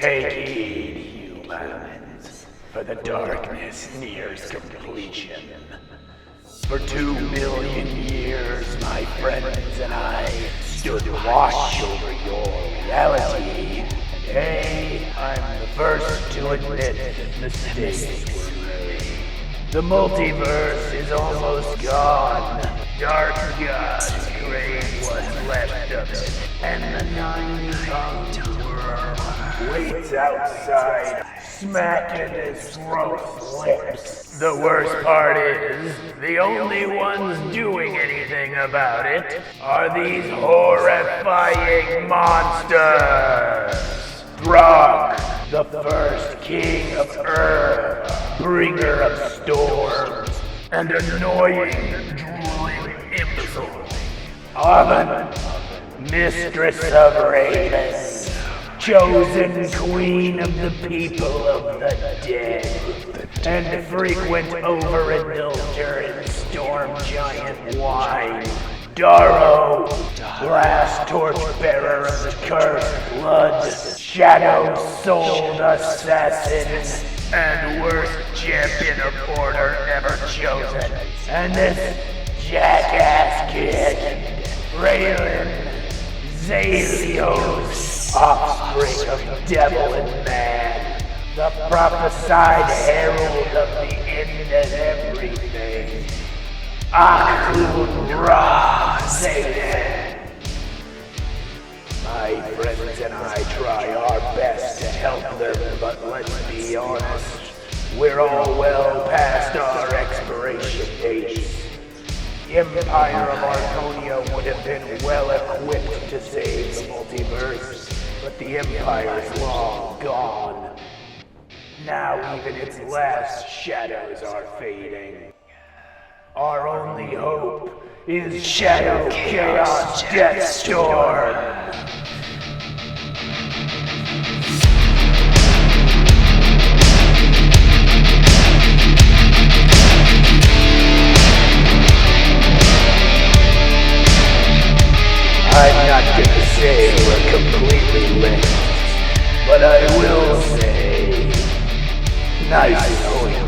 Take heed, humans, for the darkness nears completion. For 2 million years, my friends and I stood watch over your reality. Today, I'm the first to admit that mistakes were made. The multiverse is almost gone. Dark gods crave what's left of it, and the 9-tongued worm waits outside, smacking his throat's lips. The worst part is, the only ones doing anything about it are these horrifying monsters. Throg, the first king of Earth, bringer of storms, and annoying, drooling imbecile. Oven, mistress of ravens, chosen queen of the people of the dead, and frequent overindulger in storm giant wine. Darrow, last torchbearer of the cursed blood, shadow-souled assassin, and worst champion of order ever chosen. And this jackass kid, Carolynn, Zalio's offspring of devil and man, the prophesied herald of the end of everything. Akun Ra Zayden. My friends and I try our best to help them, but let's be honest, we're all well past our expiration dates. The Empire of Archonia would have been well equipped to save the multiverse, but the Empire's long gone. Now even its last shadows are fading. Our only hope is Shadow Chaos Deathstorm. I'm not gonna say we're completely linked, but I will say, nice knowing you.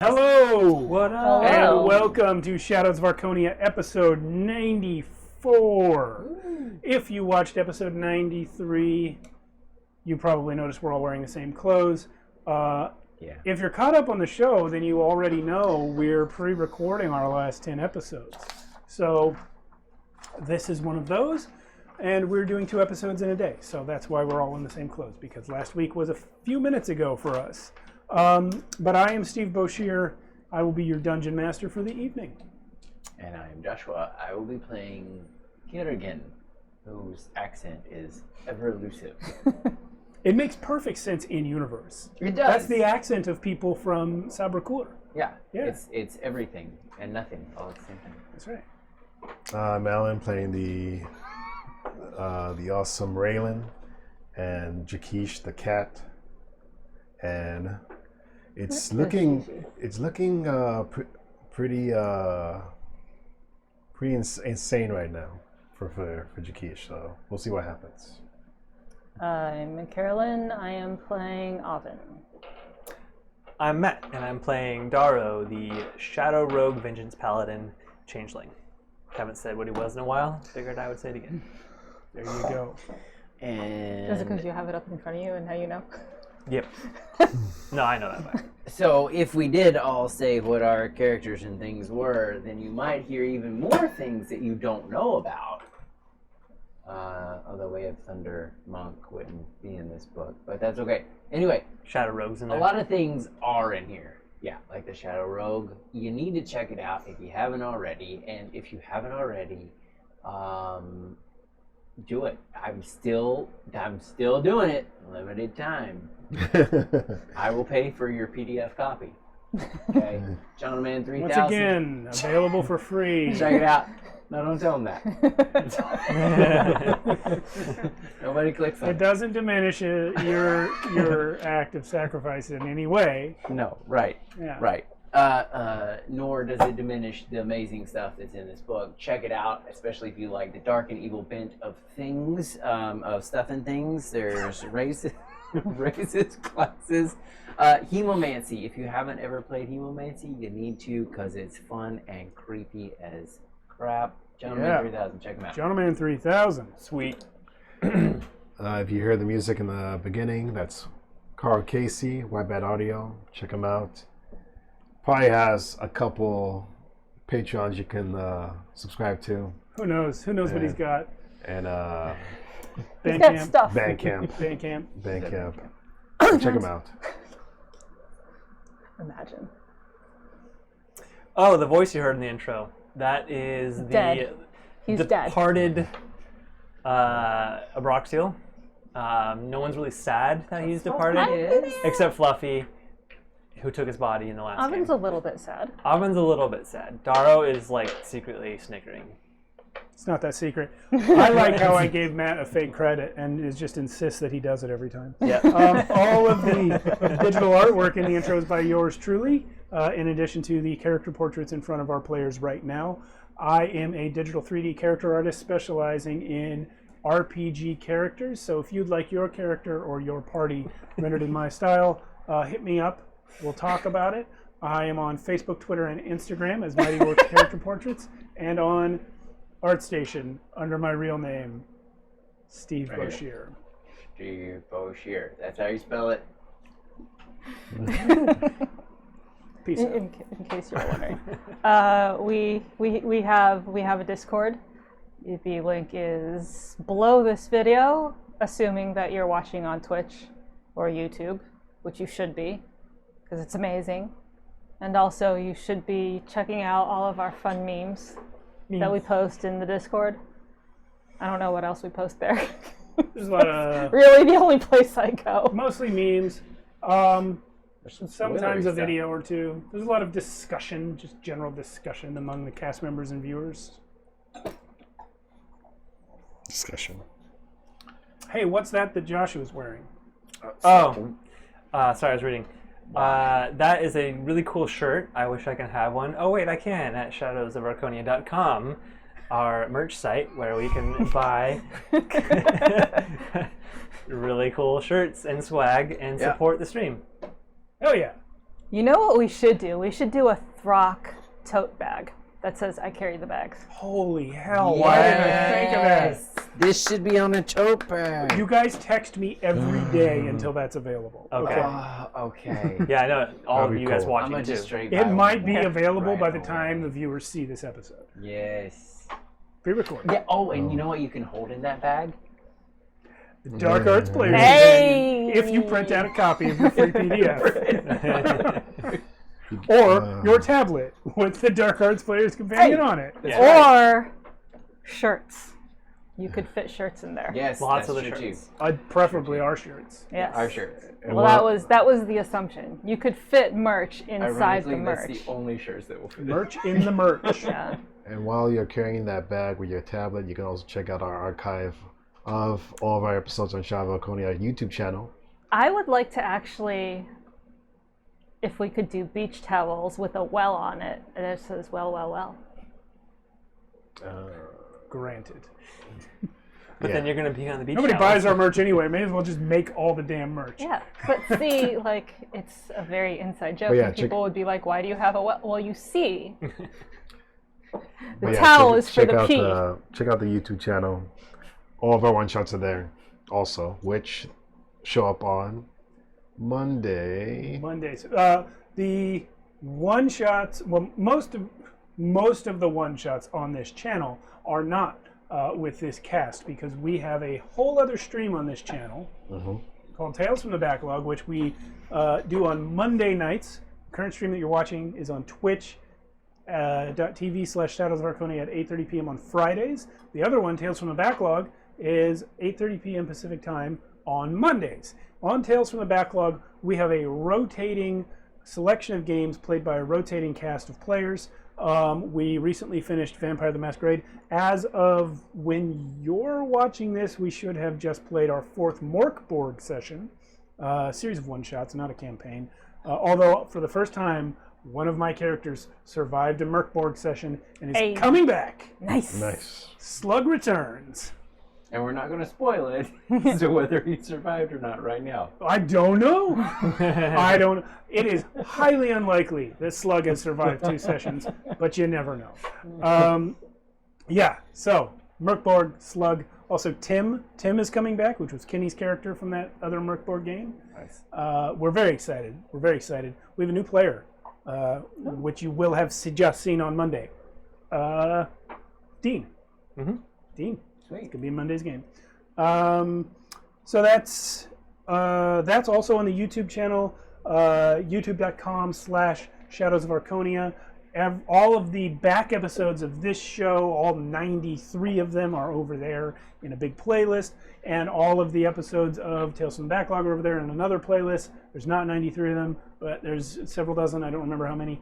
Hello! What up? And welcome to Shadows of Archonia, episode 94. If you watched episode 93, you probably noticed we're all wearing the same clothes. If you're caught up on the show, then you already know we're pre-recording our last 10 episodes. So this is one of those, and we're doing 2 episodes in a day. So that's why we're all in the same clothes, because last week was a few minutes ago for us. But I am Steve Boshear. I will be your dungeon master for the evening. And I am Joshua. I will be playing Carolynn, whose accent is ever elusive. It makes perfect sense in universe. It does. That's the accent of people from Sabrakur. Yeah. It's everything and nothing all at the same time. That's right. I'm Alan, playing the awesome Raylan and Jakeesh the cat, and it's looking pretty insane right now for Jakeesh. So we'll see what happens. I'm Carolynn. I am playing Oven. I'm Matt, and I'm playing Darrow, the Shadow Rogue Vengeance Paladin Changeling. Haven't said what he was in a while. Figured I would say it again. There you go. And Is it because you have it up in front of you and now you know? Yep. No, I know that part. so if we did all say what our characters and things were, then you might hear even more things that you don't know about. The Way of Thunder monk wouldn't be in this book, but that's okay. Anyway, Shadow Rogue's in there. a lot of things are in here. Yeah, like the Shadow Rogue. You need to check it out if you haven't already, and if you haven't already, do it. I'm still doing it. Limited time. I will pay for your PDF copy. Okay, Gentleman 3000. Once again, available for free. Check it out. No, don't tell them that. Nobody clicks on It doesn't diminish your act of sacrifice in any way. No, right. Yeah. Right. Nor does it diminish the amazing stuff that's in this book. Check it out, especially if you like the dark and evil bent of things, of stuff and things. There's races, classes. Hemomancy. If you haven't ever played Hemomancy, you need to, because it's fun and creepy as crap. Gentleman 3000, check them out. Gentleman 3000. Sweet. If you hear the music in the beginning, that's Carl Casey, White Bad Audio. Check him out. Probably has a couple Patreons you can subscribe to. Who knows? Who knows what he's got? And He's got stuff. Bandcamp. Bandcamp. Check him out. Imagine. Oh, the voice you heard in the intro. That is the Dead. He's departed Abraxial. No one's really sad that he's departed, except Fluffy, who took his body in the last Oven's game. a little bit sad. Oven's a little bit sad. Darrow is like secretly snickering. It's not that secret. I like how I gave Matt a fake credit and is just insists that he does it every time. Yeah. All of the digital artwork in the intro is by yours truly, in addition to the character portraits in front of our players right now. I am a digital 3D character artist specializing in RPG characters, so if you'd like your character or your party rendered in my style, hit me up. We'll talk about it. I am on Facebook, Twitter, and Instagram as Mighty Works Character Portraits, and on ArtStation under my real name, Steve Boshear. Steve Boshear. That's how you spell it. Peace out. In case you're wondering, we have a Discord. The link is below this video, assuming that you're watching on Twitch or YouTube, which you should be, because it's amazing. And also, you should be checking out all of our fun memes that we post in the Discord. I don't know what else we post there. There's a lot of really the only place I go. mostly memes. Sometimes a video or two. There's a lot of discussion, just general discussion among the cast members and viewers. Discussion. Hey, what's that Joshua's wearing? Sorry, I was reading. That is a really cool shirt. I wish I could have one. Oh wait, I can at shadowsofarchonia.com, our merch site where we can buy really cool shirts and swag and support the stream. Oh yeah. You know what we should do? We should do a Throck tote bag that says "I carry the bags." Holy hell! Why didn't I think of that? This should be on a tote bag. You guys text me every day until that's available. Okay. Okay. Yeah, I know all of That'd be you guys cool. I'm watching gonna too. just straight It buy might one. be available by the Right time away. the viewers see this episode. Yes. Pre-recorded. Yeah. Oh, and you know what you can hold in that bag? The Dark Arts Players Hey! Companion, if you print out a copy of your free PDF. Or your tablet with the Dark Arts Players Companion on it. Or shirts. You could fit shirts in there. Yes. Lots that's of the true, shirts. too. Preferably our shirts. Yes. Our shirts. Well, that was the assumption. You could fit merch inside the Ironically, merch. that's the only shirts that will fit. Merch in the merch. Yeah. And while you're carrying that bag with your tablet, you can also check out our archive of all of our episodes on Shadow of Archonia YouTube channel. I would like to actually, if we could do beach towels with a well on it, and it says well, well, well. Granted. But then you're going to be on the beach. Nobody now. buys our merch anyway. May as well just make all the damn merch. Yeah, but see, like, it's a very inside joke, yeah, and people would be like, why do you have a well? Well, you see, the But yeah, towel is for check the out pee. check out the YouTube channel. All of our one-shots are there also, which show up on Monday. Mondays. The one-shots, well, most of the one-shots on this channel are not with this cast, because we have a whole other stream on this channel called Tales from the Backlog, which we do on Monday nights. The current stream that you're watching is on twitch.tv/Shadows of Archonia at 8:30 p.m. on Fridays. The other one, Tales from the Backlog, is 8:30 p.m. Pacific time on Mondays. On Tales from the Backlog, we have a rotating selection of games played by a rotating cast of players. We recently finished Vampire the Masquerade. As of when you're watching this, we should have just played our 4th Morkborg session, a series of one-shots, not a campaign. Although, for the first time, one of my characters survived a Merkborg session and is coming back. Nice. Slug returns. And we're not going to spoil it as to whether he survived or not right now. I don't know. It is highly unlikely that Slug has survived 2 sessions, but you never know. So Merkborg, Slug. Also, Tim is coming back, which was Kenny's character from that other Merkborg game. Nice. We're very excited. We have a new player, which you will have just seen on Monday. Dean. Mm-hmm. Dean. Sweet. It's gonna be Monday's game. So that's also on the YouTube channel, youtube.com/Shadows of Archonia. All of the back episodes of this show, all 93 of them, are over there in a big playlist, and all of the episodes of Tales from the Backlog are over there in another playlist. There's not 93 of them, but there's several dozen. I don't remember how many.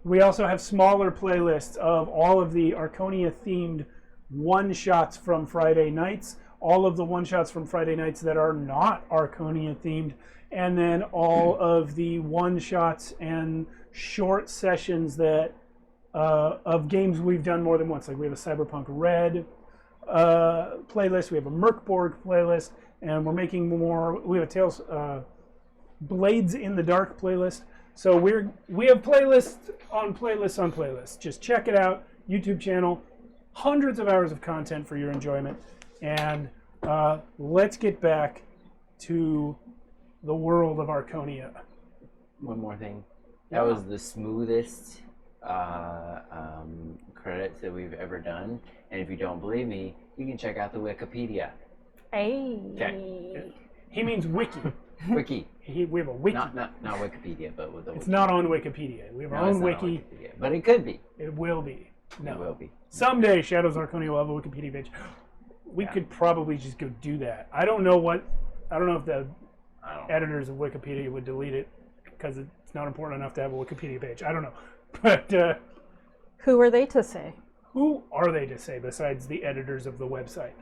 We also have smaller playlists of all of the Archonia-themed one-shots from Friday nights, all of the one-shots from Friday nights that are not Archonia-themed, and then all of the one-shots and short sessions that of games we've done more than once. Like we have a Cyberpunk Red playlist, we have a Merkborg playlist, and we're making more. We have a Tales Blades in the Dark playlist. So we have playlists on playlists on playlists. Just check it out. YouTube channel. Hundreds of hours of content for your enjoyment. And let's get back to the world of Archonia. One more thing. That was the smoothest credits that we've ever done. And if you don't believe me, you can check out the Wikipedia. Hey. Okay. He means wiki. Wiki. We have a wiki. Not Wikipedia, but with the It's wiki. not on Wikipedia. We have our own wiki. But it could be. It will be. No. It will be. Someday, Shadows of Archonia will have a Wikipedia page. We could probably just go do that. I don't know if the editors of Wikipedia would delete it because it's not important enough to have a Wikipedia page. I don't know. But who are they to say? Who are they to say besides the editors of the website?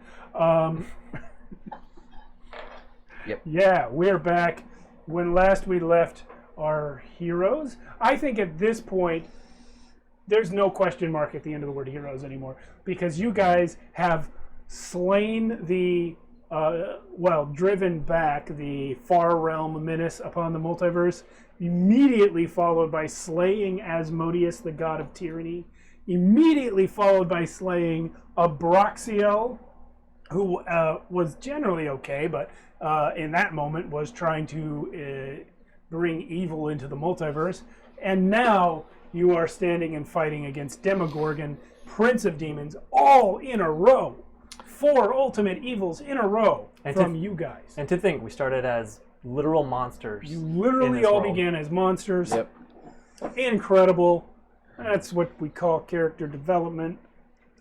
Yep. Yeah, we're back. When last we left our heroes, I think at this point, there's no question mark at the end of the word heroes anymore, because you guys have slain the, driven back the Far Realm menace upon the multiverse, immediately followed by slaying Asmodeus, the god of tyranny, immediately followed by slaying Abraxiel, who was generally okay, but in that moment was trying to bring evil into the multiverse. And now you are standing and fighting against Demogorgon, Prince of Demons, all in a row. 4 ultimate evils in a row from you guys. And to think, we started as literal monsters. You literally all began as monsters. Yep. Incredible. That's what we call character development.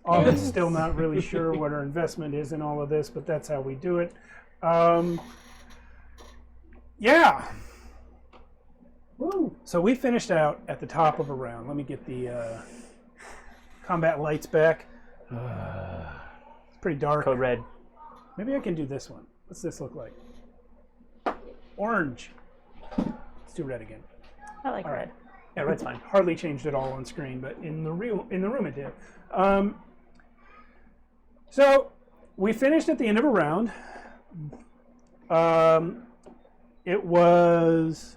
I'm still not really sure what our investment is in all of this, but that's how we do it. Yeah. Woo. So we finished out at the top of a round. Let me get the combat lights back. It's pretty dark. Code red. Maybe I can do this one. What's this look like? Orange. Let's do red again. I like All red. right. Yeah, red's fine. Hardly changed at all on screen, but in the room it did. So we finished at the end of a round. It was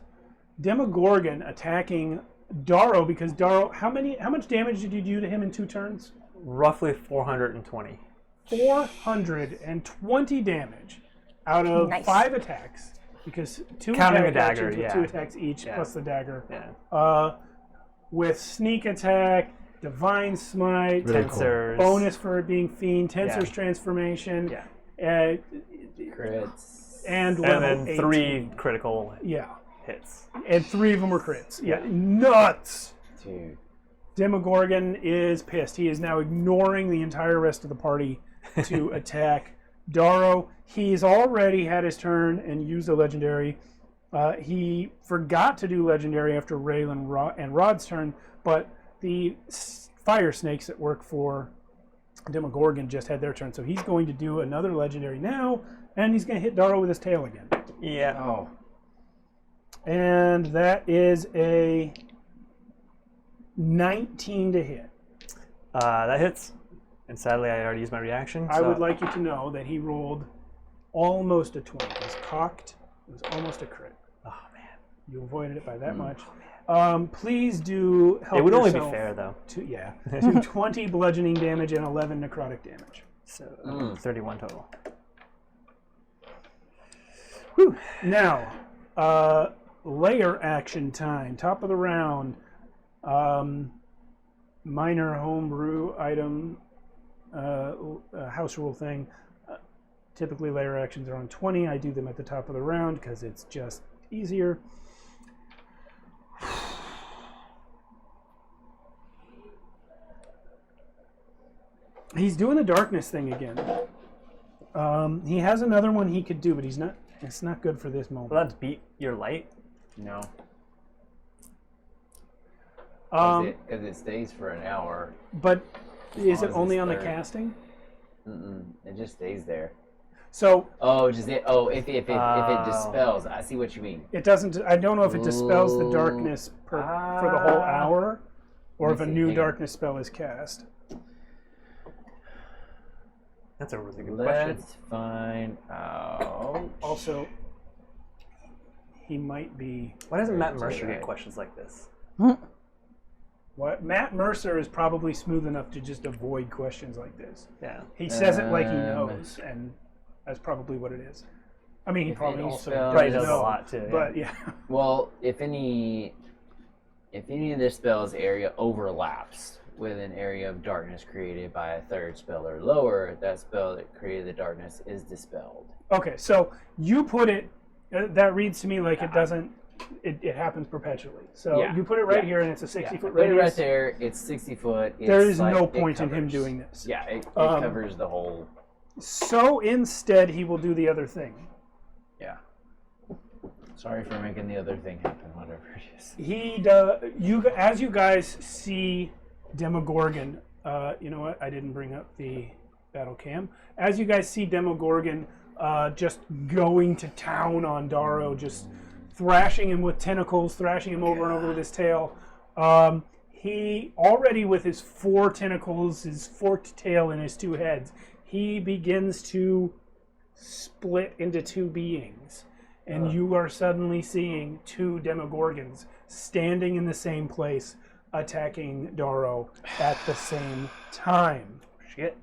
Demogorgon attacking Darrow, because Darrow, how much damage did you do to him in 2 turns? Roughly 420. 420 damage out of 5 attacks, because 2 Counting attack the dagger, actions with yeah. 2 attacks each, Yeah. plus the dagger. Yeah. With sneak attack, divine smite, Really cool. Tensors. bonus for it being fiend, Tensor's Yeah. transformation, Yeah. Crits. and level And then 18. 3 critical Yeah, hits. and 3 of them were crits. Yeah, nuts. Dude. Demogorgon is pissed. He is now ignoring the entire rest of the party to attack Darrow. He's already had his turn and used a legendary. He forgot to do legendary after Raylan and Rod's turn, but the fire snakes that work for Demogorgon just had their turn. So he's going to do another legendary now, and he's going to hit Darrow with his tail again. Yeah. Oh. And that is a 19 to hit. That hits. And sadly, I already used my reaction. I so- would like you to know that he rolled almost a 20. It was cocked. It was almost a crit. Oh, man. You avoided it by that much. Please do help It would only be yourself fair, though. to 20 bludgeoning damage and 11 necrotic damage. So 31 total. Whew. Now, layer action time. Top of the round. Minor homebrew item, house rule thing. Typically, layer actions are on 20. I do them at the top of the round because it's just easier. He's doing the darkness thing again. He has another one he could do, but he's not. It's not good for this moment. Well, that's beat your light. No. Um, Because it stays for an hour. But is long it as only it's on the there. casting? It just stays there. So If it dispels. I see what you mean. it doesn't. I don't know if it dispels the darkness for the whole hour, or if a Let me see, new hang on. darkness spell is cast. That's a really good question. Let's find out. Also, he might be. Why doesn't Matt Right. Mercer get questions like this? What Matt Mercer is probably smooth enough to just avoid questions like this. Yeah. He says it like he knows, and that's probably what it is. I mean, he If probably any also spell Probably does does a know, lot too. But yeah, Well, if any of the spell's area overlaps with an area of darkness created by a third spell or lower, that spell that created the darkness is dispelled. okay. So you put it. That reads to me like it doesn't. It happens perpetually. So Yeah. you put it right Yeah. here, and it's a 60-foot Put it right radius. there. It's 60 foot. There it's is like, no it point in him covers- doing this. Yeah, it Um, covers the whole. So instead, he will do the other thing. Yeah. Sorry for making the other thing happen. Whatever it is. He does. As you guys see Demogorgon. You know what? I didn't bring up the battle cam. As you guys see Demogorgon just going to town on Darrow, just thrashing him with tentacles, thrashing him over and over with his tail. He already, with his 4 tentacles, his forked tail, and his 2 heads, he begins to split into 2 beings. And you are suddenly seeing 2 Demogorgons standing in the same place, attacking Darrow at the same time. Shit.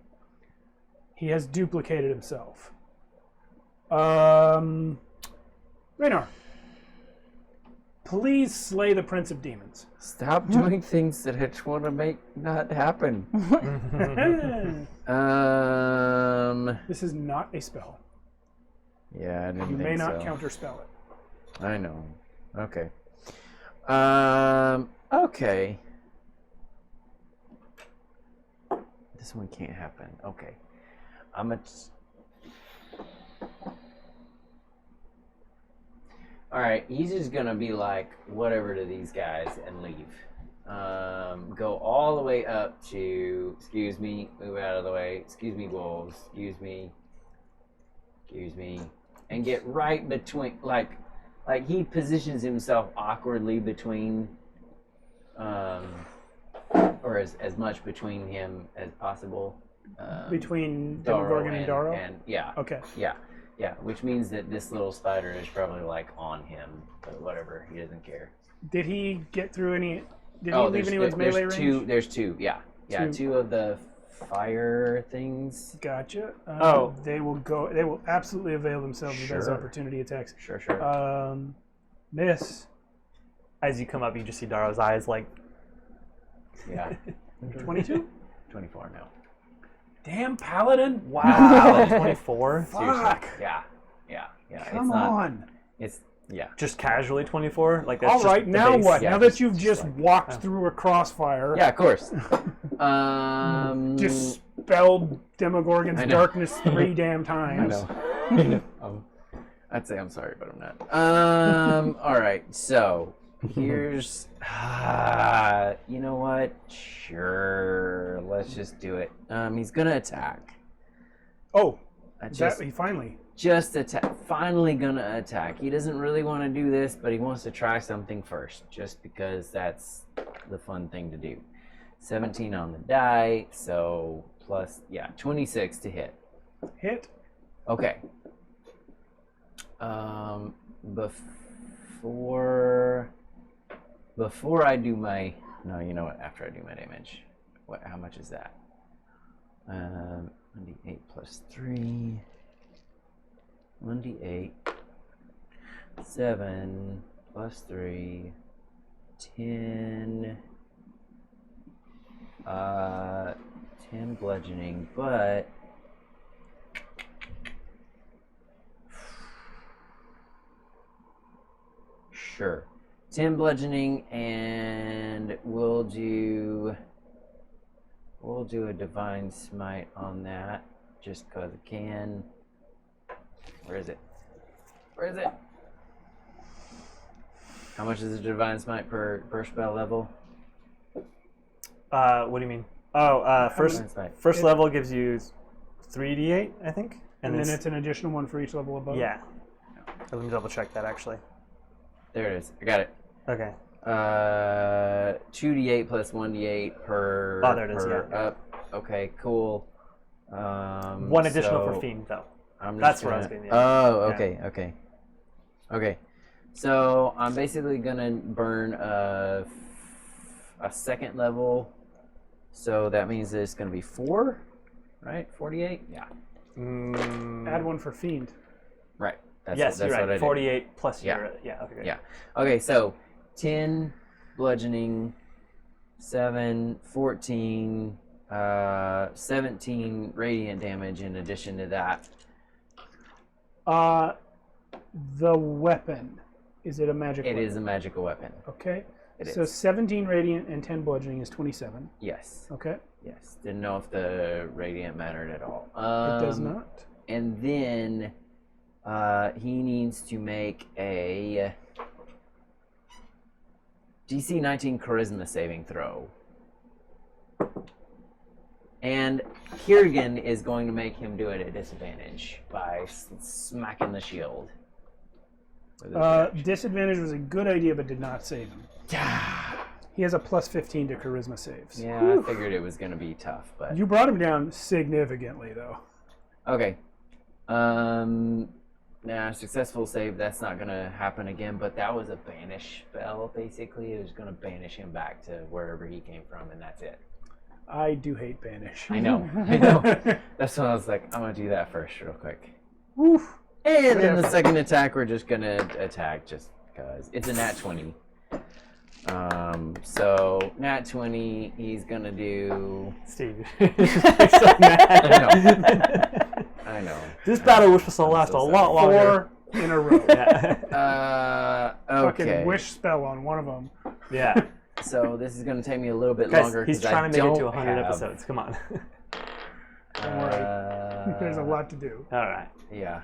He has duplicated himself. Raynar, please slay the Prince of Demons. Stop doing things that I just want to make not happen. This is not a spell. Yeah, I didn't You think may not so. counterspell it. I know. Okay. Okay. This one can't happen. Okay. Alright, he's just gonna be like, whatever to these guys and leave. Go all the way up to, excuse me, move out of the way, excuse me, wolves, excuse me, and get right between, like he positions himself awkwardly between, or as much between him as possible. Between Demogorgon and Darrow? Yeah. Okay. Yeah, which means that this little spider is probably like on him, but whatever, he doesn't care. Did he get through any... Did he leave anyone's melee range? There's 2, yeah. Yeah, 2 of the fire things. Gotcha. Oh. They will absolutely avail themselves of those Sure. opportunity attacks. Sure. Miss. As you come up, you just see Darrow's eyes like. Yeah. 22? 24 now. Damn, Paladin. Wow. 24. Fuck. Yeah. Come on. Yeah. Just casually 24. Like that's All just right, the now base? what? Yeah, now that just- you've just just like- walked through a crossfire, Yeah, of course. dispelled Demogorgon's I know. darkness 3 damn times. I know. I'd say I'm sorry, but I'm not. All right, so here's. You know what? Sure, let's just do it. He's gonna attack. Oh, I just he finally. just finally gonna attack. He doesn't really want to do this, but he wants to try something first, just because that's the fun thing to do. 17 on the die, so plus, 26 to hit. Hit. Okay. Before I do my, no, you know what? After I do my damage, how much is that? 1d8 plus 3. 1d8. 7 plus 3. 10. 10 bludgeoning, but sure. 10 bludgeoning, and we'll do a divine smite on that, just cause it can. Where is it? How much is a divine smite per spell level? What do you mean? Oh, first level gives you 3d8, I think, and then it's an additional one for each level above. Yeah. Let me double check that actually. There it is. I got it. Okay. 2d8 plus 1d8 per. Oh, there it is. Yeah. Up. Okay. Cool. One additional for fiend though. That's what I was getting at. Oh, okay, yeah. Okay. So I'm basically gonna burn a second level. So that means that it's gonna be 4, right? 48. Yeah. Add one for fiend. Right. That's you're right. What I 48 did. plus your okay, good. Yeah. Okay, so 10 bludgeoning, 7, 14, 17 radiant damage in addition to that. The weapon, is it a magic weapon? It is a magical weapon. Okay. It so is. 17 radiant and 10 bludgeoning is 27. Yes. Okay. Yes. Didn't know if the radiant mattered at all. It does not. And then he needs to make a DC 19 charisma saving throw. And Kiergan is going to make him do it at disadvantage by smacking the shield. Disadvantage was a good idea, but did not save him. He has a plus 15 to charisma saves. Yeah, Whew. I figured it was going to be tough, but you brought him down significantly, though. Okay. Successful save. That's not going to happen again. But that was a banish spell. Basically, it was going to banish him back to wherever he came from, and that's it. I do hate banish. I know. That's why I was like, I'm gonna do that first, real quick. Woof. And then the second attack, we're just gonna attack just because it's a nat 20. So nat 20, he's gonna do. Steve, you're so mad. I know. This battle was supposed to last a lot longer. 4 in a row. Yeah. Okay. Fucking wish spell on one of them. Yeah. So this is going to take me a little bit Guys, longer. He's trying to make it to 100 episodes. Come on. Don't worry. There's a lot to do. All right. Yeah.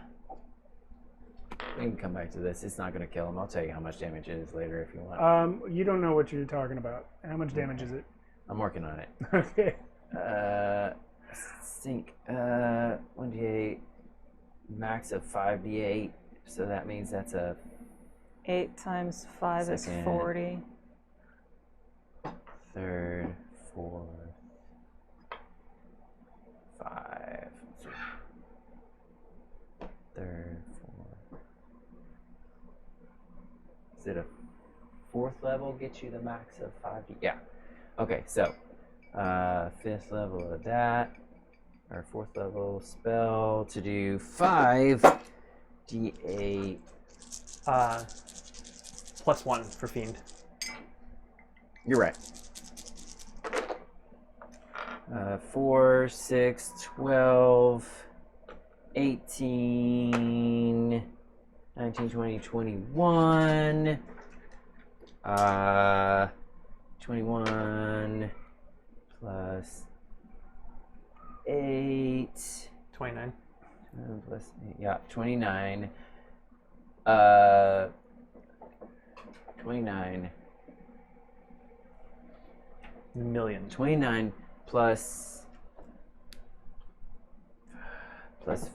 We can come back to this. It's not going to kill him. I'll tell you how much damage it is later if you want. You don't know what you're talking about. How much damage is it? I'm working on it. Okay. Sync. 1d8. Max of 5d8. So that means that's a... 8 times 5 is 40. Third, fourth, 5. Third, fourth. Is it a 4th level get you the max of 5d? Yeah. Okay, so 5th level of that, or 4th level spell to do 5d8. Plus 1 for fiend. You're right. 4, 6, 12, 18, 19, 20, 21, 21 plus 8. 29. Plus 8, yeah, 29. 29. Million. 29 plus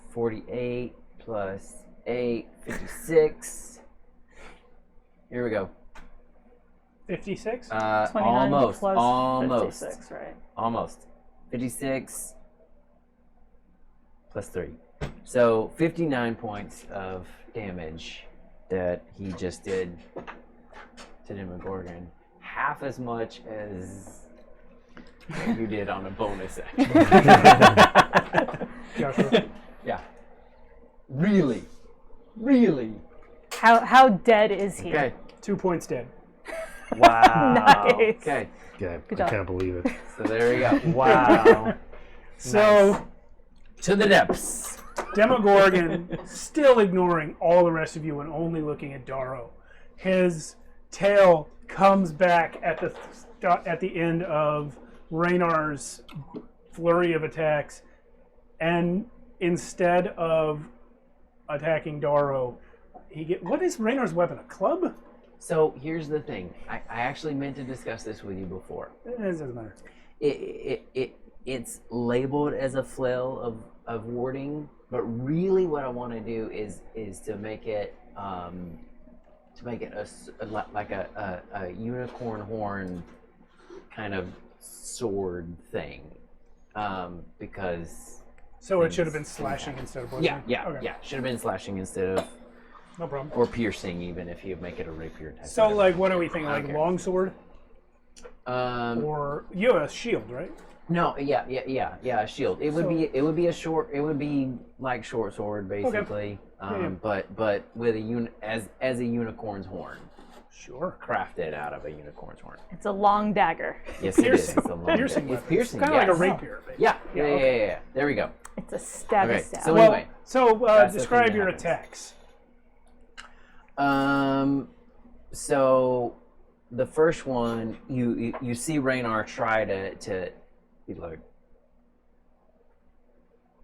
48 plus 8, 56. Here we go. 56? 29 Almost. plus Almost. 56, right? Almost. 56 plus 3. So 59 points of damage that he just did to Demogorgon. Half as much as you did on a bonus action. Joshua. Yeah. Really? Really? How dead is he? Okay. 2 points dead. Wow. Nice. Okay. Yeah, Good I job. can't believe it. So there we go. Wow. So, To the depths. Demogorgon, still ignoring all the rest of you and only looking at Darrow. His tail comes back at the end of Raynar's flurry of attacks, and instead of attacking Darrow, what is Raynar's weapon? A club? So here's the thing. I actually meant to discuss this with you before. It doesn't matter. It's labeled as a flail of warding, but really what I want to do is to make it like a unicorn horn kind of sword thing, because So it should have been slashing instead of bludgeoning? yeah Okay. should have been slashing instead of, No problem. or piercing, even if you make it a rapier type. So, like, what are we thinking? Like, Okay. longsword? Or you have a shield, right? No, a shield. It would be like short sword basically, Yeah. but with as a unicorn's horn, Sure. crafted out of a unicorn's horn. It's a long dagger. Yes, it is. Piercing. It's a long Piercing it's weapon. piercing. Kind of like a yes. rapier. Basically. Yeah. okay. There we go. It's a stabby Okay, stab. so Well, anyway, so that's the describe thing that your happens. attacks. So the first one, you see Raynar try to be like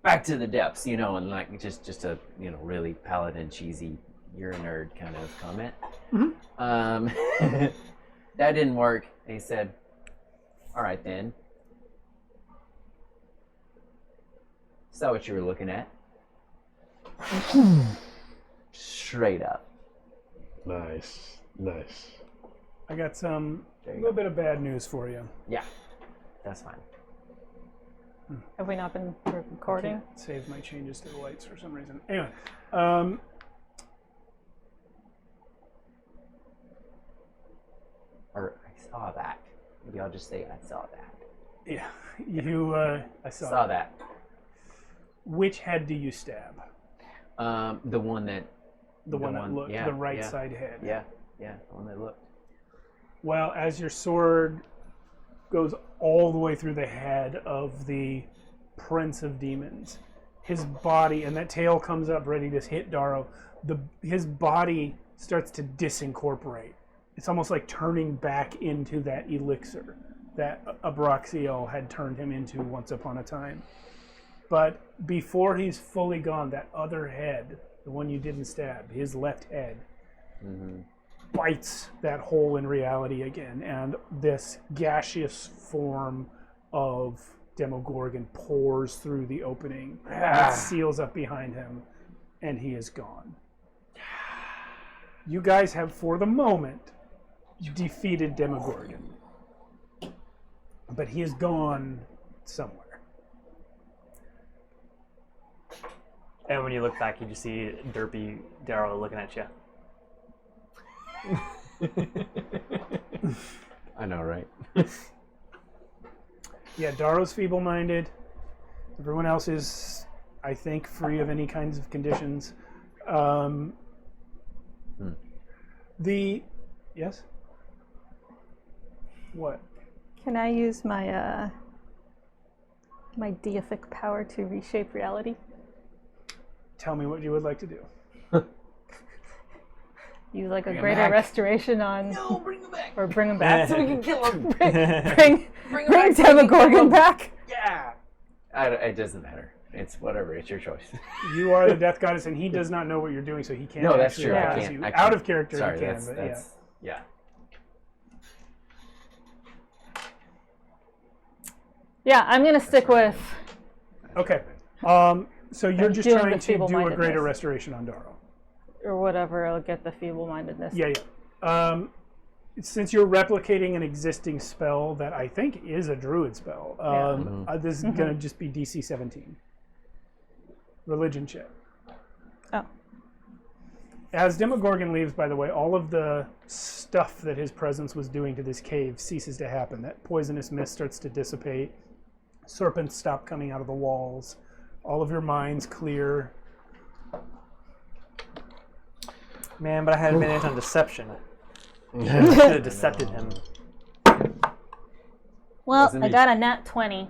back to the depths, and like just a really paladin cheesy, you're a nerd kind of comment. That didn't work. And he said, "All right then. Is that what you were looking at?" Straight up. Nice. I got a There you little go. bit of bad news for you. Yeah, that's fine. Have we not been recording? Can't save my changes to the lights for some reason. Anyway, Or I saw that. Maybe I'll just say I saw that. yeah, I saw, Saw that. Which head do you stab? The one that. The one that looked, yeah, the right yeah. side head. Yeah, the one that looked. Well, as your sword goes all the way through the head of the Prince of Demons, his body, and that tail comes up ready to hit Darrow, his body starts to disincorporate. It's almost like turning back into that elixir that Abraxiel had turned him into once upon a time. But before he's fully gone, that other head, the one you didn't stab, his left head, bites that hole in reality again, and this gaseous form of Demogorgon pours through the opening. It seals up behind him, and he is gone. You guys have, for the moment, defeated Demogorgon. But he is gone somewhere. And when you look back, you just see derpy Darrow looking at you. I know, right? Yeah, Darrow's feeble-minded. Everyone else is, I think, free of any kinds of conditions. Yes? What? Can I use my my deific power to reshape reality? Tell me what you would like to do. Use like a Bring 'em greater back. restoration on, No, bring him back. or bring him back so we can Kill him. bring Demogorgon back. Yeah. It doesn't matter. It's whatever. It's your choice. You are the death goddess, and he does not know what you're doing, so he can't No, that's actually true. I advise can't. you. I Out can't. of character, Sorry, you can, that's, but that's yeah. Yeah, I'm gonna stick with. Okay. So you're just doing trying the to do a greater feeble-mindedness. restoration on Daro. Or whatever, it'll get the feeble-mindedness. Yeah. Since you're replicating an existing spell that I think is a druid spell, this is going to just be DC 17. Religion check. Oh. As Demogorgon leaves, by the way, all of the stuff that his presence was doing to this cave ceases to happen. That poisonous mist starts to dissipate. Serpents stop coming out of the walls. All of your minds clear. Man, but I had advantage on deception. I should have decepted him. Well, I got a nat 20.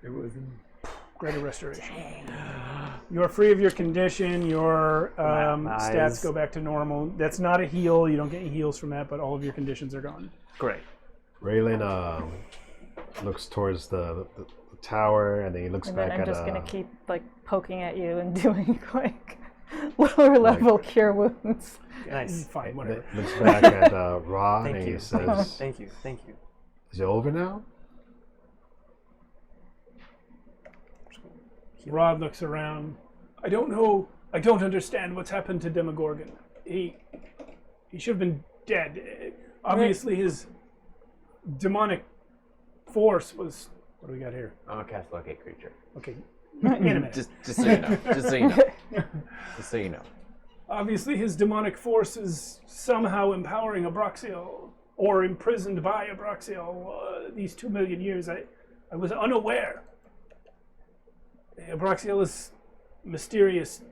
It wasn't. Greater restoration. You're free of your condition. Your stats go back to normal. That's not a heal. You don't get any heals from that, but all of your conditions are gone. Great. Raylan looks towards the tower, and then he looks And back then I'm at. just going to keep poking at you and doing lower level cure wounds. Nice. Fine, whatever. Looks back at Ra, Thank and you. he says, Thank you. "Is it over now?" Rod looks around. I don't know. I don't understand what's happened to Demogorgon. He should have been dead. Obviously, his demonic force was. What do we got here? I'm gonna cast Locate Creature. Okay, in a minute. Just so you know. Just so you know. Just so you know. Obviously, his demonic force is somehow empowering Abraxiel, or imprisoned by Abraxiel these 2 million years. I was unaware. Abraxiel is mysterious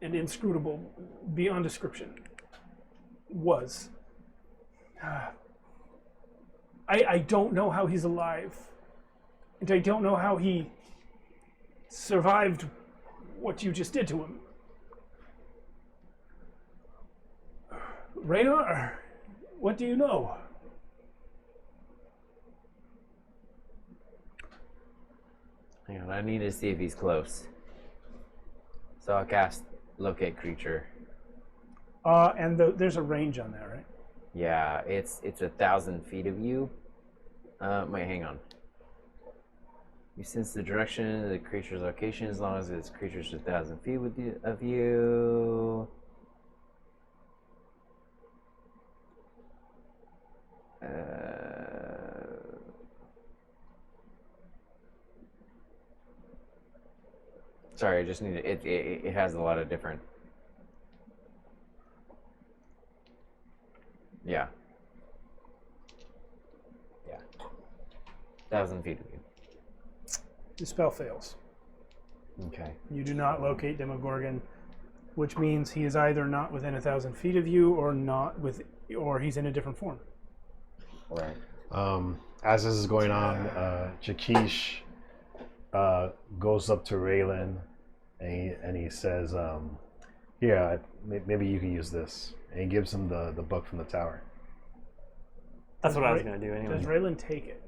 and inscrutable beyond description. Was. I don't know how he's alive. And I don't know how he survived what you just did to him. Raynar, what do you know? Hang on, I need to see if he's close. So I'll cast Locate Creature. And there's a range on that, right? Yeah, it's 1,000 feet of you. Wait, hang on. You sense the direction of the creature's location as long as its creature's 1,000 feet of you. Sorry, I just need it has a lot of different. Yeah. 1,000 feet of you. The spell fails. Okay. You do not locate Demogorgon, which means he is either not within 1,000 feet of you, or he's in a different form. All right. As this is going on, Jakish goes up to Raylan, and he says, "Here, maybe you can use this." And he gives him the book from the tower. That's what I was going to do anyway. Does Raylan take it?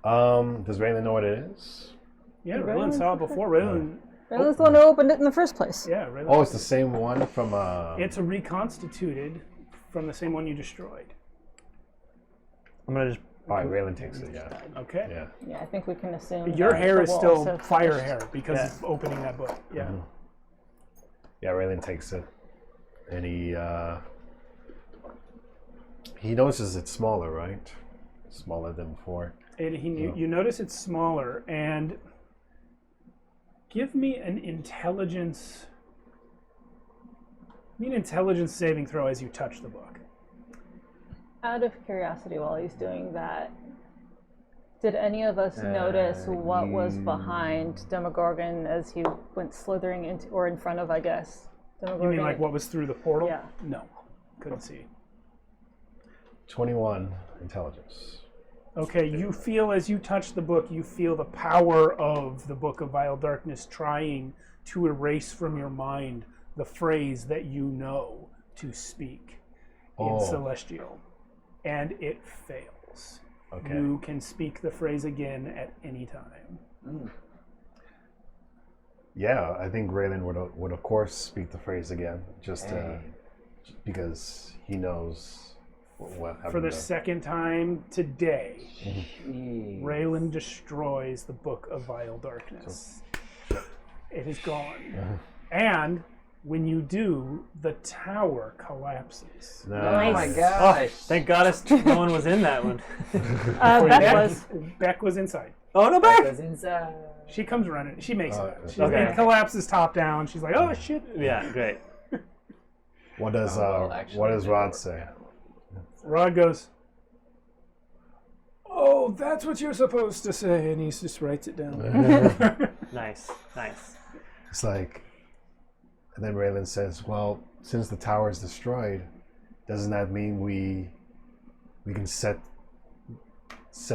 Does Raylan know what it is? Yeah, Raylan saw it before. Raylan Raylan's the one who opened it in the first place. Yeah, Raylan. Oh, it's the same one from. It's a reconstituted from the same one you destroyed. I'm going to just. All right, Raylan takes it. Yeah. Okay. Yeah. Yeah, I think we can assume Your that hair the is walls still have fire finished. hair because of opening that book. Yeah. Mhm. Yeah, Raylan takes it, and he notices it's smaller, right? Smaller than before. And you notice it's smaller, and give me an intelligence. Saving throw as you touch the book. Out of curiosity, while he's doing that, did any of us notice what was behind Demogorgon as he went slithering into, or in front of, I guess, Demogorgon? You mean like what was through the portal? Yeah. No, couldn't see. 21 intelligence. Okay, you feel as you touch the book, you feel the power of the Book of Vile Darkness trying to erase from your mind the phrase that you know to speak in Celestial. And it fails. Okay. You can speak the phrase again at any time. Yeah, I think Raylan would of course speak the phrase again, just because he knows what happened. For the second time today, Jeez. Raylan destroys the Book of Vile Darkness. it is gone. And when you do, the tower collapses. Oh my Nice. gosh. Thank goddess no one was in that one. Beck was inside. Oh, no, That back! goes inside. She comes running. She makes it. okay. It collapses top down. She's like, oh shit. Yeah, great. What does Rod say? Rod goes, oh, that's what you're supposed to say. And he just writes it down. Nice, nice. It's like, and then Raylan says, well, since the tower is destroyed, doesn't that mean we can set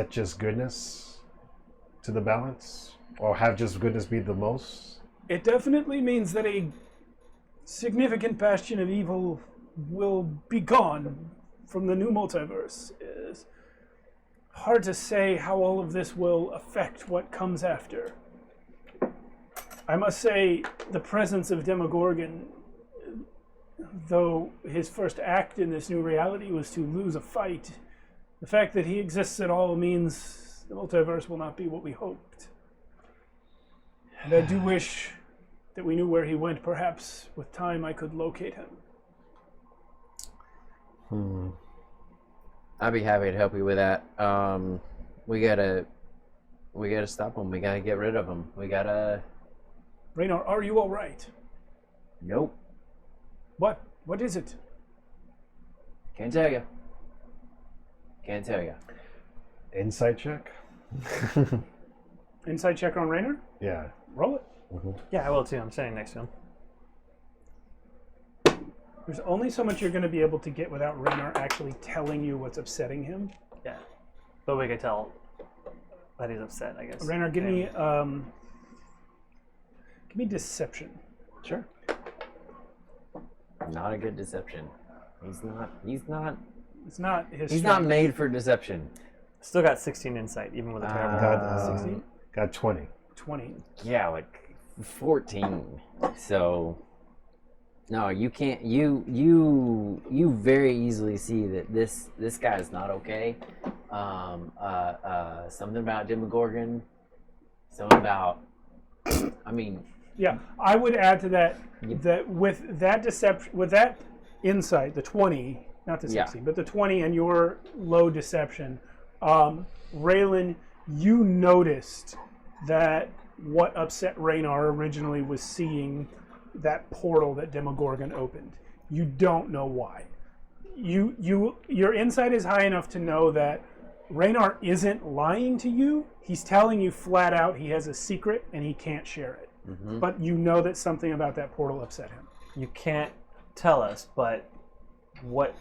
just goodness to the balance? Or have just goodness be the most? It definitely means that a significant bastion of evil will be gone from the new multiverse. It's hard to say how all of this will affect what comes after. I must say, the presence of Demogorgon, though his first act in this new reality was to lose a fight, the fact that he exists at all means the multiverse will not be what we hoped. And I do wish that we knew where he went. Perhaps with time I could locate him. I'd be happy to help you with that. We gotta stop him. We gotta get rid of him. We gotta. Raynor, are you all right? Nope. What? What is it? Can't tell you. Can't tell you. Insight check? Insight check on Raynor? Yeah. Roll it. Yeah, I will too. I'm standing next to him. There's only so much you're going to be able to get without Raynor actually telling you what's upsetting him. Yeah. But we could tell that he's upset, I guess. Raynor, give me deception. Sure. Not a good deception. He's not. It's not his. He's not made for deception. Still got 16 insight, even with a terrible. 16? Got 20. 20. Yeah, like 14. So no, you can't. You very easily see that this guy is not okay. Something about Demogorgon. Something about. I mean. Yeah, I would add to that that with that deception, with that insight, the 20, not the 16, but the 20 and your low deception, Raylan, you noticed that what upset Raynor originally was seeing that portal that Demogorgon opened. You don't know why. Your insight is high enough to know that Raynor isn't lying to you. He's telling you flat out he has a secret and he can't share it. Mm-hmm. But you know that something about that portal upset him. You can't tell us, but what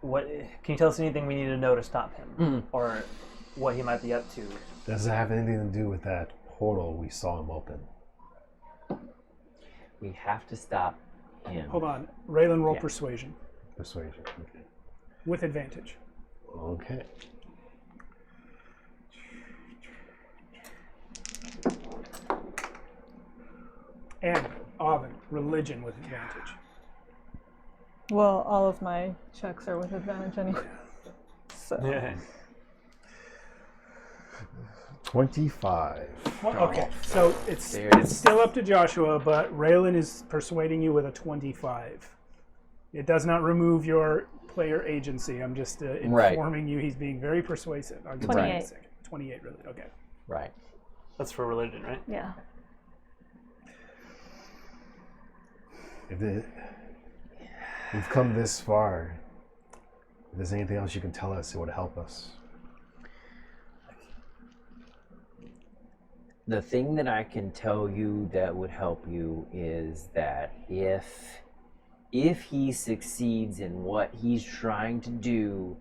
can you tell us anything we need to know to stop him, or what he might be up to? Does it have anything to do with that portal we saw him open? We have to stop him. Hold on, Raylan, roll persuasion. Persuasion. Okay. With advantage. Okay. And Oven, religion with advantage. Well, all of my checks are with advantage anyway. So. Yeah. 25. Well, okay, so it's still up to Joshua, but Raylan is persuading you with a 25. It does not remove your player agency. I'm just informing you he's being very persuasive. I'll give 28. you a second. 28, really? Okay. Right. That's for religion, right? Yeah. We've come this far. If there's anything else you can tell us, it would help us. The thing that I can tell you that would help you is that if he succeeds in what he's trying to do,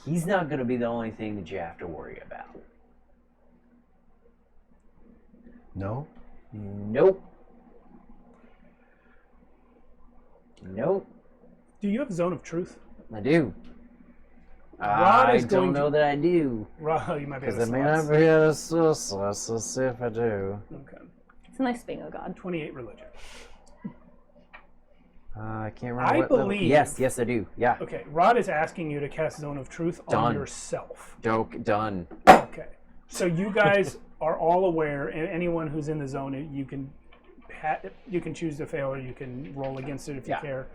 he's not going to be the only thing that you have to worry about. No? Nope. Nope. Do you have Zone of Truth? I do. Rod is I going don't know that I do. Rod, you might be able Because to I may not slots. be able to source. Let's see if I do. Okay. It's nice being a god. 28 religion. I can't remember I what level- believe- Yes, I do. Yeah. Okay, Rod is asking you to cast Zone of Truth on Done. yourself. Joke done. Okay. So you guys are all aware, and anyone who's in the zone, you can choose to fail or you can roll against it if you care.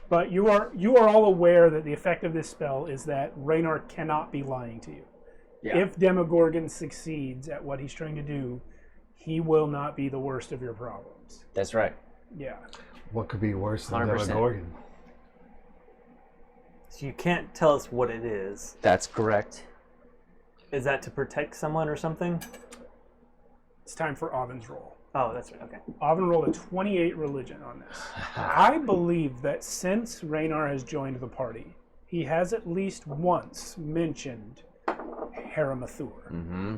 But you are all aware that the effect of this spell is that Raynar cannot be lying to you. Yeah. If Demogorgon succeeds at what he's trying to do, he will not be the worst of your problems. That's right. Yeah. What could be worse than 100%. Demogorgon? So you can't tell us what it is. That's correct. Is that to protect someone or something? It's time for Oven's roll. Oh, that's right. Okay. Oven rolled a 28 religion on this. I believe that since Raynar has joined the party, he has at least once mentioned Haramathur. Mm-hmm.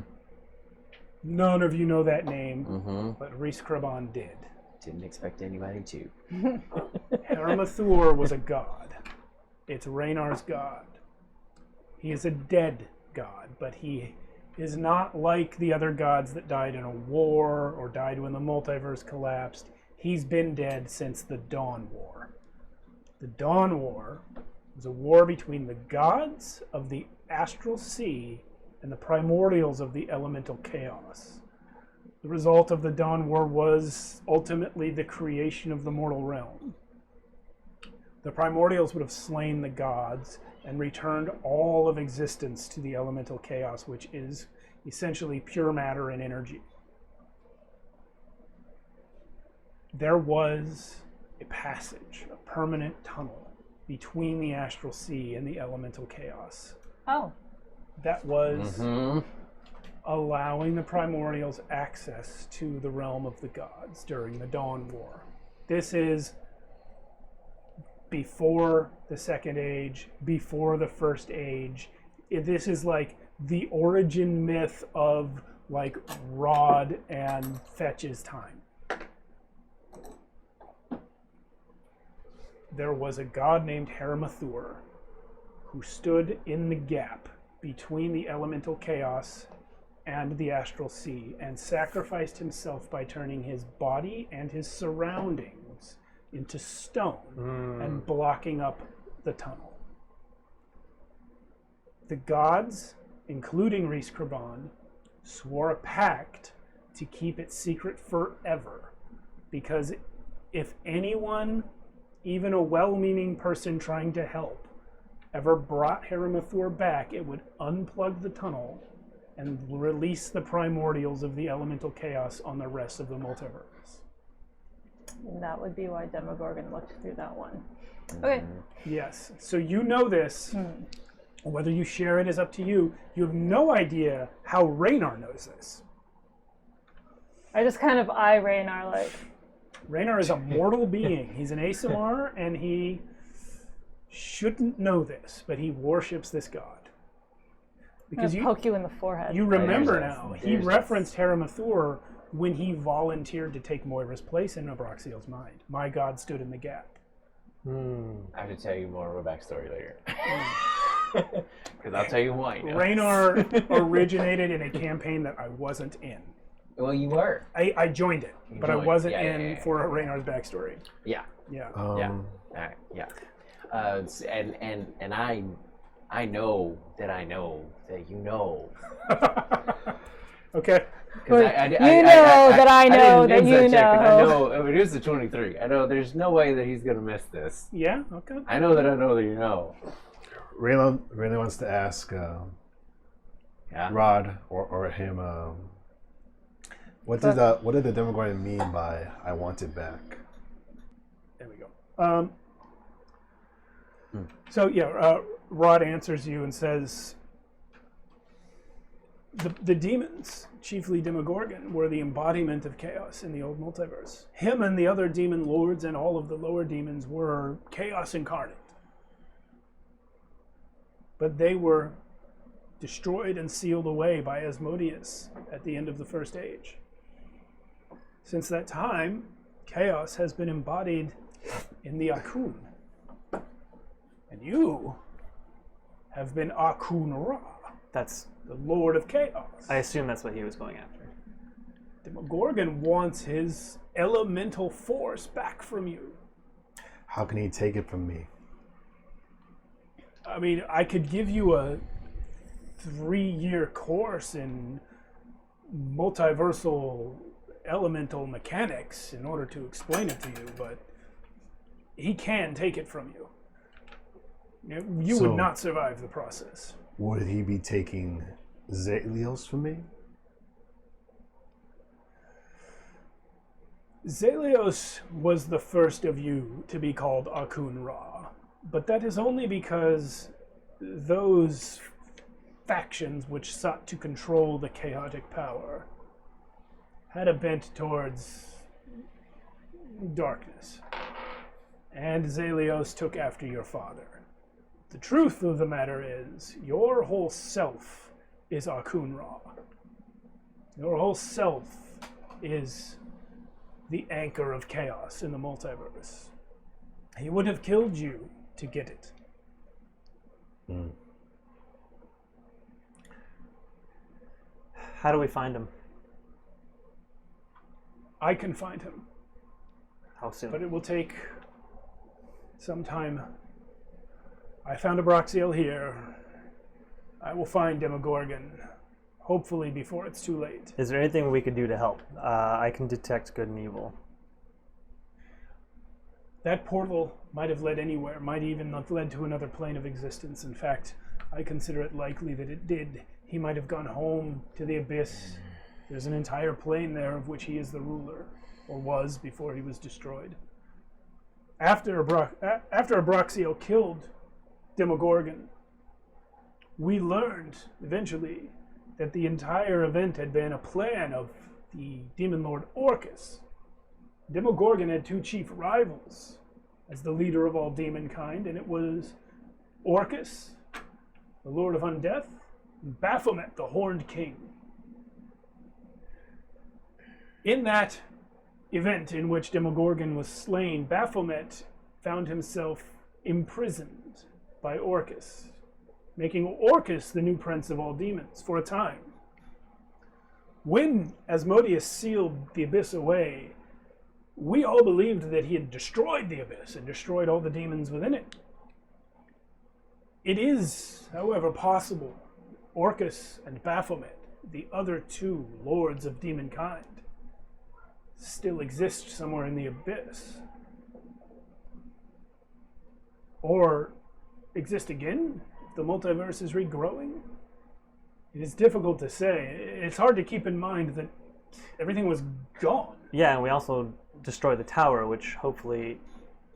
None of you know that name, but Rhys Kraban did. Didn't expect anybody to. Haramathur was a god. It's Raynar's god. He is a dead god, but he is not like the other gods that died in a war or died when the multiverse collapsed. He's been dead since the Dawn War. The Dawn War was a war between the gods of the astral sea and the primordials of the elemental chaos. The result of the Dawn War was ultimately the creation of the mortal realm. The primordials would have slain the gods and returned all of existence to the elemental chaos, which is essentially pure matter and energy. There was a passage, a permanent tunnel between the astral sea and the elemental chaos. Oh. That was allowing the primordials access to the realm of the gods during the Dawn War. This is before the Second Age, before the First Age. This is like the origin myth of like Rod and Fetch's time. There was a god named Haramathur who stood in the gap between the elemental chaos and the astral sea and sacrificed himself by turning his body and his surroundings into stone and blocking up the tunnel. The gods, including Rhys Kraban, swore a pact to keep it secret forever, because if anyone, even a well-meaning person trying to help, ever brought Haramathur back, it would unplug the tunnel and release the primordials of the elemental chaos on the rest of the multiverse. And that would be why Demogorgon looked through that one. Okay. Yes. So you know this. Whether you share it is up to you. You have no idea how Raynar knows this. I just kind of eye Raynar like... Raynar is a mortal being. He's an ASMR, and he shouldn't know this, but he worships this god. Because you poke you in the forehead. You remember now. He referenced Haramathur when he volunteered to take Moira's place in Abraxiel's mind. My god stood in the gap. I have to tell you more of a backstory later. Because I'll tell you why. Raynar originated in a campaign that I wasn't in. Well, you were. I joined it, but I wasn't in for Raynar's backstory. Yeah. Yeah. And I know that you know. Okay. You know that I know that you know. I know. I mean, it was the 23. I know there's no way that he's going to miss this. Yeah, okay. I know that you know. Raylan really wants to ask Rod or him, what did the Demogorgon mean by "I want it back"? There we go. So yeah, Rod answers you and says, the demons, chiefly Demogorgon, were the embodiment of chaos in the old multiverse. Him and the other demon lords and all of the lower demons were chaos incarnate. But they were destroyed and sealed away by Asmodeus at the end of the First Age. Since that time, chaos has been embodied in the Akun. And you have been Akun Ra. That's the Lord of Chaos. I assume that's what he was going after. Demogorgon wants his elemental force back from you. How can he take it from me? I mean, I could give you a 3-year course in multiversal elemental mechanics in order to explain it to you, but he can take it from you. You would not survive the process. Would he be taking Zelios from me? Zelios was the first of you to be called Akun Ra, but that is only because those factions which sought to control the chaotic power had a bent towards darkness, and Zelios took after your father. The truth of the matter is, your whole self is Akun Ra. Your whole self is the anchor of chaos in the multiverse. He would have killed you to get it. How do we find him? I can find him, How soon? but it will take some time. I found a Broxiel here. I will find Demogorgon, hopefully before it's too late. Is there anything we could do to help? I can detect good and evil. That portal might have led anywhere, might even have led to another plane of existence. In fact, I consider it likely that it did. He might have gone home to the Abyss. There's an entire plane there of which he is the ruler, or was before he was destroyed. After Abraxiel killed Demogorgon, we learned eventually that the entire event had been a plan of the Demon Lord Orcus. Demogorgon had two chief rivals as the leader of all demonkind, and it was Orcus, the Lord of Undeath, and Baphomet, the Horned King. In that event in which Demogorgon was slain, Baphomet found himself imprisoned by Orcus, making Orcus the new prince of all demons for a time. When Asmodeus sealed the Abyss away, we all believed that he had destroyed the Abyss and destroyed all the demons within it. It is, however, possible Orcus and Baphomet, the other two lords of demonkind, still exist somewhere in the Abyss. Or exist again if the multiverse is regrowing? It is difficult to say. It's hard to keep in mind that everything was gone. Yeah, and we also destroyed the tower, which hopefully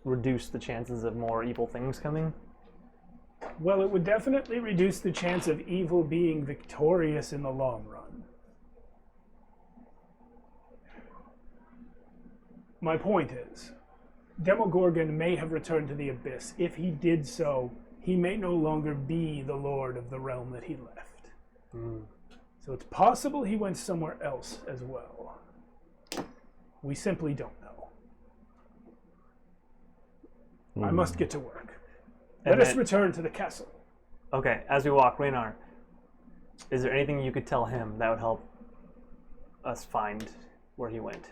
reduced the chances of more evil things coming. Well, it would definitely reduce the chance of evil being victorious in the long run. My point is, Demogorgon may have returned to the Abyss. If he did so, he may no longer be the lord of the realm that he left. So it's possible he went somewhere else as well. We simply don't know. I must get to work. Let us return to the castle. Okay, as we walk, Raynar, is there anything you could tell him that would help us find where he went?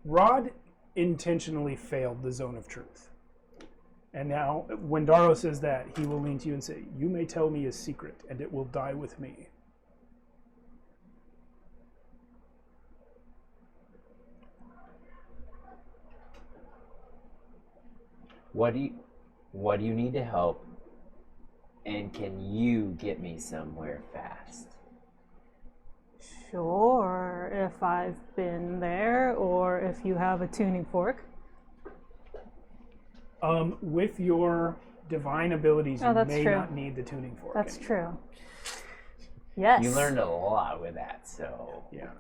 Rod intentionally failed the zone of truth. And now, when Daro says that, he will lean to you and say, "You may tell me his secret, and it will die with me." What do you need to help? And can you get me somewhere fast? Sure, if I've been there, or if you have a tuning fork. With your divine abilities, you may true. not need the tuning fork. That's anymore. true. Yes. You learned a lot with that, so... Yeah.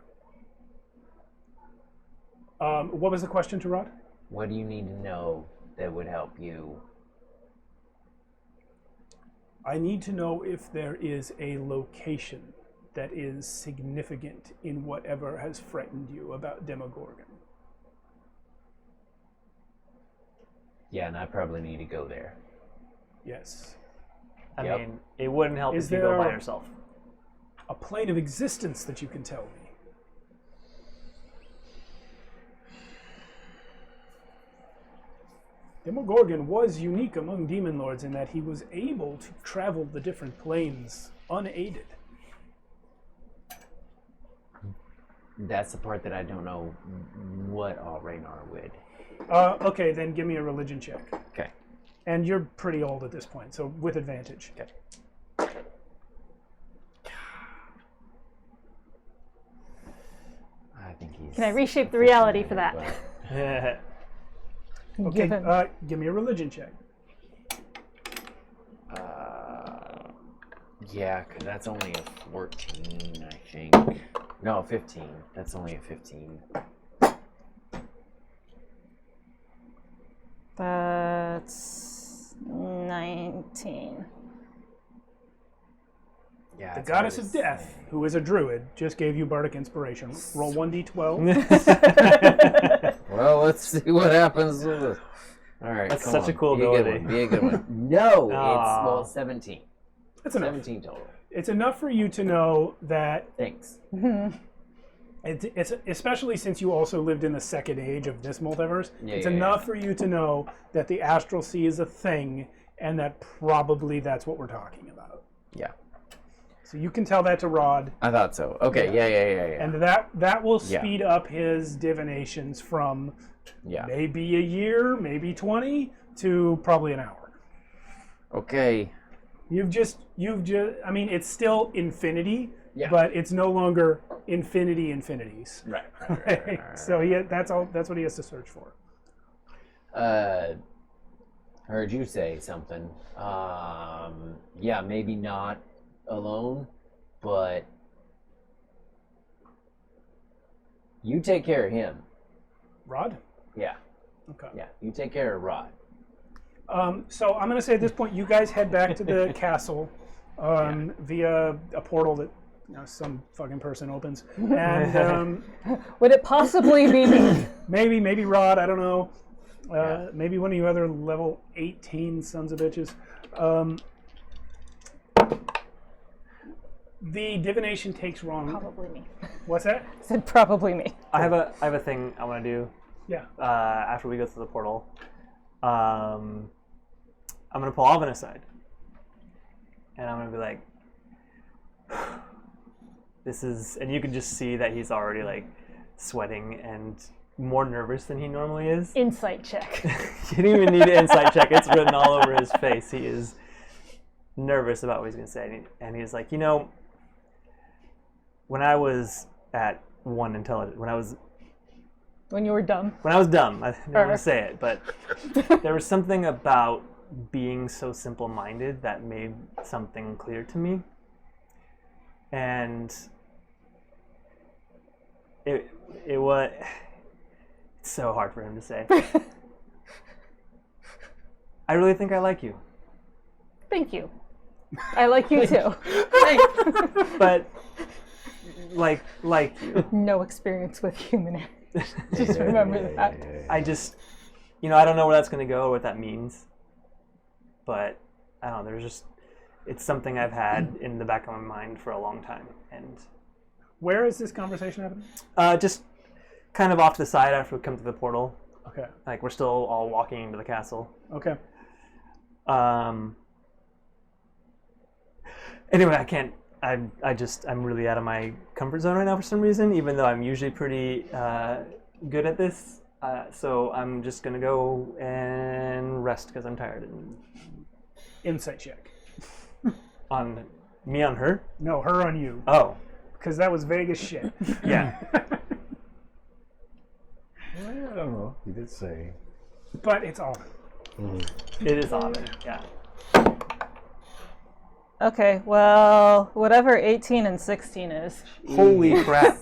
What was the question to Rod? What do you need to know that would help you? I need to know if there is a location that is significant in whatever has frightened you about Demogorgon. Yeah, and I probably need to go there. Yes. I Yep. mean, it wouldn't help Is if you go by there- yourself. A plane of existence that you can tell me. Demogorgon was unique among demon lords in that he was able to travel the different planes unaided. That's the part that I don't know what all Raynar would. Okay, then give me a religion check. Okay. And you're pretty old at this point, so with advantage. Okay. I think he's. Can I reshape the reality for that? Okay, give me a religion check. Yeah, because that's only a 14, I think. No, 15. That's only a 15. That's 19. Yeah. The it's goddess hard of to death, say. who is a druid, just gave you bardic inspiration. Roll 1d12. Well, let's see what happens with this. All right. That's come such a on, cool be a good ability. one. Be a good one. No, Aw. it's 17. That's enough. 17 total. It's enough for you to know that Thanks. it's especially since you also lived in the second age of this multiverse. It's Yeah. enough for you to know that the astral sea is a thing, and that probably that's what we're talking about. Yeah. So you can tell that to Rod, I thought so. Okay. Yeah. and that will Yeah. speed up his divinations from Yeah. maybe a year, maybe 20, to probably an hour. Okay. You've just. I mean, it's still infinity, Yeah. but it's no longer infinities. Right. So that's all. That's what he has to search for. Heard you say something. Yeah, maybe not alone, but you take care of him. Rod. Yeah. Okay. Yeah. You take care of Rod. So I'm going to say at this point, you guys head back to the castle via a portal that some fucking person opens, and Would it possibly be me? maybe Rod. I don't know. Maybe one of you other level 18 sons of bitches. The divination takes wrong. Probably me. What's that? I said probably me. I have a thing I want to do. Yeah. After we go through the portal, I'm gonna pull Alvin aside, and I'm gonna be like, "This is," and you can just see that he's already like sweating and more nervous than he normally is. Insight check. You don't even need an insight check. It's written all over his face. He is nervous about what he's going to say. And he's like, when I was at one intelligence, When you were dumb. when I was dumb, I don't want to say it, but there was something about being so simple-minded that made something clear to me. And it was so hard for him to say. I really think I like you. Thank you. I like you too. But like you. No experience with human. Just remember that. I just, I don't know where that's going to go or what that means. But I don't know, it's something I've had in the back of my mind for a long time. And Where is this conversation happening? just kind of off to the side after we come to the portal. Okay. Like we're still all walking into the castle. Okay. Anyway, I'm really out of my comfort zone right now for some reason, even though I'm usually pretty good at this. So I'm just gonna go and rest because I'm tired. Insight check. On me, on her? No, her on you. Oh, Because that was Vegas shit. yeah. I don't know. You did say. But it's on. It is on. Yeah. Okay, well, whatever 18 and 16 is. Holy crap.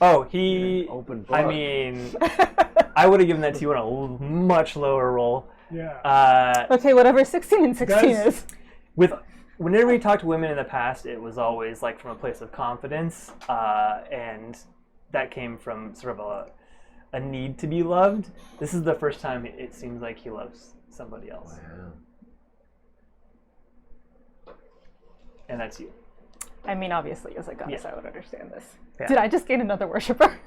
Oh, he. Open book. I mean, I would have given that to you on a much lower roll. Yeah. Okay, whatever 16 and 16 Guys- is. Whenever we talked to women in the past, it was always like from a place of confidence, and that came from sort of a need to be loved. This is the first time it seems like he loves somebody else, Wow. and that's you. I mean, obviously, as a goddess, Yeah. I would understand this. Yeah. Did I just gain another worshiper?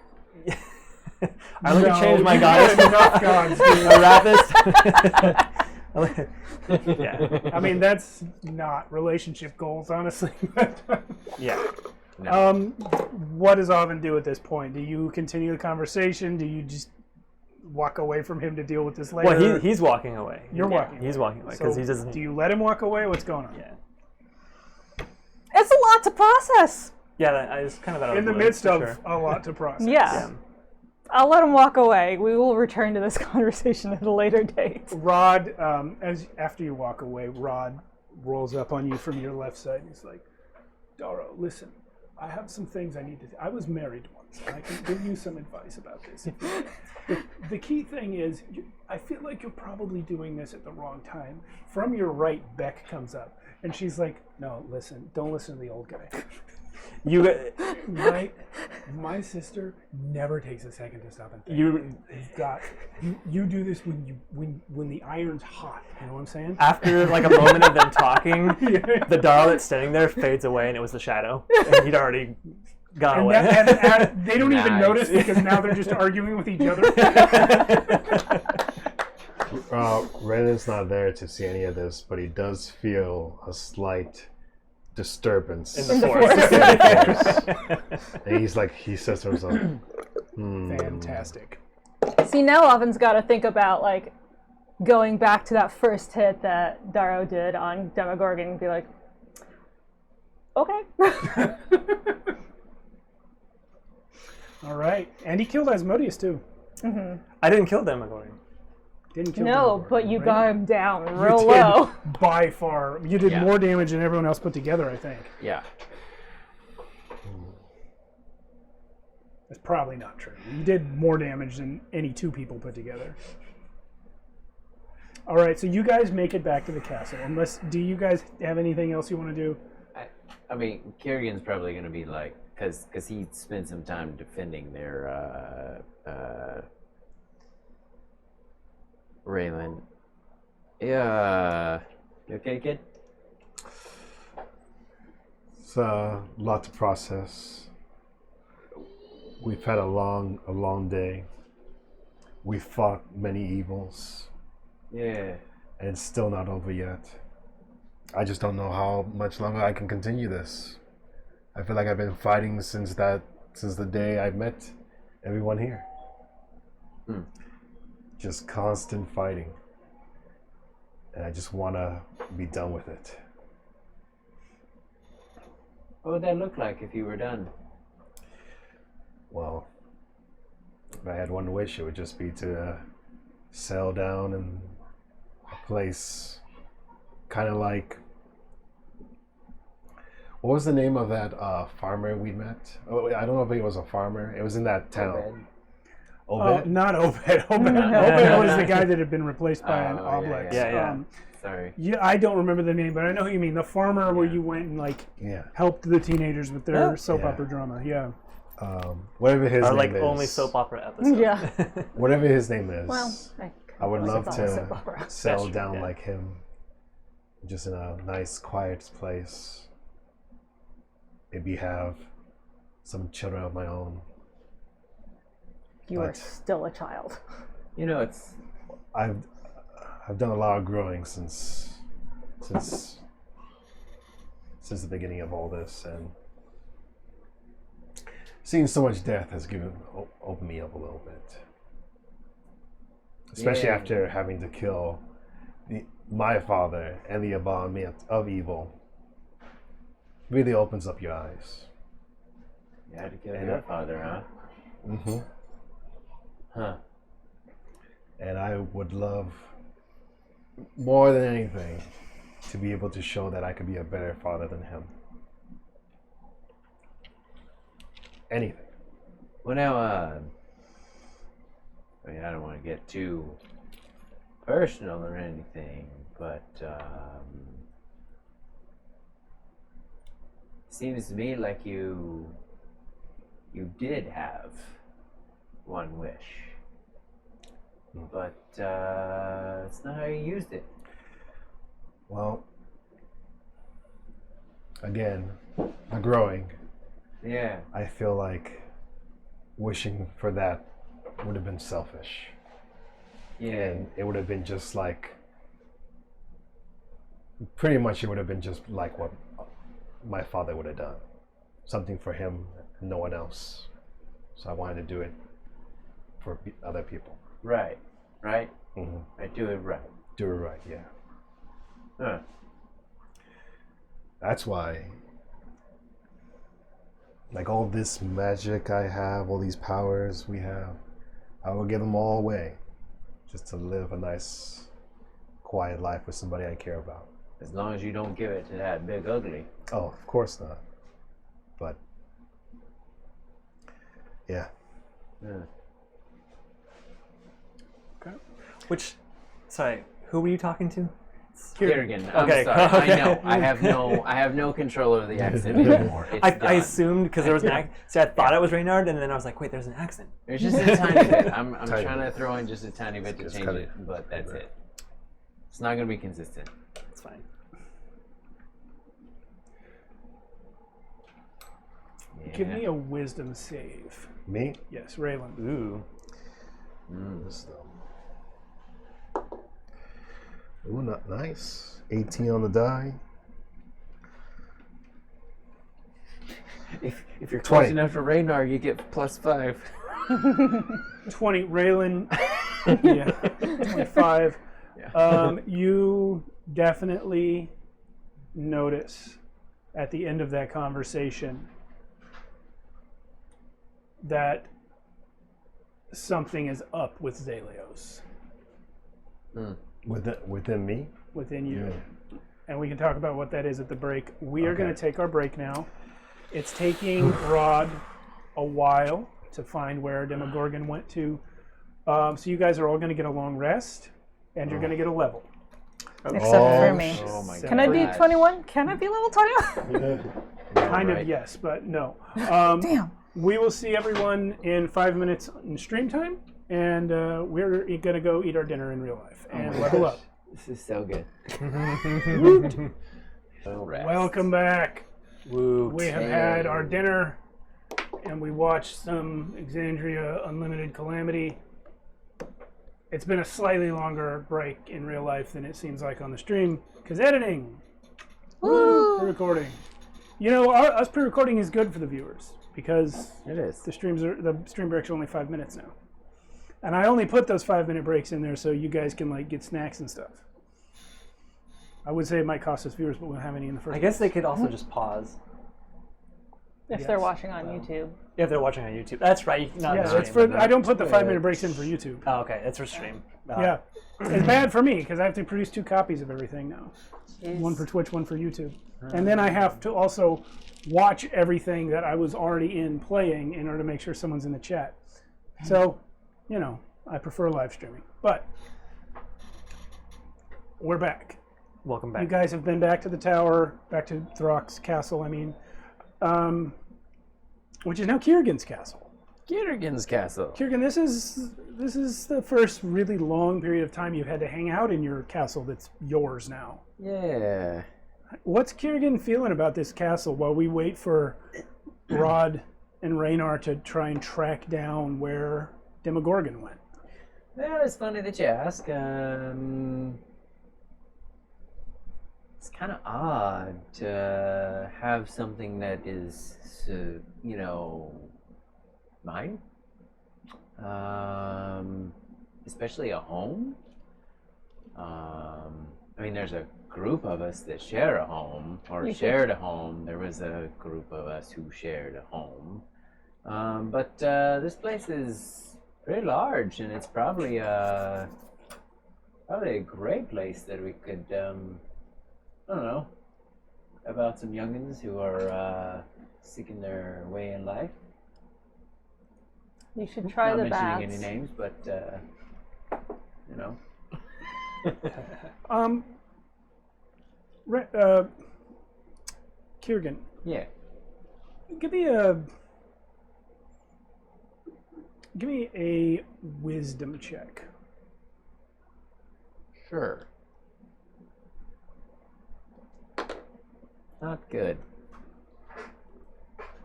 I look to change my you goddess. got enough gods, dude. A rapist. Yeah. I mean, that's not relationship goals, honestly. Yeah. No. What does Oven do at this point? Do you continue the conversation? Do you just walk away from him to deal with this later? Well, he's walking away. You're walking. He's walking away because So he doesn't. Do you let him walk away? What's going on? Yeah. It's a lot to process. Yeah, I was kind of out of In the blue, midst for of sure. a lot to process. Yeah. I'll let him walk away. We will return to this conversation at a later date. Rod, after you walk away, Rod rolls up on you from your left side. He's like, Daro, listen, I have some things I need to. I was married once, and I can give you some advice about this. The key thing is, I feel like you're probably doing this at the wrong time. From your right, Beck comes up, and she's like, no, listen, don't listen to the old guy. My sister never takes a second to stop and think. You do this when the iron's hot. You know what I'm saying? After like a moment of them talking, the Daro that's standing there fades away, and it was the shadow, and he'd already gone away. And they don't even notice because now they're just arguing with each other. Raylan's not there to see any of this, but he does feel a slight disturbance in the force. And he says to himself, Fantastic. See, now Oven's got to think about like going back to that first hit that Daro did on Demogorgon and be like, okay. All right. And he killed Asmodeus too. Mm-hmm. I didn't kill Demogorgon. Didn't kill No, Demogorgon, but you right? got him down You real did, low. by far. You did more damage than everyone else put together, I think. Yeah. That's probably not true. You did more damage than any two people put together. All right, so you guys make it back to the castle. Do you guys have anything else you want to do? I mean, Kerrigan's probably going to be like, because he spent some time defending their Raylan. Yeah. You okay, kid? it's a lot to process. We've had a long day. We fought many evils. Yeah. And it's still not over yet. I just don't know how much longer I can continue this. I feel like I've been fighting since the day I met everyone here. Just constant fighting. And I just want to be done with it. What would that look like if you were done? Well, if I had one wish, it would just be to settle down in a place kind of like... What was the name of that farmer we met? Oh, I don't know if it was a farmer. It was in that town. Obed? Not Obed. Obed was the guy that had been replaced by an Oblex. Yeah. Sorry. Yeah, I don't remember the name, but I know who you mean. The farmer where you went and helped the teenagers with their soap opera drama. Yeah. Whatever his Our name is. only soap opera episode. Yeah. Whatever his name is. Well, I would love it's to all soap opera. settle That's true, down yeah. like him. Just in a nice, quiet place. Maybe have some children of my own. You are still a child. You know, it's... I've done a lot of growing since the beginning of all this, and seeing so much death has opened me up a little bit. Especially after having to kill my father and the abomination of evil. Really opens up your eyes. You had to kill your father, huh? Mm-hmm. Huh. And I would love, more than anything, to be able to show that I could be a better father than him. Anything. Well, now, I mean, I don't want to get too personal or anything, but seems to me like you did have one wish, but it's not how you used it. Well, again, the growing. Yeah. I feel like wishing for that would have been selfish. Yeah. And it would have been just like, pretty much it would have been just like what my father would have done. something for him and no one else. So I wanted to do it for other people. Right. Mm-hmm. I do it right. Do it right, yeah. Huh. That's why, like, all this magic I have, all these powers we have, I will give them all away just to live a nice, quiet life with somebody I care about. As long as you don't give it to that big ugly. Oh, of course not. But, yeah. Which, sorry, who were you talking to? Kiergan. I'm Okay, sorry. okay. I know. I have no control over the accent anymore. It's I done. assumed because there was an accent. See, I thought it was Reynard, and then I was like, wait, there's an accent. There's just a tiny bit. I'm Tiny trying to bit. throw in just a tiny bit to Just change cut it, it. but that's Right. it. It's not going to be consistent. It's fine. Give me a wisdom save. Me? Yes, Raylan. Ooh. Wisdom. Ooh, not nice. 18 on the die. If you're 20. close enough to Raynar, you get +5. 20, Raylan. Yeah, 25. You definitely notice at the end of that conversation that something is up with Zalios Within me? within you. And we can talk about what that is at the break. We are going to take our break now. It's taking Rod a while to find where Demogorgon went to. So you guys are all going to get a long rest, and you're going to get a level. Except for me. Oh my god. Can I be 21? Can I be level 21? Kind Right. of, yes, but no. Damn. We will see everyone in 5 minutes in stream time, and we're going to go eat our dinner in real life and level up. This is so good. Welcome back. Woot. We have had our dinner, and we watched some Exandria Unlimited Calamity. It's been a slightly longer break in real life than it seems like on the stream, because editing. Woo! Pre-recording. You know, us pre-recording is good for the viewers, because It is. the stream breaks are only 5 minutes now. And I only put those 5-minute breaks in there so you guys can like get snacks and stuff. I would say it might cost us viewers, but we don't have any in the first I guess they could also just pause If they're watching on YouTube. if they're watching on YouTube. That's right. Not Yeah, the it's stream, for. but I don't put the 5-minute breaks in for YouTube. Oh, okay. It's for stream. Yeah, it's bad for me because I have to produce 2 copies of everything now. One for Twitch, one for YouTube, and then I have to also watch everything that I was already in playing in order to make sure someone's in the chat. So, you know, I prefer live streaming. But we're back. Welcome back. You guys have been back to the tower, back to Throck's castle. I mean, which is now Kiergan's castle. Kiergan's castle. Kiergan, this is the first really long period of time you've had to hang out in your castle that's yours now. Yeah. What's Kiergan feeling about this castle while we wait for Rod and Raynar to try and track down where Demogorgon went? Well, it's funny that you ask. It's kind of odd to have something that is, you know, mine. Especially a home. I mean, there's a group of us that share a home, or shared a home. There was a group of us who shared a home. But this place is very large, and it's probably a great place that we could, I don't know, about some youngins who are seeking their way in life. You should try Not the mentioning bats. any names, but you know. Kiergan, Yeah. give me a wisdom check. Sure. Not good.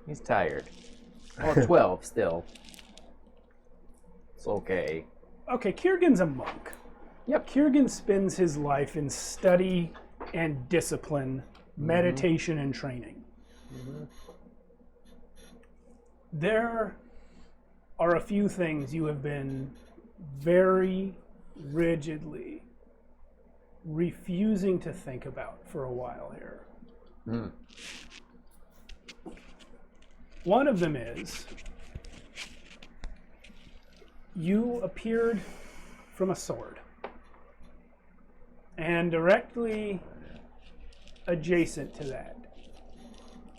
He's tired. Well, 12 still. It's okay. Okay, Kiergan's a monk. Yep. Kiergan spends his life in study and discipline, meditation and training. There are a few things you have been very rigidly refusing to think about for a while here. One of them is you appeared from a sword, and directly adjacent to that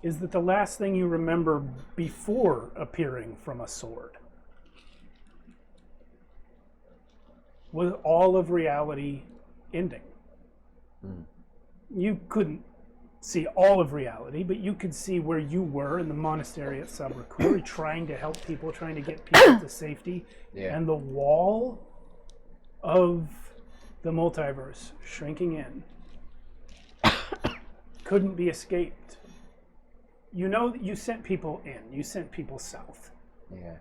is that the last thing you remember before appearing from a sword was all of reality ending. You couldn't see all of reality, but you could see where you were in the monastery at Sabrakuri, trying to help people, trying to get people to safety, and the wall of the multiverse shrinking in couldn't be escaped. You know that you sent people in, you sent people south. Yeah.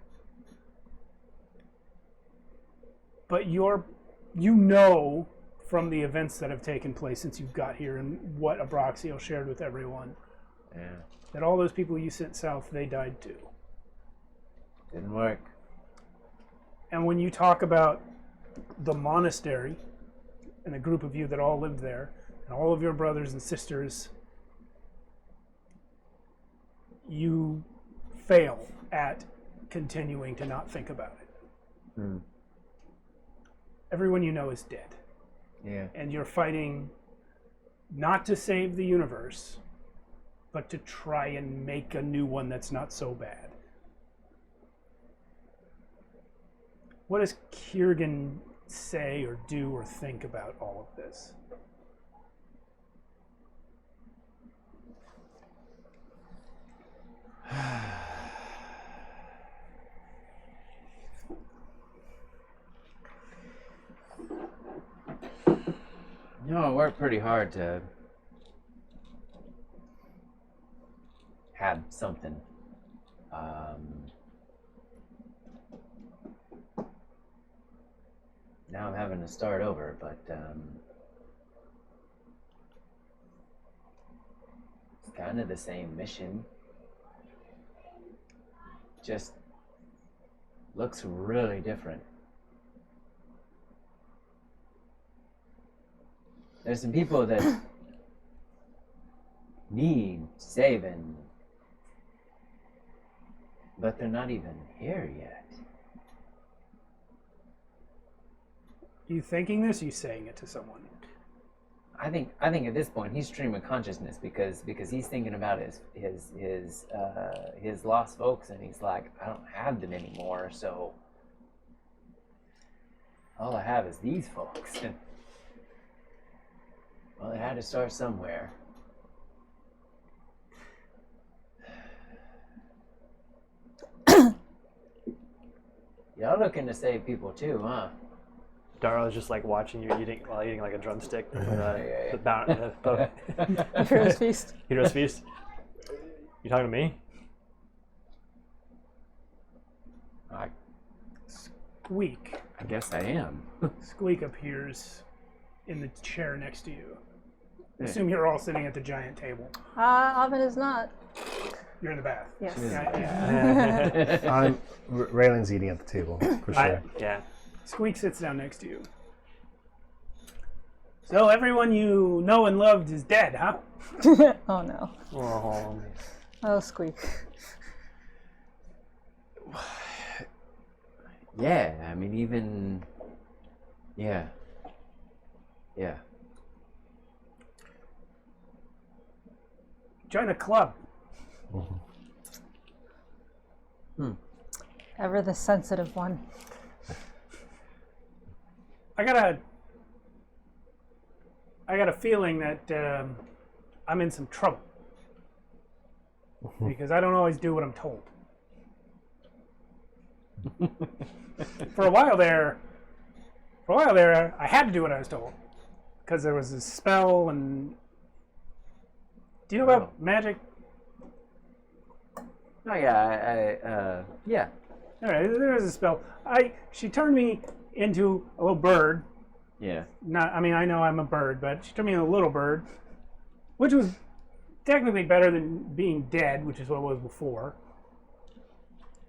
But you know from the events that have taken place since you got here and what Abraxio shared with everyone, that all those people you sent south, they died too. Didn't work. And when you talk about the monastery and the group of you that all lived there, and all of your brothers and sisters, you fail at continuing to not think about it. Everyone you know is dead. Yeah. And you're fighting not to save the universe, but to try and make a new one that's not so bad. What does Kiergan say or do or think about all of this? You know, I worked pretty hard to have something. Now I'm having to start over, but it's kind of the same mission. Just looks really different. There's some people that need saving, but they're not even here yet. You thinking this? Or you saying it to someone? I think at this point he's stream of consciousness because he's thinking about his lost folks, and he's like, I don't have them anymore, so all I have is these folks. Well, it had to start somewhere. Y'all looking to save people too, huh? Darrow's just like watching you while eating like a drumstick. The Hero's Feast. Hero's Feast. You talking to me? Squeak. I guess I am. Squeak appears in the chair next to you. Assume you're all sitting at the giant table. Ovid is not. You're in the bath. Yes. Raylan's eating at the table, for sure. Yeah. Squeak sits down next to you. So everyone you know and loved is dead, huh? Oh no. Oh. Oh, Squeak. Yeah, I mean, even... Yeah. Yeah. Join a club. Ever the sensitive one. I got a feeling that I'm in some trouble because I don't always do what I'm told. For a while there, I had to do what I was told because there was a spell. And do you know about magic? Oh yeah, yeah. All right, there was a spell. She turned me into a little bird. Yeah. I know I'm a bird, but she turned me into a little bird, which was technically better than being dead, which is what it was before.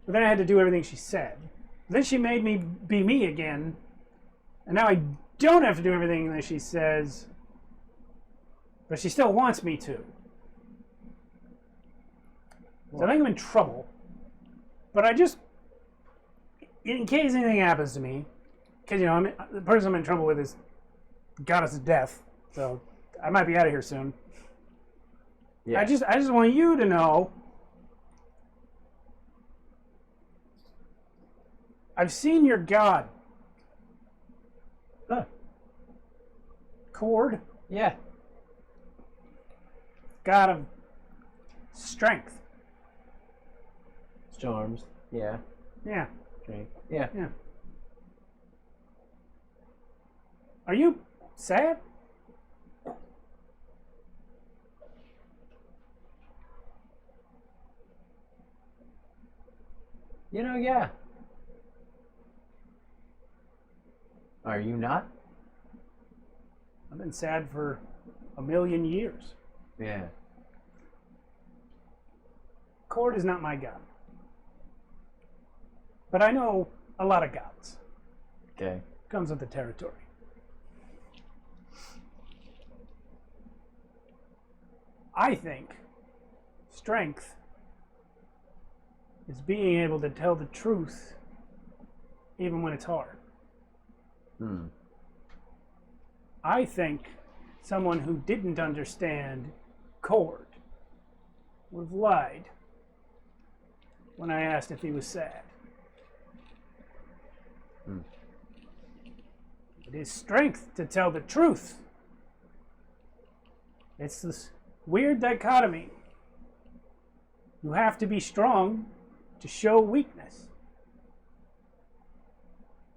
But then I had to do everything she said. Then she made me be me again. And now I don't have to do everything that she says. But she still wants me to. So I think I'm in trouble. But I just, in case anything happens to me, because, you know, the person I'm in trouble with is Goddess of Death. So I might be out of here soon. Yeah. I just want you to know I've seen your god. Cord. Yeah. God of strength. Storms. Yeah. Yeah. Drink. Yeah. Yeah. Are you sad? You know, yeah. Are you not? I've been sad for 1,000,000 years. Yeah. Cord is not my god. But I know a lot of gods. Okay. Comes with the territory. I think strength is being able to tell the truth even when it's hard. Hmm. I think someone who didn't understand Cord would have lied when I asked if he was sad. It is strength to tell the truth. It's this weird dichotomy. You have to be strong to show weakness.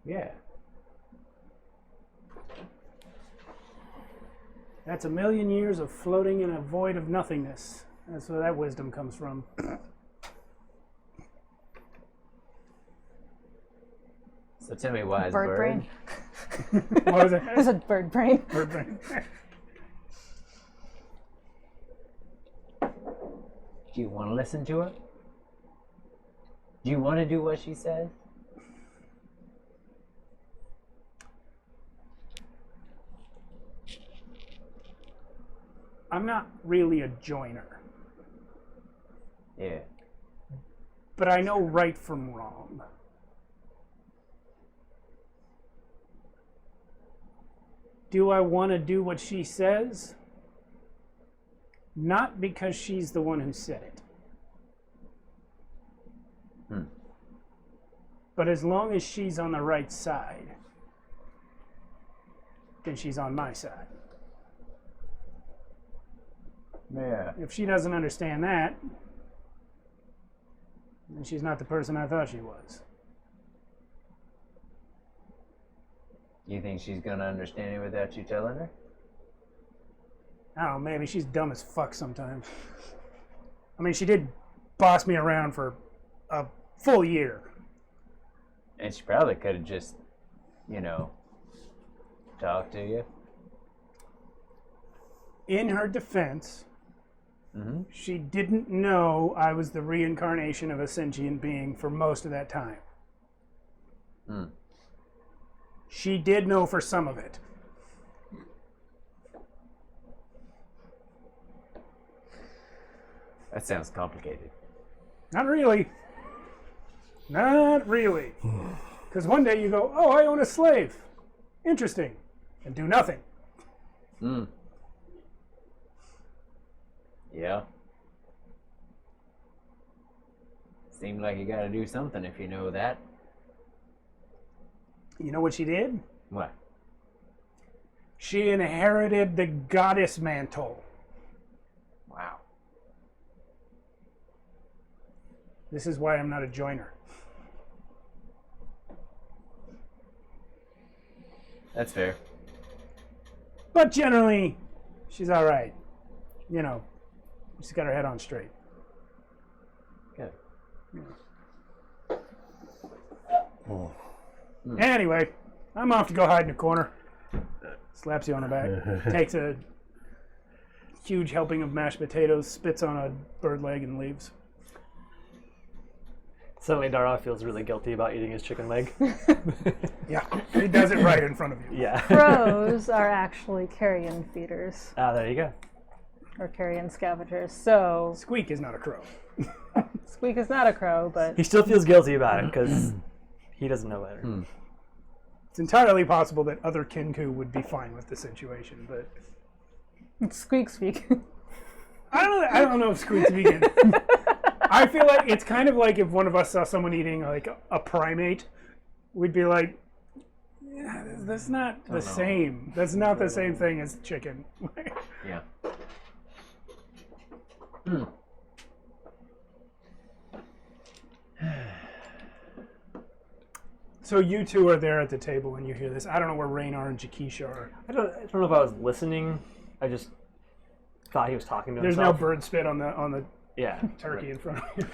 Yeah. That's 1,000,000 years of floating in a void of nothingness. That's where that wisdom comes from. So tell me why is Bird brain. What was it? It was a bird brain. Bird brain. Do you want to listen to her? Do you want to do what she says? I'm not really a joiner, Yeah. but I know right from wrong. Do I want to do what she says? Not because she's the one who said it. But as long as she's on the right side, then she's on my side. Yeah. If she doesn't understand that, then she's not the person I thought she was. You think she's gonna understand it without you telling her? I don't know, maybe she's dumb as fuck sometimes. I mean, she did boss me around for a full year. And she probably could have just, talked to you. In her defense, she didn't know I was the reincarnation of a sentient being for most of that time. She did know for some of it. That sounds complicated. Not really. Not really. Because one day you go, oh, I own a slave. Interesting. And do nothing. Yeah. Seems like you gotta do something if you know that. You know what she did? What? She inherited the goddess mantle. Wow. This is why I'm not a joiner. That's fair. But generally, she's all right. She's got her head on straight. Good. Anyway, I'm off to go hide in a corner. Slaps you on the back. Takes a huge helping of mashed potatoes, spits on a bird leg, and leaves. Suddenly Dara feels really guilty about eating his chicken leg. Yeah, he does it right in front of you. Yeah. Crows are actually carrion feeders, Ah, there you go. or carrion scavengers. So Squeak is not a crow. Squeak is not a crow, but He still feels guilty about it because he doesn't know better. It's entirely possible that other Kinku would be fine with the situation, but Squeak speak. I don't know if Squeak's vegan. I feel like it's kind of like if one of us saw someone eating like a primate, we'd be like, yeah, that's not the same. That's not the same thing as chicken. Yeah. So you two are there at the table and you hear this. I don't know where Raynar and Jakisha are. I don't know if I was listening. I just thought he was talking to There's no himself. bird spit on the Yeah. turkey in front of you.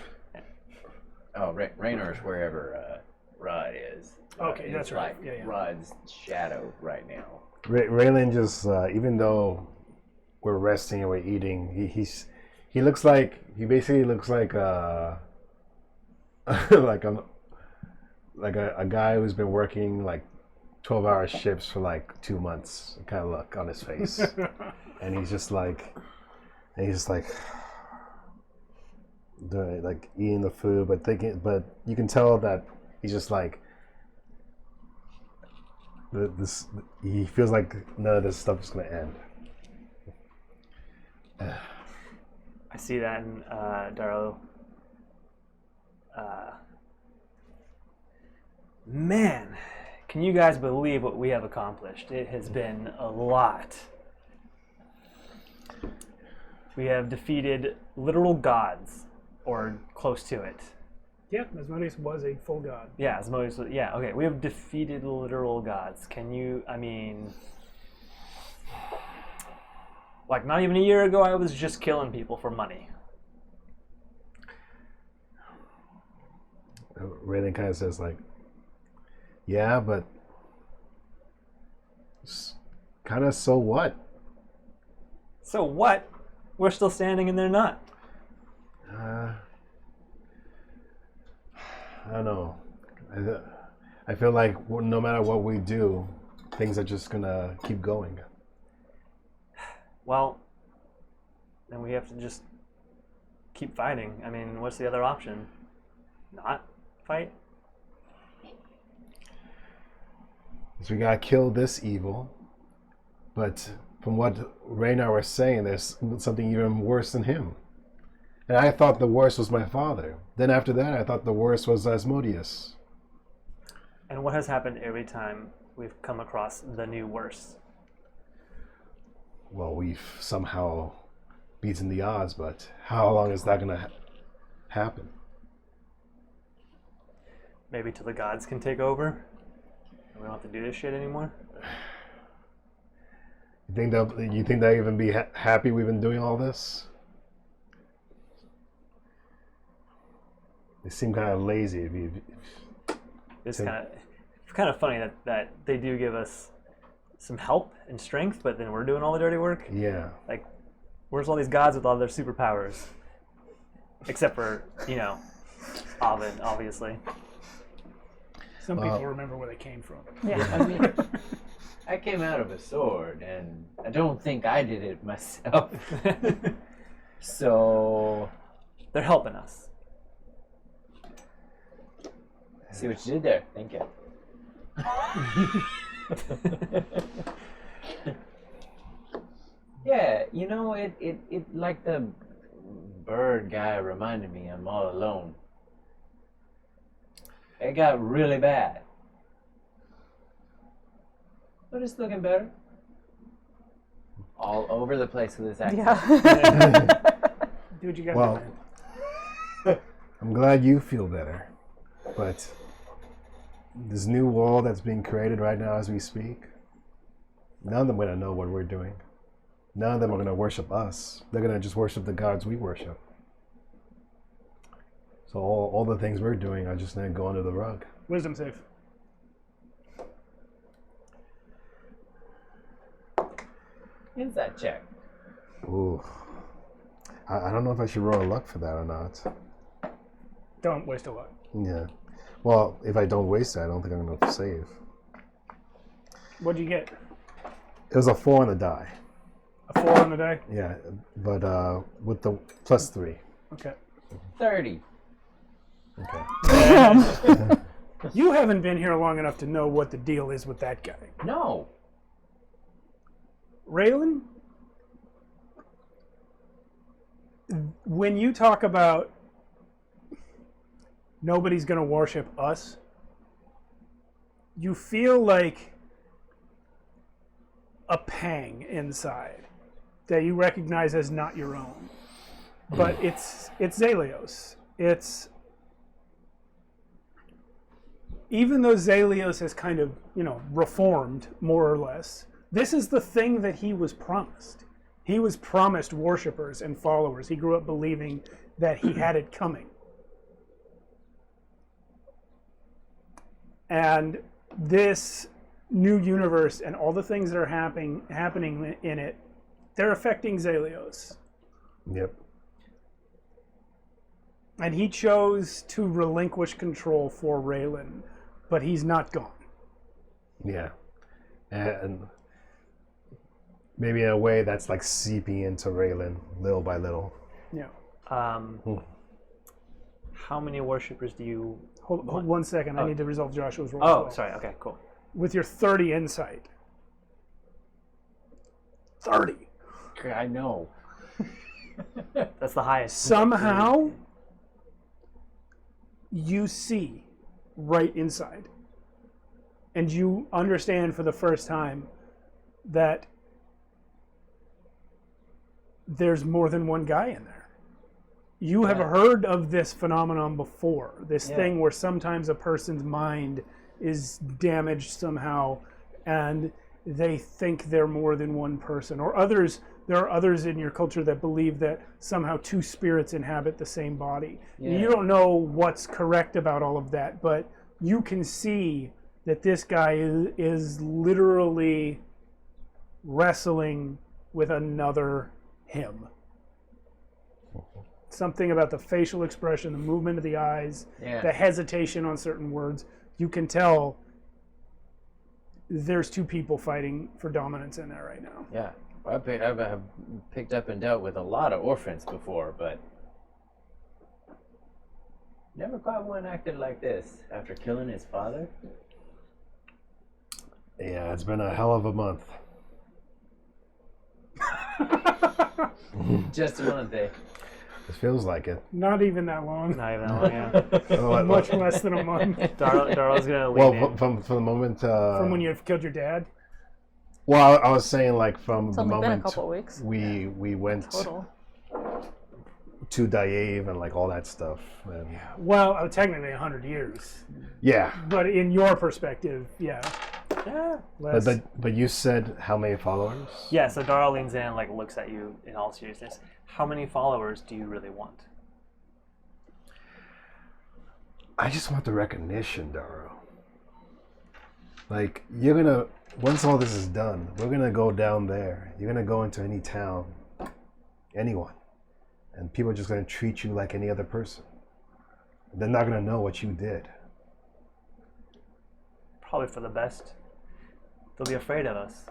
Oh, Raynor's wherever Rod is. Okay, It's that's right. like Yeah, yeah. Rod's shadow right now. Raylan just, even though we're resting and we're eating, he looks like, he basically looks like like a guy who's been working like 12-hour shifts for like 2 months kind of look on his face. And he's just like doing, like eating the food, but you can tell that he's just like, he feels like none of this stuff is going to end. I see that in Darrow. Man, can you guys believe what we have accomplished? It has been a lot. We have defeated literal gods, or close to it. Yeah, Asmodeus was a full god. Yeah, Asmodeus. Yeah, okay. We have defeated literal gods. Can you? I mean, like not even a year ago, I was just killing people for money. Raylan kind of says like, yeah, but kind of so what? So what? We're still standing and they're not. I don't know. I feel like no matter what we do, things are just gonna keep going. Well, then we have to just keep fighting. I mean, what's the other option? Not fight? So we gotta kill this evil, but from what Raynar was saying, there's something even worse than him. And I thought the worst was my father. Then after that, I thought the worst was Asmodeus. And what has happened every time we've come across the new worst? Well, we've somehow beaten the odds, but how long is that gonna happen? Maybe till the gods can take over? And we don't have to do this shit anymore? You think they'll even be happy we've been doing all this? They seem kind of lazy. It's kind of funny that they do give us some help and strength, but then we're doing all the dirty work. Yeah. Like, where's all these gods with all their superpowers? Except for, Ovid, obviously. Some people remember where they came from. yeah. I mean, I came out of a sword, and I don't think I did it myself. So, They're helping us. see what you did there. Thank you. Yeah, it like the bird guy reminded me I'm all alone. It got really bad. But it's looking better. All over the place with this accent. Yeah. Do what you guys Well, do. I'm glad you feel better, but this new wall that's being created right now as we speak, none of them are going to know what we're doing. None of them are going to worship us. They're going to just worship the gods we worship. So all the things we're doing are just going to go under the rug. Wisdom save. Inside check. Ooh. I don't know if I should roll a luck for that or not. Don't waste a lot. Yeah. Well, if I don't waste it, I don't think I'm going to save. What'd you get? It was a 4 on the die. A 4 on the die? Yeah, but with the +3. Okay. 30. Okay. You haven't been here long enough to know what the deal is with that guy. No. Raylan, when you talk about nobody's going to worship us, you feel like a pang inside that you recognize as not your own. But it's Zalios. It's even though Zalios has kind of, reformed more or less, this is the thing that he was promised. He was promised worshipers and followers. He grew up believing that he had it coming. And this new universe and all the things that are happening in it, they're affecting Zalios. Yep. And he chose to relinquish control for Raylan, but he's not gone. Yeah. And maybe in a way that's like seeping into Raylan little by little. Yeah. How many worshippers do you... Hold 1 second. I need to resolve Joshua's roll. Oh, sorry. Okay, cool. With your 30 insight. 30. I know. That's the highest. Somehow, you see right inside. And you understand for the first time that there's more than one guy in there. You have heard of this phenomenon before. This thing where sometimes a person's mind is damaged somehow and they think they're more than one person. Or others, there are others in your culture that believe that somehow two spirits inhabit the same body. Yeah. You don't know what's correct about all of that, but you can see that this guy is literally wrestling with another him. Something about the facial expression, the movement of the eyes, the hesitation on certain words. You can tell there's two people fighting for dominance in there right now. Yeah. I've picked up and dealt with a lot of orphans before, but never quite one acted like this after killing his father. Yeah, it's been a hell of a month. Just a month, eh? It feels like it. Not even that long. Not even that long, yeah. Much less than a month. Daryl's gonna lean Well, in. from the moment. From when you killed your dad? Well, I was saying like from It's the only been a moment couple weeks. we went Total. to Dave and like all that stuff. And Well, technically 100 years. yeah, But in your perspective, yeah. Less. but you said how many followers? Yeah, so Daryl leans in and like looks at you in all seriousness. How many followers do you really want? I just want the recognition, Daro. Like, you're gonna, once all this is done, we're gonna go down there. You're gonna go into any town, anyone, and people are just gonna treat you like any other person. They're not gonna know what you did. Probably for the best. They'll be afraid of us.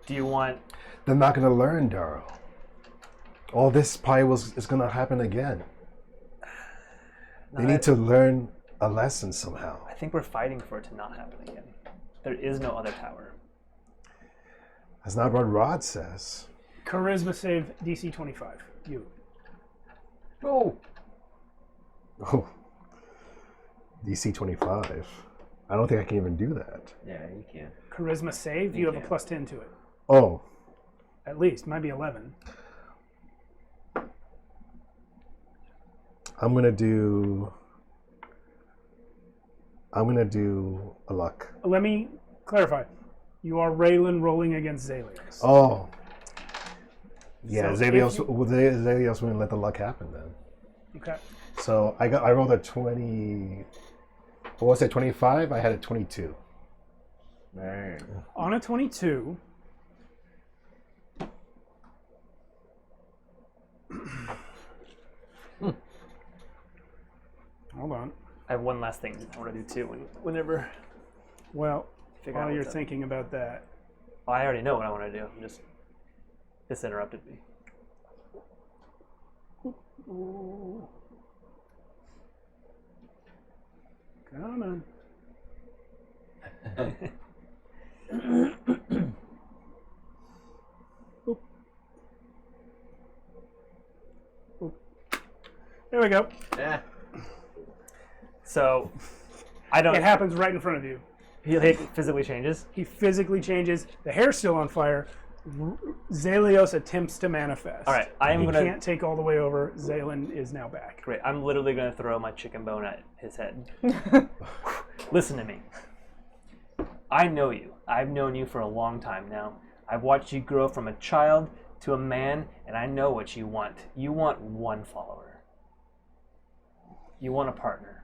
Do you want... They're not gonna learn, Daro. All this probably is gonna happen again. They need to learn a lesson somehow. I think we're fighting for it to not happen again. There is no other tower. That's not what Rod says. Charisma save DC 25. You. Oh. Oh. DC 25. I don't think I can even do that. Yeah, you can. Charisma save, you have a plus 10 to it. Oh. At least. Might be 11. I'm gonna do a luck. Let me clarify. You are Raylan rolling against Zalios. Oh. Yeah, So Zalios if Zalios wouldn't let the luck happen then. Okay. So I rolled a 20. What was it? 25. I had a 22. Man. On a 22, Hold on. I have one last thing I want to do too. Whenever. Well, Figure while out you're what's up. thinking about that, Oh, I already know what I want to do. This interrupted me. come on. Oop. Oop. There we go. Yeah. So, I don't. It happens right in front of you. He physically changes. He physically changes. The hair's still on fire. Zalios attempts to manifest. All right, I am He gonna. can't take all the way over. Zalen is now back. Great. I'm literally gonna throw my chicken bone at his head. Listen to me. I know you. I've known you for a long time now. I've watched you grow from a child to a man, and I know what you want. You want one follower. You want a partner.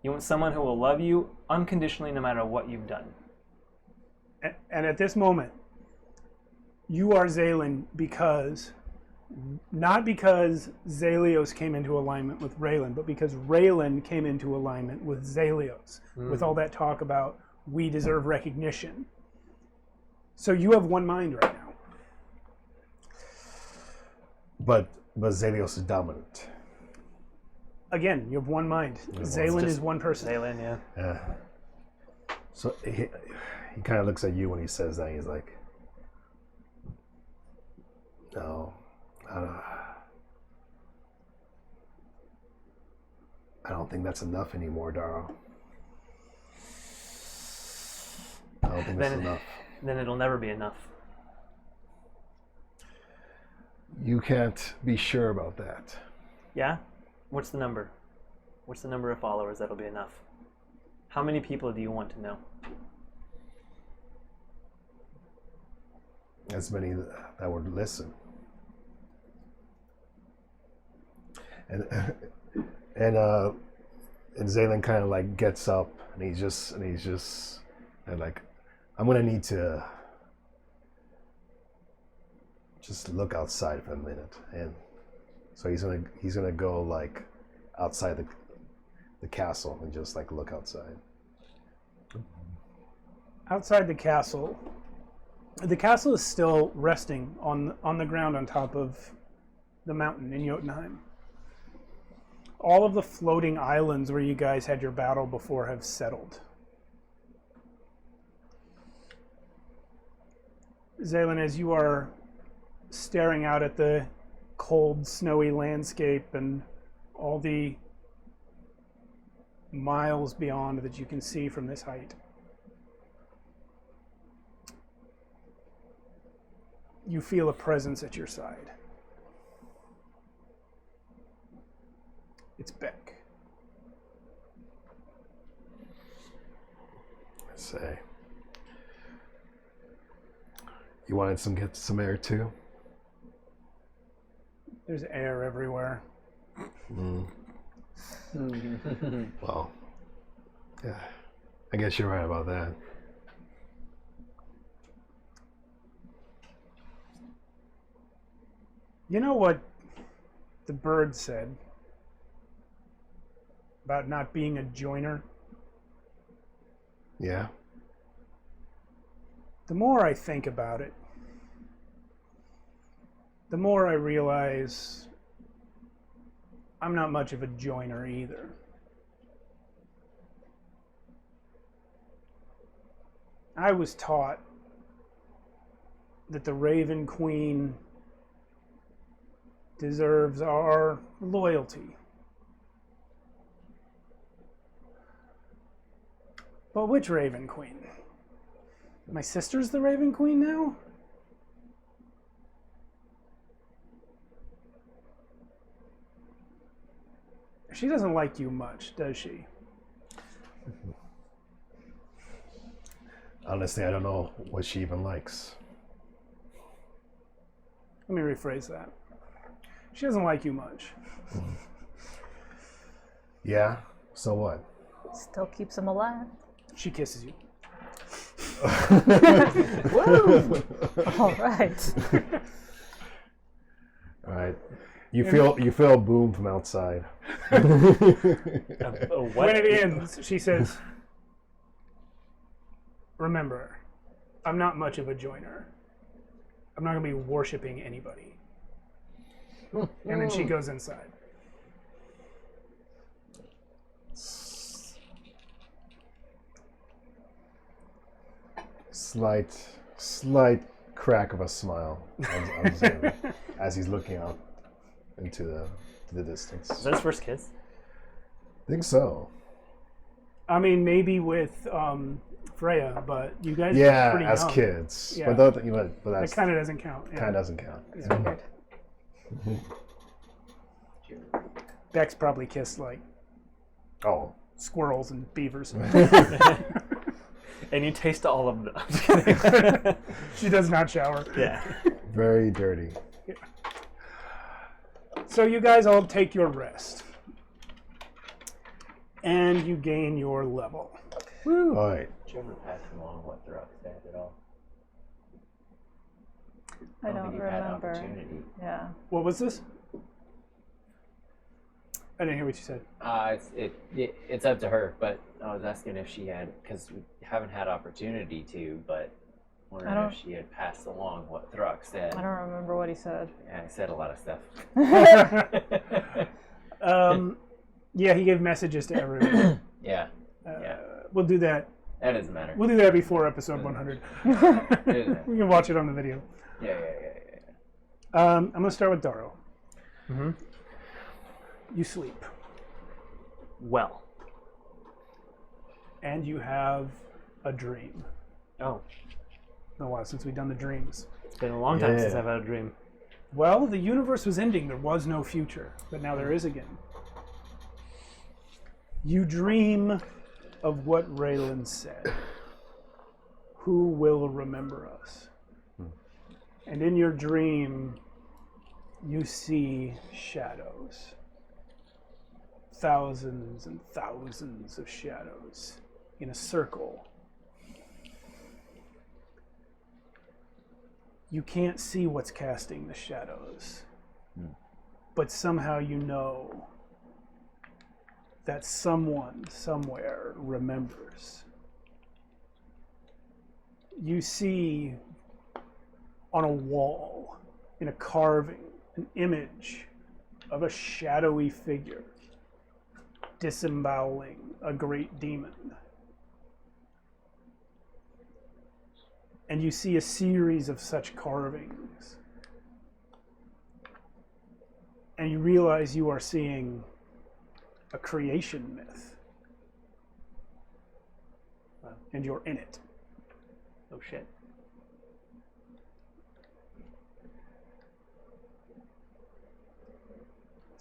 You want someone who will love you unconditionally no matter what you've done. And at this moment, you are Zalen not because Zalios came into alignment with Raylan, but because Raylan came into alignment with Zalios, with all that talk about we deserve recognition. So you have one mind right now. But Zalios is dominant. Again, you have one mind. Zalen is one person. Zalen, yeah. So he kind of looks at you when he says that. He's like, no, I don't think that's enough anymore, Daro. I don't think that's enough. Then it'll never be enough. You can't be sure about that. Yeah? What's the number? What's the number of followers that'll be enough? How many people do you want to know? As many that would listen. And Zalen kind of like gets up and he's just like, I'm gonna need to just look outside for a minute. And so he's gonna go like outside the castle and just like look outside. Outside the castle is still resting on the ground on top of the mountain in Jotunheim. All of the floating islands where you guys had your battle before have settled. Zalen, as you are staring out at the cold, snowy landscape and all the miles beyond that you can see from this height, you feel a presence at your side. It's Beck. Let's say, you wanted get some air too? There's air everywhere. Well, yeah, I guess you're right about that. You know what the bird said about not being a joiner? Yeah. The more I think about it, the more I realize I'm not much of a joiner either. I was taught that the Raven Queen deserves our loyalty. But which Raven Queen? My sister's the Raven Queen now? She doesn't like you much, does she? Honestly, I don't know what she even likes. Let me rephrase that. She doesn't like you much. Yeah? So what? Still keeps him alive. She kisses you. Woo! All right. All right. You feel a boom from outside. When it ends, she says, remember, I'm not much of a joiner. I'm not going to be worshiping anybody. And then she goes inside. Slight crack of a smile on Zane as he's looking out into the distance. Is that his first kiss? I think so. I mean, maybe with Freya, but you guys are pretty as young. kids. Yeah. But That that's kind of doesn't count. Yeah. kind of doesn't count. Yeah. Bex probably kissed like Oh. squirrels and beavers. And you taste all of them. I'm just kidding. She does not shower. Yeah. Very dirty. So you guys all take your rest. And you gain your level. All right. Did you ever pass along what Thruck said at all? I don't think you've had remember. opportunity. Yeah. What was this? I didn't hear what you said. It's up to her, but I was asking if she had, because we haven't had opportunity to, but wondering if she had passed along what Thruck said. I don't remember what he said. Yeah, I said a lot of stuff. Yeah, he gave messages to everyone. Yeah. We'll do that. That doesn't matter. We'll do that before episode 100. We can watch it on the video. Yeah. I'm going to start with Daro. Mm-hmm. You sleep. Well. And you have a dream. Oh. It's been a while since we've done the dreams. It's been a long time since I've had a dream. Well, the universe was ending. There was no future. But now there is again. You dream of what Raylan said. Who will remember us? And in your dream, you see shadows. Thousands and thousands of shadows in a circle. You can't see what's casting the shadows, but somehow you know that someone somewhere remembers. You see on a wall, in a carving, an image of a shadowy figure disemboweling a great demon. And you see a series of such carvings. And you realize you are seeing a creation myth. And you're in it. Oh shit.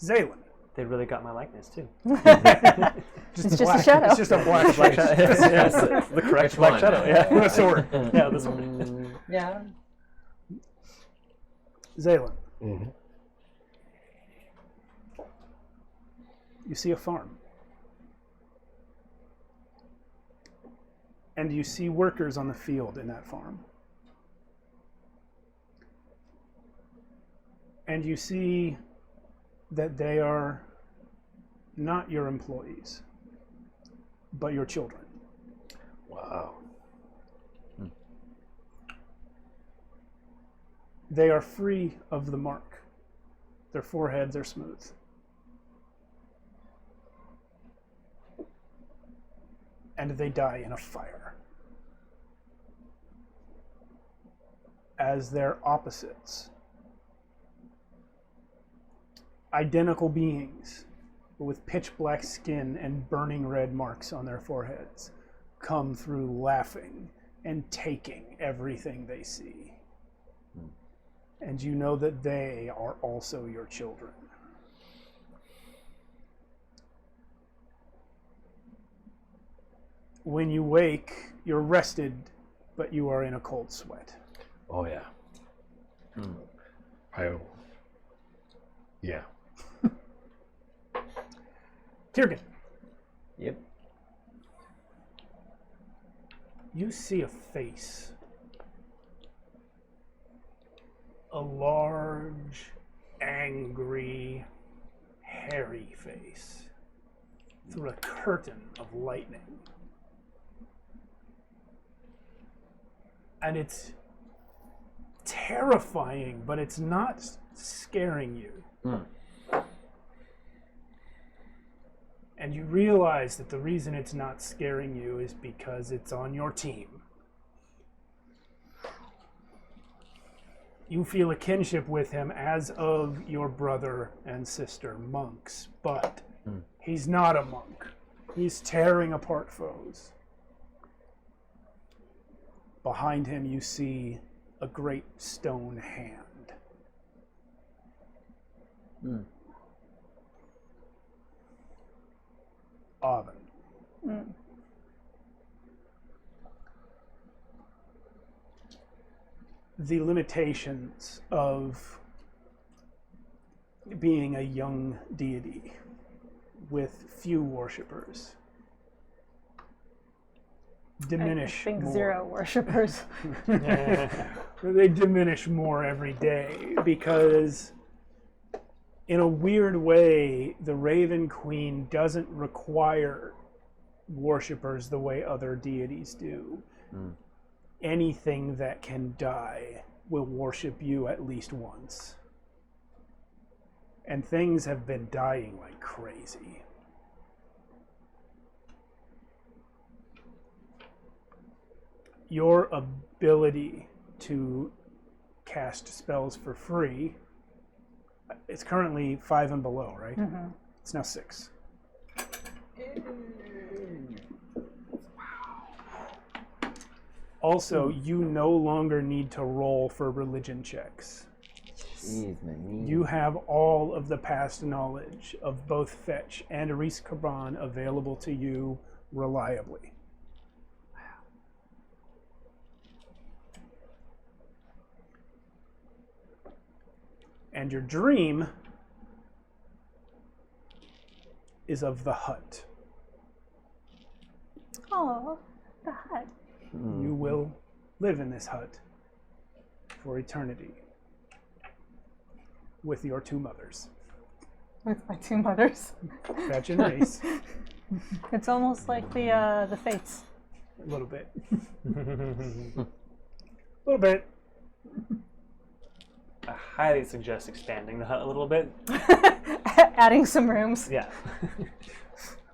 Zaylin. They really got my likeness too. It's just a shadow. It's just a black Black shadow. shadow. Yes, the correct black one? shadow. Yeah. With a sword. Yeah, this one. Yeah. Zaylin. Mm-hmm. You see a farm. And you see workers on the field in that farm. And you see that they are not your employees, but your children. Wow. They are free of the mark. Their foreheads are smooth. And they die in a fire. As their opposites. Identical beings, but with pitch black skin and burning red marks on their foreheads, come through laughing and taking everything they see. And you know that they are also your children. When you wake, you're rested, but you are in a cold sweat. Oh yeah. Yeah. Tiergan, Yep. you see a face. A large, angry, hairy face through a curtain of lightning. And it's terrifying, but it's not scaring you. And you realize that the reason it's not scaring you is because it's on your team. You feel a kinship with him as of your brother and sister monks, but he's not a monk. He's tearing apart foes. Behind him you see a great stone hand. Oven. The limitations of being a young deity with few worshippers diminish I think more. 0 worshippers. They diminish more every day because in a weird way, the Raven Queen doesn't require worshippers the way other deities do. Anything that can die will worship you at least once. And things have been dying like crazy. Your ability to cast spells for free, it's currently 5 and below, right? It's now 6. Also, you no longer need to roll for religion checks. You have all of the past knowledge of both Fetch and Aris Kabran available to you reliably. And your dream is of the hut. Oh, the hut. You will live in this hut for eternity with your 2 mothers. With my 2 mothers. Fetch and Ace. It's almost like the Fates. A little bit. A little bit. I highly suggest expanding the hut a little bit. Adding some rooms. Yeah.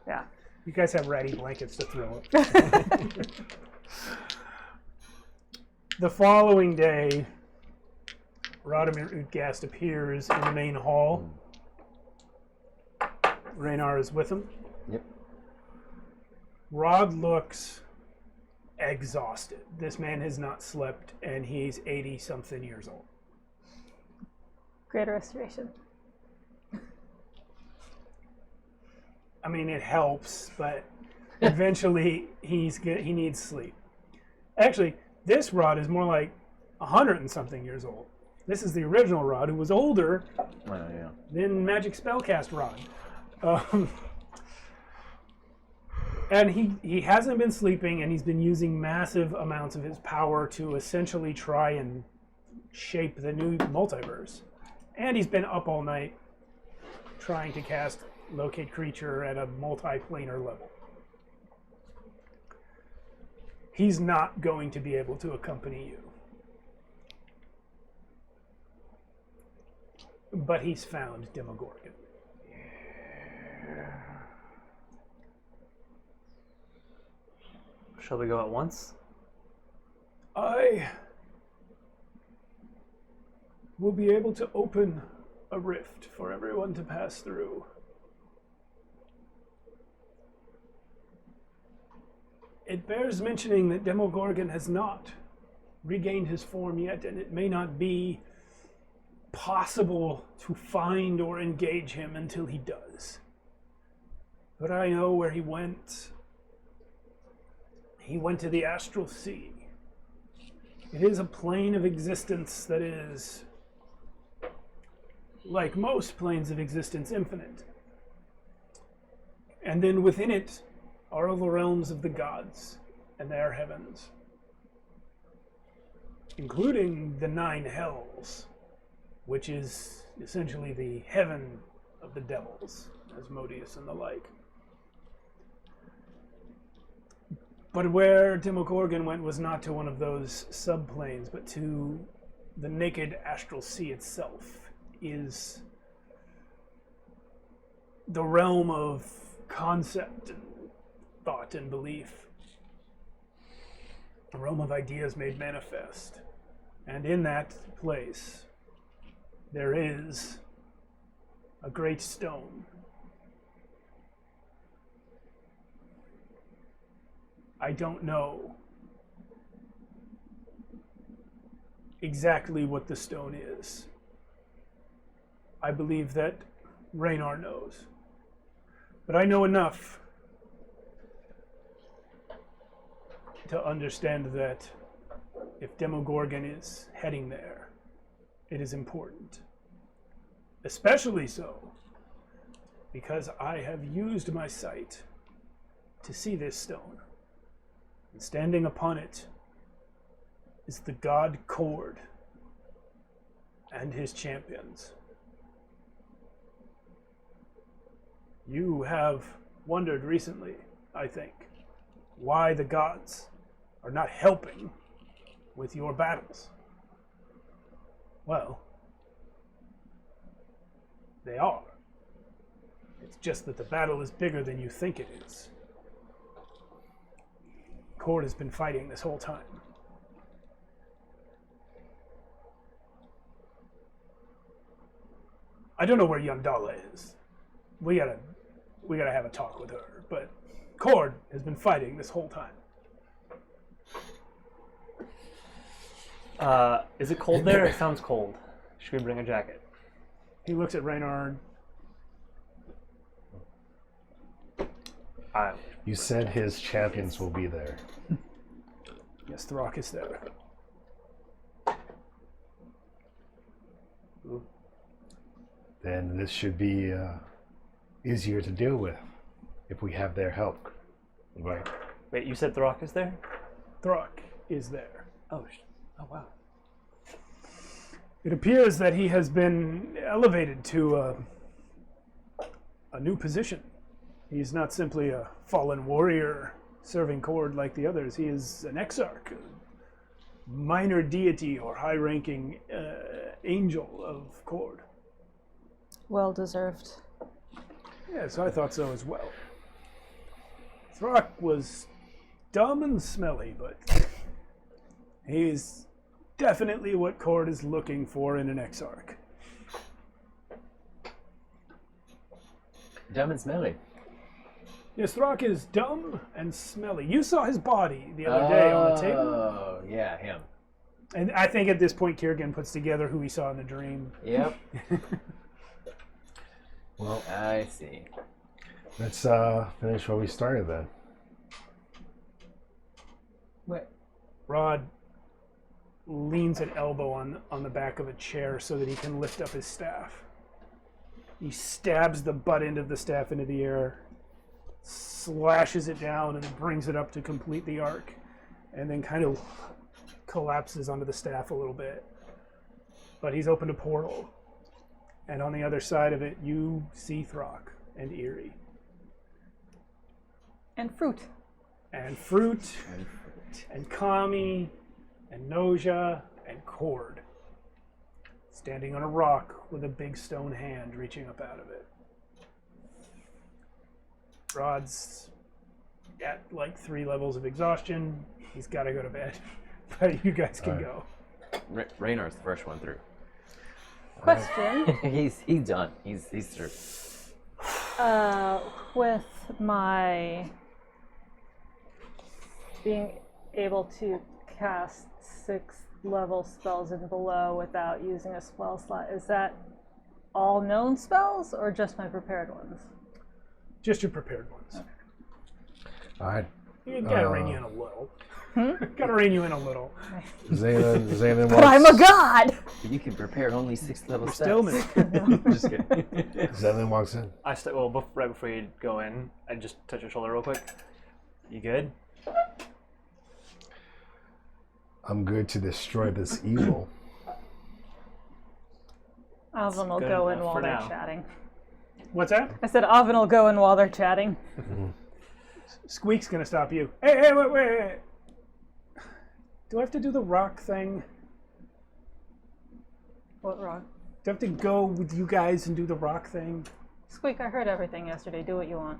Yeah. You guys have ratty blankets to throw. The following day, Radomir Utgast appears in the main hall. Raynar is with him. Yep. Rod looks exhausted. This man has not slept, and he's 80-something years old. Greater restoration. I mean, it helps, but eventually he needs sleep. Actually, this Rod is more like 100-and-something years old. This is the original Rod, who was older than Magic Spellcast Rod. And he hasn't been sleeping, and he's been using massive amounts of his power to essentially try and shape the new multiverse. And he's been up all night trying to cast Locate Creature at a multi-planar level. He's not going to be able to accompany you. But he's found Demogorgon. Shall we go at once? I will be able to open a rift for everyone to pass through. It bears mentioning that Demogorgon has not regained his form yet, and it may not be possible to find or engage him until he does. But I know where he went. He went to the Astral Sea. It is a plane of existence that is, like most planes of existence, infinite. And then within it are all the realms of the gods and their heavens, including the 9 hells, which is essentially the heaven of the devils, Asmodeus and the like. But where Demogorgon went was not to one of those subplanes, but to the naked astral sea itself, is the realm of concept and thought and belief. A realm of ideas made manifest. And in that place, there is a great stone. I don't know exactly what the stone is. I believe that Raynar knows. But I know enough to understand that if Demogorgon is heading there, it is important. Especially so because I have used my sight to see this stone. And standing upon it is the god Cord and his champions. You have wondered recently, I think, why the gods are not helping with your battles. Well, they are. It's just that the battle is bigger than you think it is. Cord has been fighting this whole time. I don't know where Yandala is. We gotta have a talk with her, but Cord has been fighting this whole time. Is it cold there? It sounds cold. Should we bring a jacket? He looks at Raynar. You said his champions will be there. Yes, Throck is there. Then this should be easier to deal with if we have their help. Right? Wait, you said Throck is there? Throck is there. Oh wow. It appears that he has been elevated to a new position. He's not simply a fallen warrior serving Cord like the others. He is an exarch, a minor deity or high-ranking angel of Cord. Well deserved. Yes, I thought so as well. Throck was dumb and smelly, but he's definitely what Cord is looking for in an exarch. Dumb and smelly. Yes, Throck is dumb and smelly. You saw his body the other day on the table. Oh, yeah, him. And I think at this point, Kiergan puts together who he saw in the dream. Yep. Well, I see. let's finish what we started then. What? Rod leans an elbow on the back of a chair so that he can lift up his staff. He stabs the butt end of the staff into the air, slashes it down, and then brings it up to complete the arc, and then kind of collapses onto the staff a little bit. But he's opened a portal, and on the other side of it, you see Throck and Eerie. And fruit. And Fruit, and Kami, and Noja, and Cord, standing on a rock with a big stone hand reaching up out of it. Rod's at like 3 levels of exhaustion. He's got to go to bed, but you guys can go. Raynar's the first one through. Question. He's done. He's through. With my being able to cast 6th level spells and below without using a spell slot, is that all known spells or just my prepared ones? Just your prepared ones. All right. You gotta rein you in a little. Gotta rein you in a little. Zaylin But I'm a god! But you can prepare only 6th level Still spells. Just kidding. Zaylin walks in. Right before you go in, I just touch your shoulder real quick. You good? I'm good to destroy this evil. Alvin will good go in enough while for they're now. chatting. What's that? I said Oven will go in while they're chatting. Squeak's gonna stop you. Hey, wait. Do I have to do the rock thing? What rock? Do I have to go with you guys and do the rock thing? Squeak, I heard everything yesterday. Do what you want.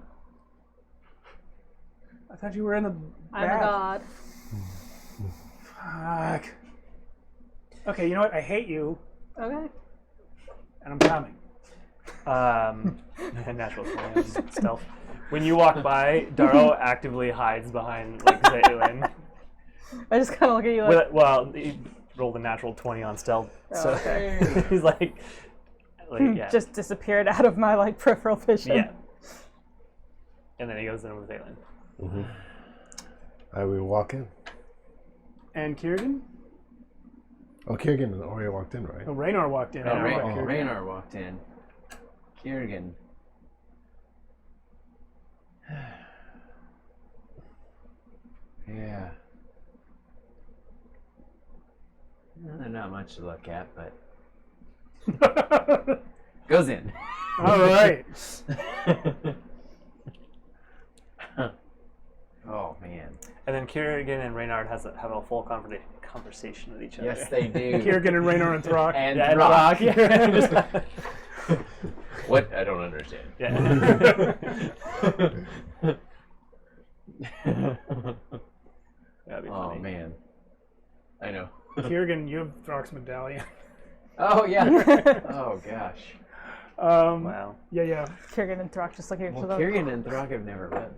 I thought you were in the I'm a bath. god. Fuck. Okay, you know what? I hate you, Okay. and I'm coming. Natural 20 on stealth. When you walk by, Darrow actively hides behind like Zaylin. I just kind of look at you like, Well, he rolled a natural 20 on stealth, so okay. he's like yeah. Just disappeared out of my like peripheral vision. Yeah. And then he goes in with Zaylin. We walk in. And Kiergan? Oh, Kiergan and Ori walked in, right? Oh, Raynar walked in. Raynar walked in. Kiergan. Yeah. Well, not much to look at, but goes in. All right. Oh man. And then Kiergan and Reynard have a full conversation with each other. Yes, they do. Kiergan and Raynar and Throck. And Yeah, Throck. yeah. What? I don't understand. Yeah. That'd be Oh funny. man. I know. Kiergan, you have Throck's medallion. Oh yeah. Oh gosh. Wow. Yeah. Kiergan and Throck just looking at each Well, other. Kiergan and Throck have never met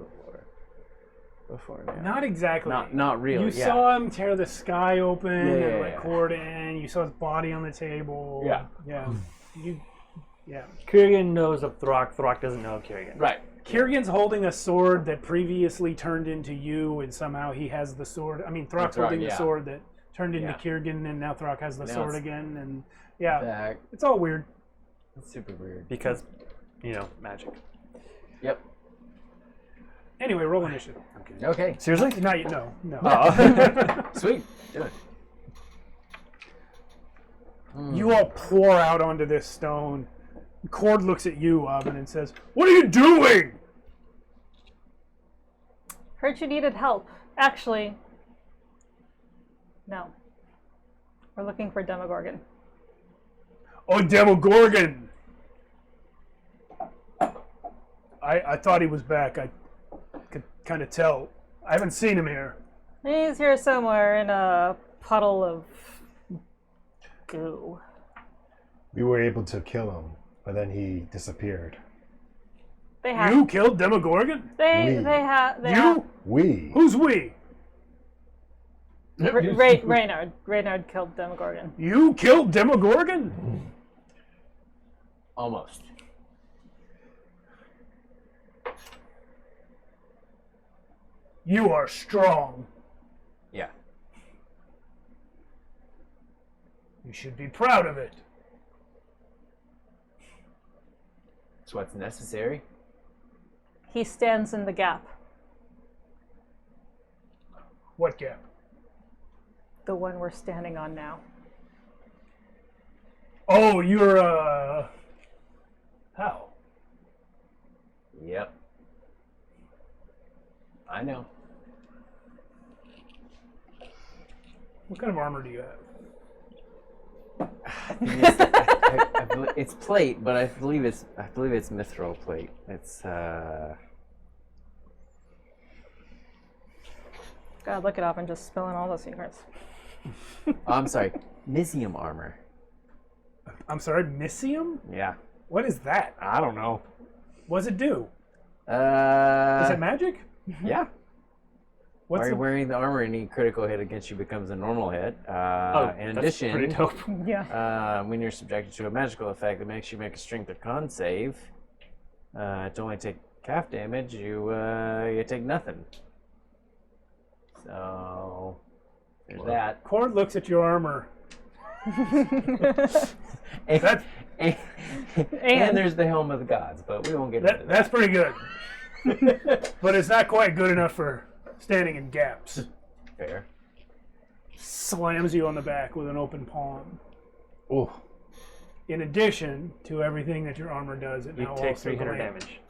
before now. Not exactly. Not really. You saw him tear the sky open and Yeah. record in. You saw his body on the table. Yeah. Yeah. Kiergan knows of Throck. Throck doesn't know of Kiergan. Right. Kiergan's holding a sword that previously turned into you, and somehow he has the sword. I mean, Throck's Throck, holding the yeah. sword that turned into Yeah. Kiergan, and now Throck has the Now sword it's again. And yeah, Back. it's all weird. That's super weird. Because, magic. Yep. Anyway, roll initiative. Okay. Seriously? Not yet. No. Sweet. Do it. You all pour out onto this stone. Cord looks at you, Oven, and says, "What are you doing?" Heard you needed help. Actually, no. We're looking for Demogorgon. Oh, Demogorgon! I thought he was back. I could kind of tell. I haven't seen him here. He's here somewhere in a puddle of goo. We were able to kill him, but then he disappeared. They have. You killed Demogorgon? They Me. have. You? We. Who's we? Reynard. Reynard killed Demogorgon. You killed Demogorgon? Almost. You are strong. Yeah. You should be proud of it. It's what's necessary. He stands in the gap. What gap? The one we're standing on now. Oh, you're, how? Yep. I know. What kind of armor do you have? It's plate, but I believe it's mithril plate. It's God, look it up and just spilling all the secrets. I'm sorry, Mizium armor. I'm sorry, Missium? Yeah. What is that? I don't know. What does it do? Is it magic? Yeah. What's While you're the... wearing the armor, any critical hit against you becomes a normal hit. In That's addition, pretty dope. Yeah. when you're subjected to a magical effect that makes you make a strength or con save, to only take half damage, you take nothing. So there's that. Cord looks at your armor. And, and there's the helm of the gods, but we won't get into that. That's pretty good. But it's not quite good enough for standing in gaps. Fair. Slams you on the back with an open palm. Oh, in addition to everything that your armor does, it You now take also 300 grants- damage.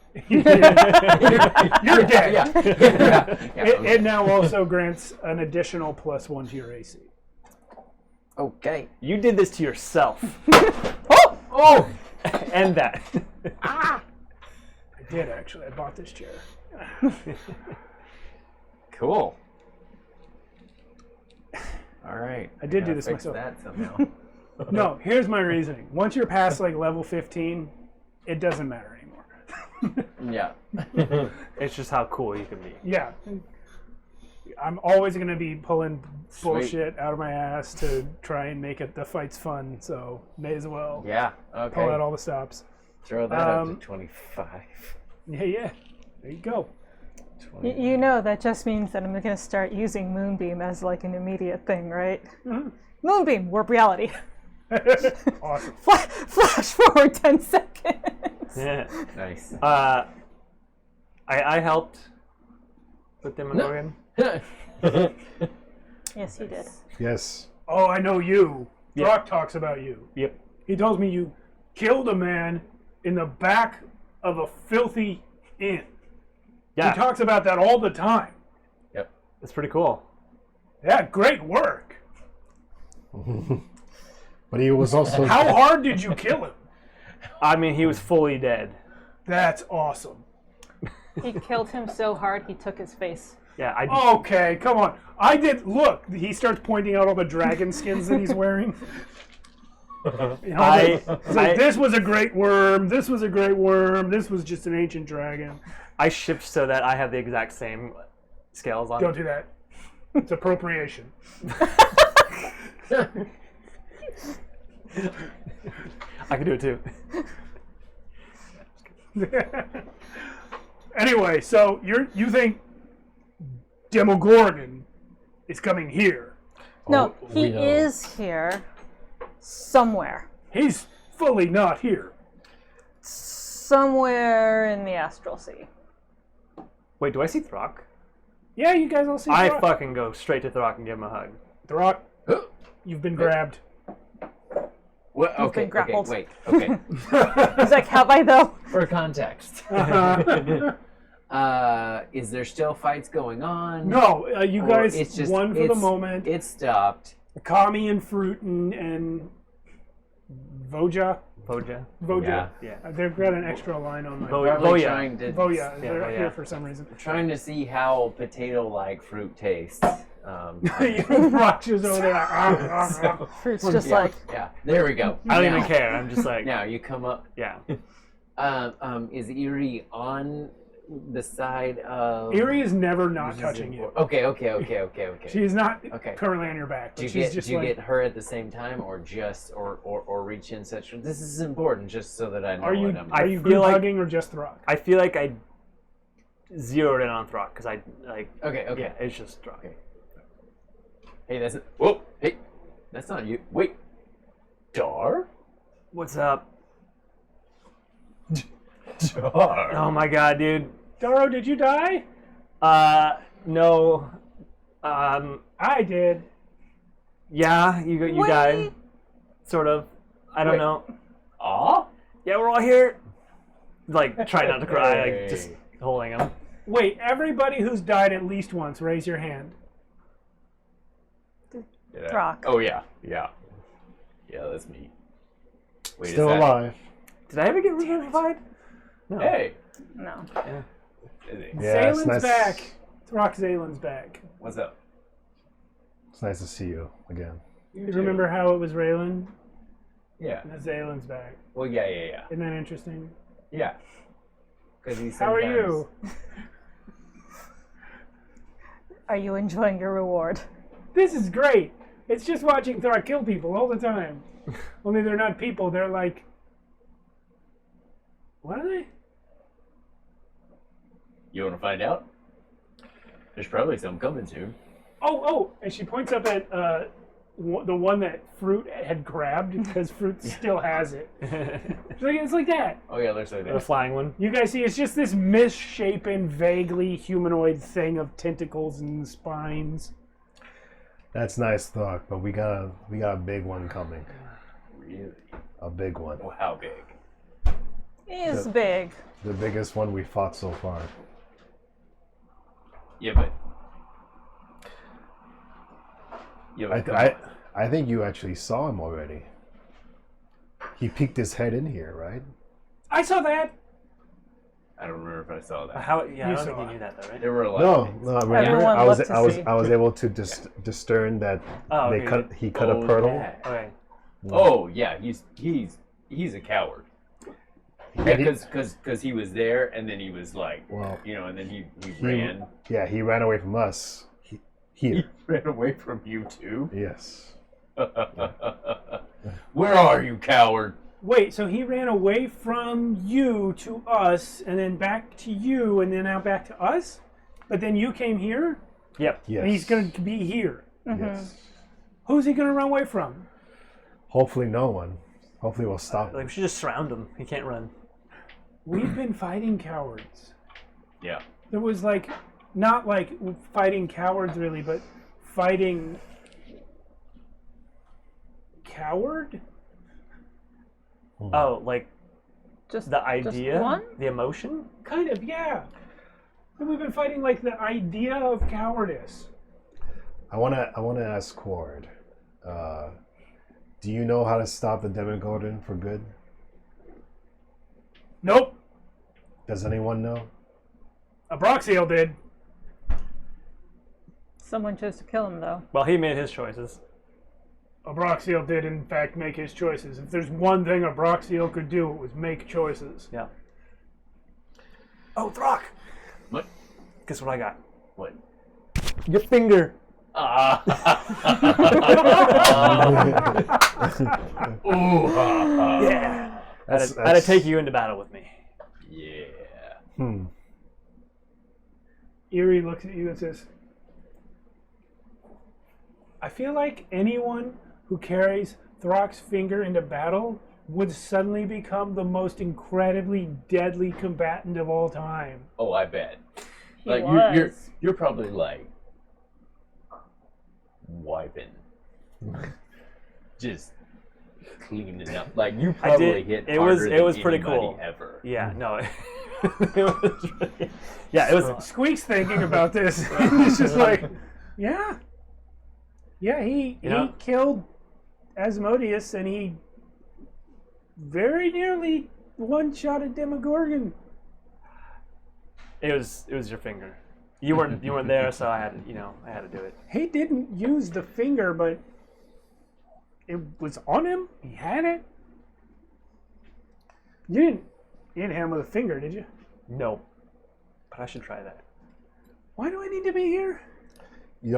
You're dead. Yeah. It now also grants an additional +1 to your AC. Okay. You did this to yourself. Oh! End that. I did actually. I bought this chair. Cool. All right. I did do Gotta this fix myself. that somehow. No, here's my reasoning. Once you're past like level 15, it doesn't matter anymore. Yeah. It's just how cool you can be. Yeah. I'm always going to be pulling bullshit out of my ass to try and make the fights fun, so may as well Yeah. Okay. pull out all the stops. Throw that up to 25. Yeah. There you go. You know that just means that I'm going to start using Moonbeam as like an immediate thing, right? Mhm. Moonbeam, warp reality. Awesome. Flash forward 10 seconds. Yeah. Nice. I helped with the Mandalorian. Yes, you did. Yes. Oh, I know you. Yeah. Brock talks about you. Yep. He tells me you killed a man in the back of a filthy inn. Yeah. He talks about that all the time. Yep. It's pretty cool. Yeah, great work. But he was also. How hard did you kill him? I mean, he was fully dead. That's awesome. He killed him so hard he took his face. Yeah, I Okay, come on. I did. Look, he starts pointing out all the dragon skins that he's wearing. You know, it's like, this was a great worm. This was a great worm. This was just an ancient dragon. I shipped so that I have the exact same scales on. Don't do that. It's appropriation. I can do it too. Anyway, so you think Demogorgon is coming here? No, we he know. is here somewhere. He's fully not here. Somewhere in the Astral Sea. Wait, do I see Throck? Yeah, you guys all see I Throck. fucking go straight to Throck and give him a hug. Throck, you've been grabbed. What? Okay. been grappled. Okay. Wait. Okay. He's like, have I though? For context, is there still fights going on? No, you Or guys it's just- won for the it's- moment. It stopped. Kami and Fruitin and Voja. Poja. Voja. Yeah. They've got an extra line on my Probably Voya. trying to Voja. They're Voya. here for some reason. trying to see how potato-like fruit tastes. Roxy's over there. Like, Fruit's just yeah, like, yeah. There we go. I don't Now- even care. I'm just like, Now you come up. yeah. Is Erie on the side of? Erie is never not Which is touching you. Okay. She's not Okay. currently on your back, Do but you she's get just do you like. get her at the same time, or just or reach in such? This is important, just so that I know Are you what I'm. are you feel group like- hugging or just Throck? I feel like I zeroed in on Throck because I like. Okay. Yeah, it's just Throck. Okay. Hey, that's it. Whoa. Hey, that's not you. Wait. Dar. What's up? Dar. Oh my god, dude. Daro, did you die? No. I did. Yeah, you Wait. died. Sort of. I don't Wait. know. Aw. Yeah, we're all here. Like, try not to cry, Hey. like, just holding him. Wait, everybody who's died at least once, raise your hand. Rock. Oh yeah. Yeah, that's me. Wait, Still is that... alive. Did I ever get revivified? No. Hey. No. Is it? Yeah, it's Zalen's nice. back. Throck Zalen's back. What's up? It's nice to see you again. You remember how it was Raylan? Yeah. Now Zalen's back. Well, yeah. Isn't that interesting? Yeah. Because he's. How are you? Are you enjoying your reward? This is great. It's just watching Throck kill people all the time. Only they're not people, they're like... What are they? You want to find out? There's probably some coming soon. Oh, and she points up at the one that Fruit had grabbed because Fruit still has it. It's like that. Oh yeah, looks like The that. flying one. You guys see, it's just this misshapen, vaguely humanoid thing of tentacles and spines. That's nice talk, but we got a big one coming. Really? A big one. Well, how big? He is big. The biggest one we fought so far. Yeah, but. I think you actually saw him already. He peeked his head in here, right? I saw that. I don't remember if I saw that. How? Yeah, I You don't think saw you it. knew that though, right? There were a lot. No, of things. no. Remember, Everyone I was looked to see. I was able to discern that Oh, they okay. he cut a pearl. Yeah. Okay. Oh yeah, he's a coward. Yeah, Yeah, he- because he was there and then he was like, Well, and then he he ran. Yeah, he ran away from us. He Here. ran away from you too. Yes. Where are you, coward? Wait, so he ran away from you to us, and then back to you, and then now back to us? But then you came here, Yep. Yes. and he's going to be here. Yes. Who's he going to run away from? Hopefully, no one. Hopefully, we'll stop Like him. we should just surround him. He can't run. We've been fighting cowards. Yeah. There was like, not like fighting cowards really, but fighting coward? Oh, like Just the idea, Just one? the emotion. Kind of, yeah. And we've been fighting like the idea of cowardice. I wanna ask Cord. Do you know how to stop the Demogorgon for good? Nope. Does anyone know? Abroxiel did. Someone chose to kill him, though. Well, he made his choices. Abroxiel did, in fact, make his choices. If there's one thing Abroxiel could do, it was make choices. Yeah. Oh, Throck! What? Guess what I got? What? Your finger. Yeah. I had to take you into battle with me. Yeah. Eerie looks at you and says, I feel like anyone who carries Throck's finger into battle would suddenly become the most incredibly deadly combatant of all time. Oh, I bet. He Like was. you're probably like wiping, just cleaning up. Like you probably hit It harder was than pretty anybody cool. ever. Yeah. No. It was really, yeah. It was. Squeak's thinking about this. He's just like, yeah. Yeah, he killed Asmodeus and he very nearly one-shotted Demogorgon. It was your finger. You weren't there, so I had to do it. He didn't use the finger, but it was on him. He had it. You didn't hit him with a finger, did you? No, but I should try that. Why do I need to be here? You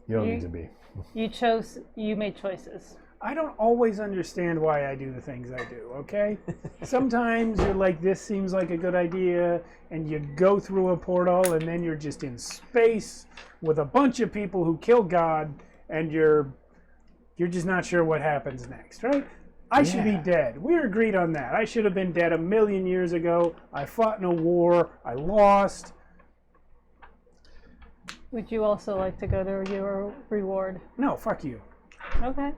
don't need to be. You made choices. I don't always understand why I do the things I do, okay? Sometimes you're like, this seems like a good idea, and you go through a portal, and then you're just in space with a bunch of people who kill God, and you're just not sure what happens next, right? I should be dead. We're agreed on that. I should have been dead 1,000,000 years ago. I fought in a war. I lost. Would you also like to go to your reward? No, fuck you. Okay.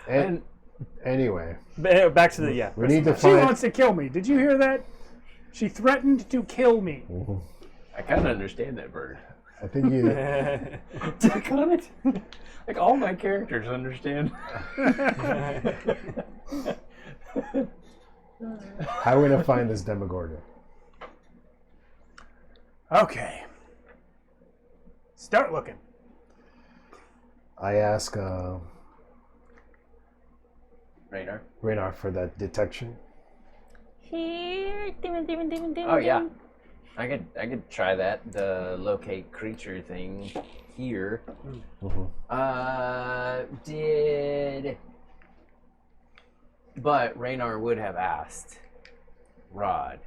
And anyway, Back to the we need to She find. wants to kill me. Did you hear that? She threatened to kill me. I kind of understand that, Bird. I think you. Like all my characters understand. How are we gonna find this Demogorgon? Okay. Start looking. I ask Raynor. Raynar for that detection. Here, demon. Oh yeah, I could try that. The locate creature thing here. But Raynor would have asked Rod,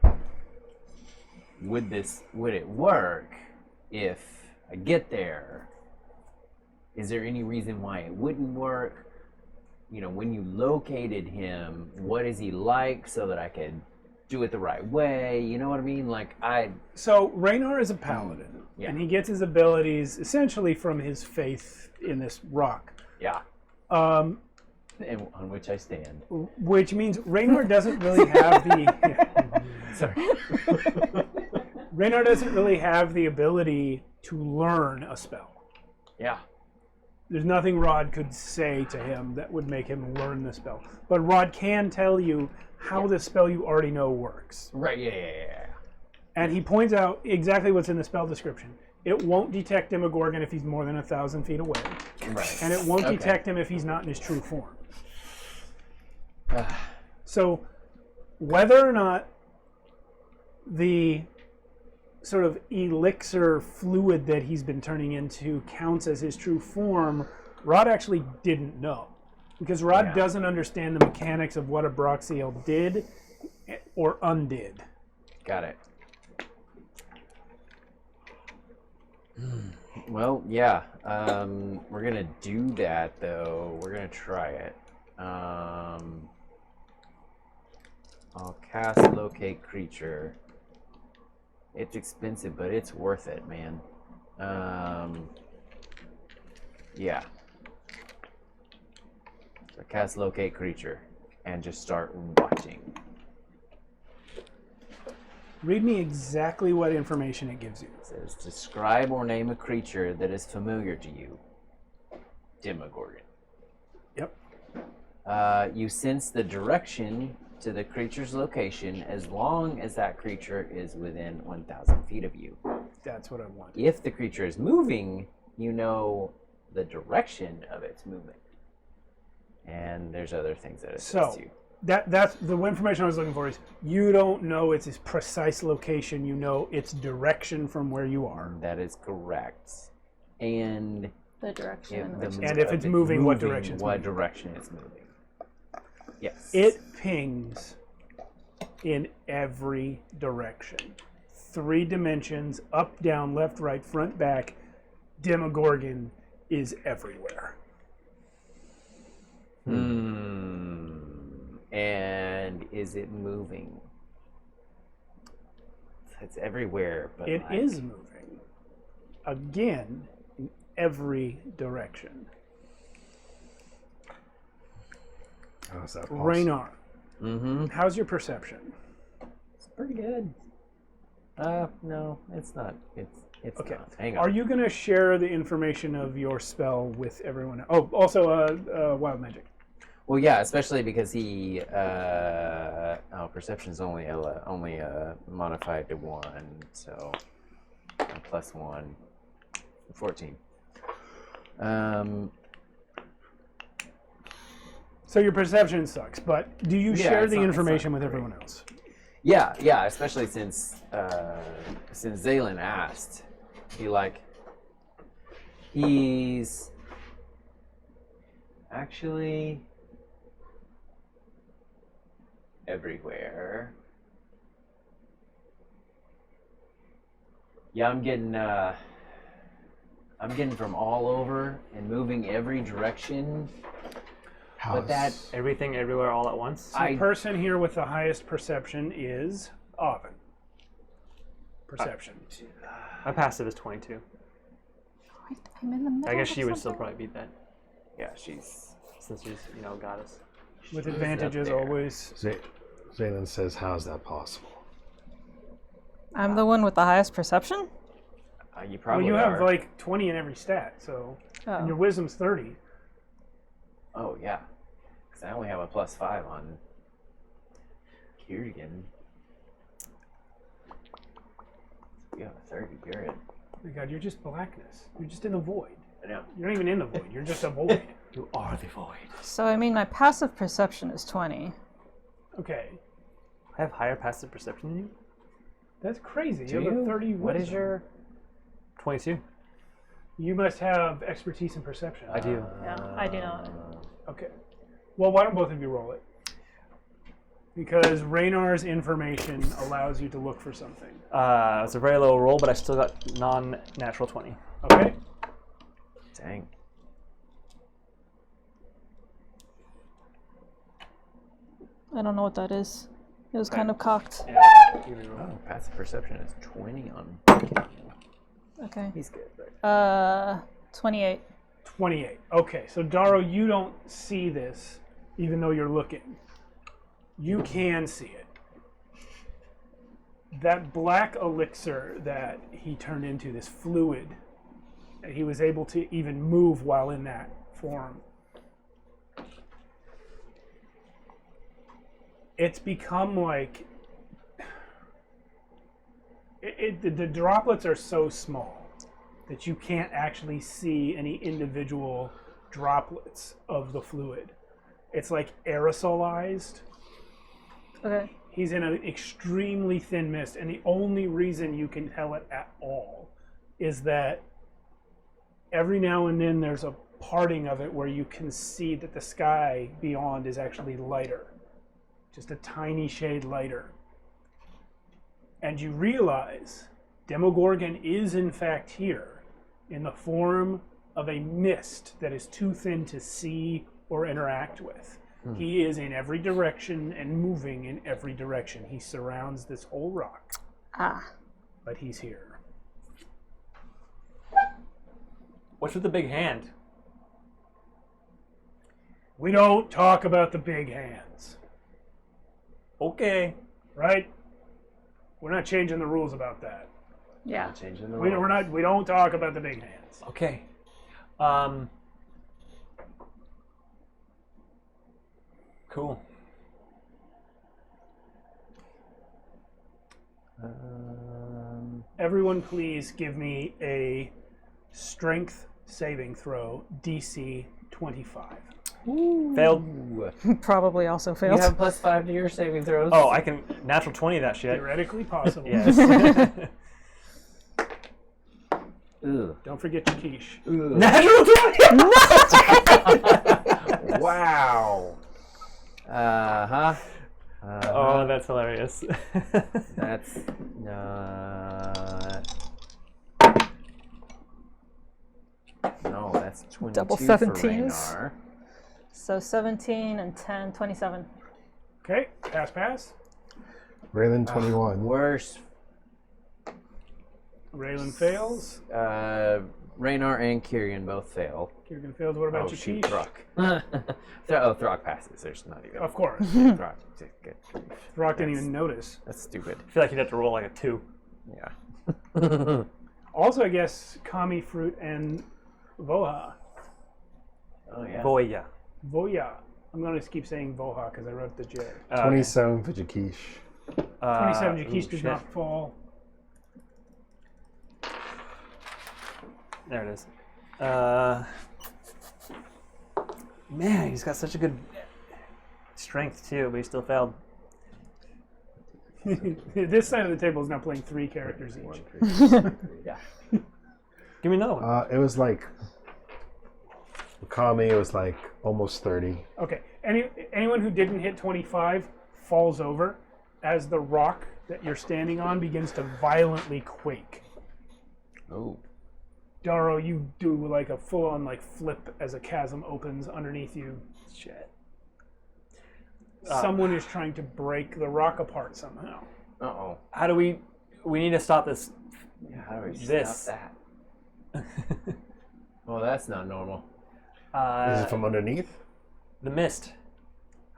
would it work if I get there? Is there any reason why it wouldn't work? You know, when you located him, what is he like so that I could do it the right way? You know what I mean? Like So Raynor is a paladin, Yeah. and he gets his abilities essentially from his faith in this rock. Yeah. and on which I stand. Which means Raynor doesn't really have the... Sorry. Raynor doesn't really have the ability to learn a spell. Yeah. There's nothing Rod could say to him that would make him learn the spell. But Rod can tell you how the spell you already know works. Right, yeah. And he points out exactly what's in the spell description. It won't detect Demogorgon if he's more than 1,000 feet away. Right. And it won't detect him if he's not in his true form. So whether or not the sort of elixir fluid that he's been turning into counts as his true form, Rod actually didn't know. Because Rod doesn't understand the mechanics of what a Broxiel did or undid. Got it. Well, yeah. We're gonna do that though. We're gonna try it. I'll cast locate creature. It's expensive, but it's worth it, man. Yeah. So cast locate creature and just start watching. Read me exactly what information it gives you. It says, describe or name a creature that is familiar to you. Demogorgon. Yep. You sense the direction to the creature's location as long as that creature is within 1,000 feet of you. That's what I want. If the creature is moving, you know the direction of its movement. And there's other things that it says to you. That's the information I was looking for. Is you don't know its precise location, you know its direction from where you are. That is correct. And The direction. And if it's moving, what direction it's moving. direction it's moving. Yes. It pings in every direction. 3 dimensions, up, down, left, right, front, back. Demogorgon is everywhere. And is it moving? It's everywhere, but It is moving. Again, in every direction. How's that possible? Raynor, Mm-hmm. how's your perception? It's pretty good. No, it's not. It's Okay. not. Hang on. Are you going to share the information of your spell with everyone? Oh, also wild magic. Well, yeah, especially because he perception's only modified to 1, so plus 1, 14. So your perception sucks, but do you share it's the not- it's information not with great. everyone else? Yeah, especially since Zaylin asked, he's actually everywhere. Yeah, I'm getting from all over and moving every direction. But that Everything, everywhere, all at once. The person here with the highest perception is Oven. Perception. My passive is 22. I'm in the middle. I guess of she would still something. probably beat that yeah, she's since she's goddess. With She's advantages up there. always. Zaylin says, how's that possible? I'm the one with the highest perception? you Well, probably you have are. like 20 in every stat, so and your wisdom's 30. Oh yeah, because I only have a +5 on Kiergan. You have a 30. You're it. Oh my God, you're just blackness. You're just in the void. I know. You're not even in the void. You're just a void. You are the void. So, I mean, my passive perception is 20. Okay, I have higher passive perception than you. that's crazy. Do you have a you? 30 What is wisdom. your? 22. You must have expertise in perception. I do. Yeah, I do not. Okay. Well, why don't both of you roll it? Because Raynor's information allows you to look for something. It's a very low roll, but I still got non-natural 20. Okay? Dang. I don't know what that is. It was kind of cocked. Oh, passive perception is 20 on. Okay. He's good, right? 28. 28. Okay, so Daro, you don't see this, even though you're looking. You can see it. That black elixir that he turned into, this fluid, he was able to even move while in that form. It's become like the droplets are so small that you can't actually see any individual droplets of the fluid. It's like aerosolized. Okay. He's in an extremely thin mist, and the only reason you can tell it at all is that every now and then there's a parting of it where you can see that the sky beyond is actually lighter. Just a tiny shade lighter. And you realize Demogorgon is in fact here in the form of a mist that is too thin to see or interact with. He is in every direction and moving in every direction. He surrounds this whole rock. But he's here. What's with the big hand? We don't talk about the big hands. Okay. Right? We're not changing the rules about that. Yeah. Changing the We rules. don't talk about the big hands. Okay. Cool. Everyone please give me a strength saving throw, DC 25. Failed. Probably also You failed. have +5 to your saving throws. Oh, I can natural 20 that shit. Theoretically possible. Yes. Ugh. Don't forget your quiche. Natural 20! Wow. Uh-huh. Oh, that's hilarious. That's not... No, that's 22 Double for 17s. Raynar. So 17 and 10, 27. Okay, pass. Raylan 21. Worse. Raylan fails. Raynar and Kyrian both fail. Kiergan fails. What about Oh, your shoot, quiche? Throck. Throck passes. There's not even... Of course. Throck. Good. Rock didn't even notice. That's stupid. I feel like you'd have to roll like a 2. Yeah. Also, I guess Kami, Fruit, and Voha. Oh, yeah. Voya. Voya. I'm going to keep saying Voha because I wrote the J. 27 for Jakish. 27 Jakish did shit. not fall. There it is. Man, he's got such a good strength too, but he still failed. This side of the table is now playing 3 characters each. Yeah. Give me another one. It was like... Kami, it was like almost 30. Okay. Anyone who didn't hit 25 falls over as the rock that you're standing on begins to violently quake. Oh. Daro, you do like a full-on like flip as a chasm opens underneath you. Shit. Someone is trying to break the rock apart somehow. Uh-oh. How do we need to stop this? Yeah, how do we This. stop that? Well, that's not normal. Is it from underneath? The mist.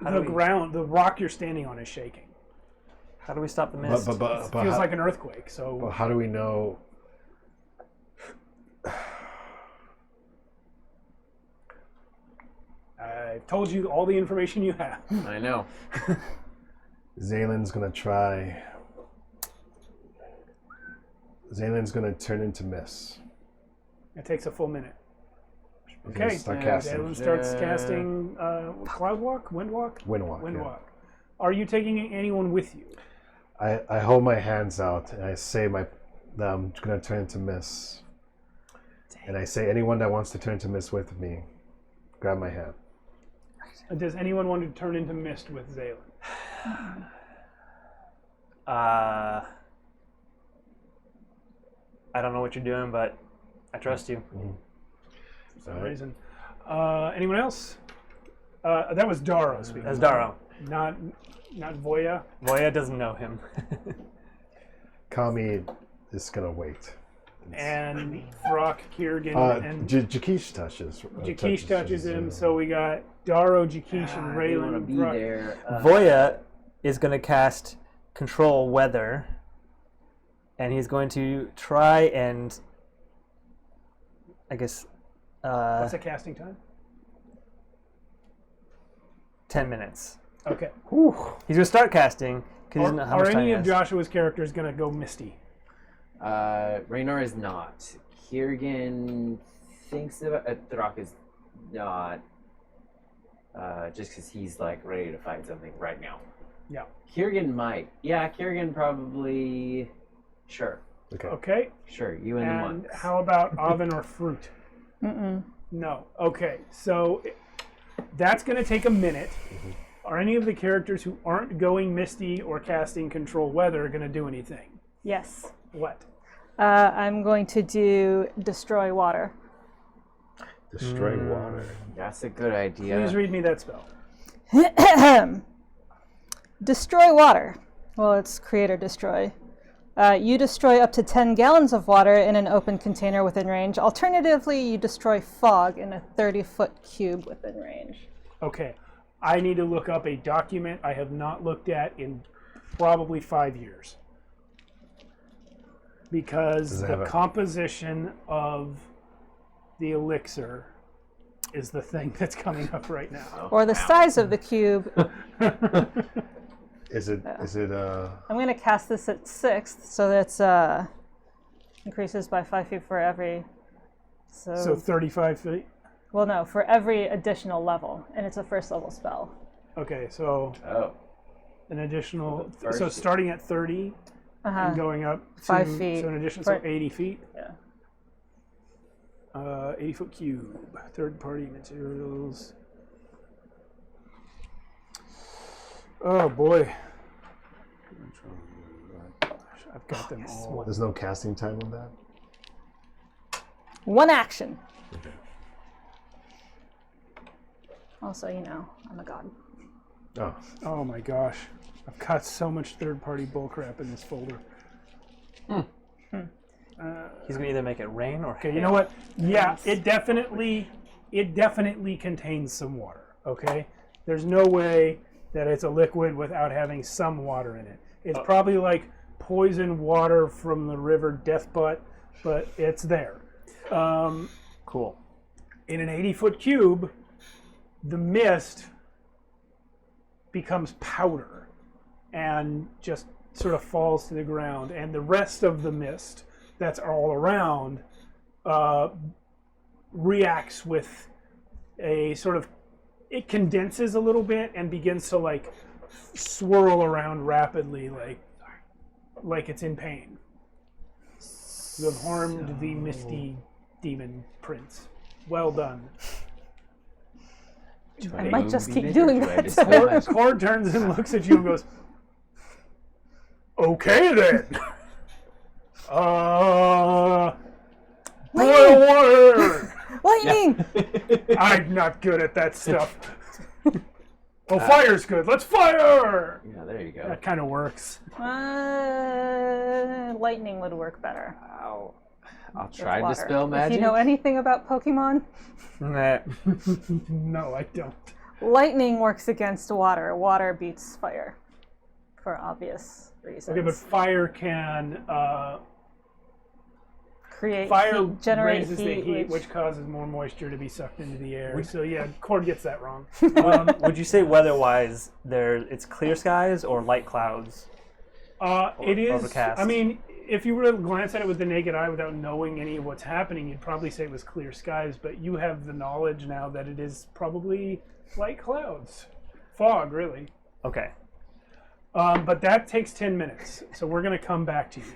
How The do we, ground, the rock you're standing on is shaking. how do we stop the mist? But It feels like an earthquake. Well, So how do we know? I've told you all the information you have. I know. Zalen's gonna try. Zalen's gonna turn into Miss. It takes a full minute. He's gonna Okay, start and casting. Dalen starts casting Cloud Walk, Wind Walk? Windwalk. Wind Yeah. Walk. Are you taking anyone with you? I hold my hands out and I say that I'm gonna turn into Miss. And I say anyone that wants to turn to Miss with me, grab my hand. Does anyone want to turn into Mist with Zalen? I don't know what you're doing, but I trust you. For some reason. Anyone else? That was Daro speaking. That's Daro. Not Voya. Voya doesn't know him. Kami is gonna wait. and Throck, Kiergan, and Jakish touches. Jakish touches him. So we got Daro, Jakish, and I want to Raylan. be Throck. there. Voya is going to cast Control Weather, and he's going to try and, I guess, What's the casting time? 10 minutes. Okay. He's going to start casting because he doesn't know how much Are time any he of has. Joshua's characters going to go Misty? Raynor is not. Kiergan thinks about Throck is not. Just because he's like ready to fight something right now. Yeah. Kiergan might. Yeah, Kiergan probably. Sure. Okay. Sure. You and the And monks. how about Oven or Fruit? No. Okay. So that's going to take a minute. Are any of the characters who aren't going Misty or casting Control Weather going to do anything? Yes. What? I'm going to do Destroy Water. Destroy water. That's a good idea. Please read me that spell. Destroy Water. Well, it's create or destroy. You destroy up to 10 gallons of water in an open container within range. Alternatively, you destroy fog in a 30-foot cube within range. Okay. I need to look up a document I have not looked at in probably 5 years. Because the composition of the elixir is the thing that's coming up right now. Or the size of the cube. Is it? I'm going to cast this at 6th, so that's increases by 5 feet for every. So 35 feet? Well, no, for every additional level, and it's a first level spell. Okay, so an additional. So First- starting at 30 and going up to 5 feet. So an additional, so 80 feet. Yeah. 80-foot cube. Third-party materials. Oh boy. I've got them all. There's no casting time on that. 1 action. Also, you know, I'm a god. Oh, Oh my gosh. I've got so much third-party bullcrap in this folder. He's going to either make it rain or Okay, you know what? Yeah, it definitely contains some water, okay? There's no way that it's a liquid without having some water in it. It's probably like poison water from the river Deathbutt, but it's there. Cool. In an 80-foot cube, the mist becomes powder and just sort of falls to the ground, and the rest of the mist that's all around reacts with a sort of, it condenses a little bit and begins to like swirl around rapidly, like it's in pain. You have harmed the misty demon prince. Well done. I might just keep doing that. Cord turns and looks at you and goes, "Okay then. Boil water." Lightning! I'm not good at that stuff. Oh, fire's good. Let's fire. Yeah, there you go. That kind of works. Lightning would work better. I'll try Water. Dispel Magic. If you know anything about Pokemon, Nah. No, I don't. lightning works against water. Water beats fire, for obvious reasons. Okay, but fire can create fire heat, generate raises the heat, heat, which causes more moisture to be sucked into the air. Would- So yeah, Cord gets that wrong. Would you say weather-wise, it's clear skies or light clouds? It is. overcast. I mean, if you were to glance at it with the naked eye without knowing any of what's happening, you'd probably say it was clear skies. But you have the knowledge now that it is probably light clouds, fog, really. Okay. But that takes 10 minutes, so we're gonna come back to you.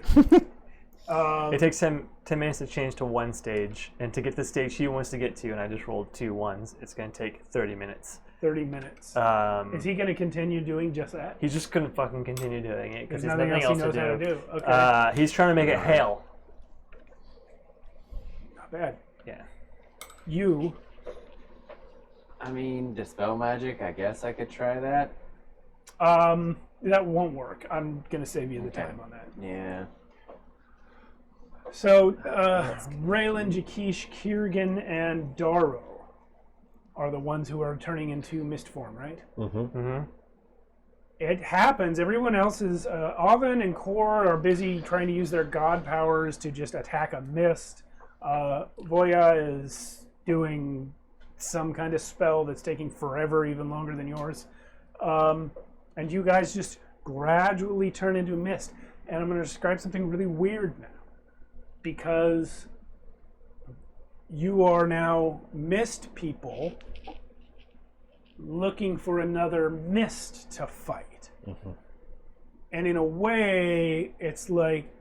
It takes 10 minutes to change to one stage, and to get the stage he wants to get to, and I just rolled 2 1s, it's going to take 30 minutes. 30 minutes. Is he gonna continue doing just that? He's just going to fucking continue doing it because There's there's nothing else he knows to how do. to do. Okay, He's trying to make it hail. not bad. Yeah. You. I mean, Dispel Magic, I guess I could try that. That won't work. I'm gonna save you the Okay. time on that. Yeah. So, Raylan, Jakeesh, Kiergan, and Daro are the ones who are turning into mist form, right? It happens. Everyone else is... Oven and Kor are busy trying to use their god powers to just attack a mist. Voya is doing some kind of spell that's taking forever, even longer than yours. And you guys just gradually turn into mist. And I'm going to describe something really weird now. Because you are now mist people looking for another mist to fight. And in a way, it's like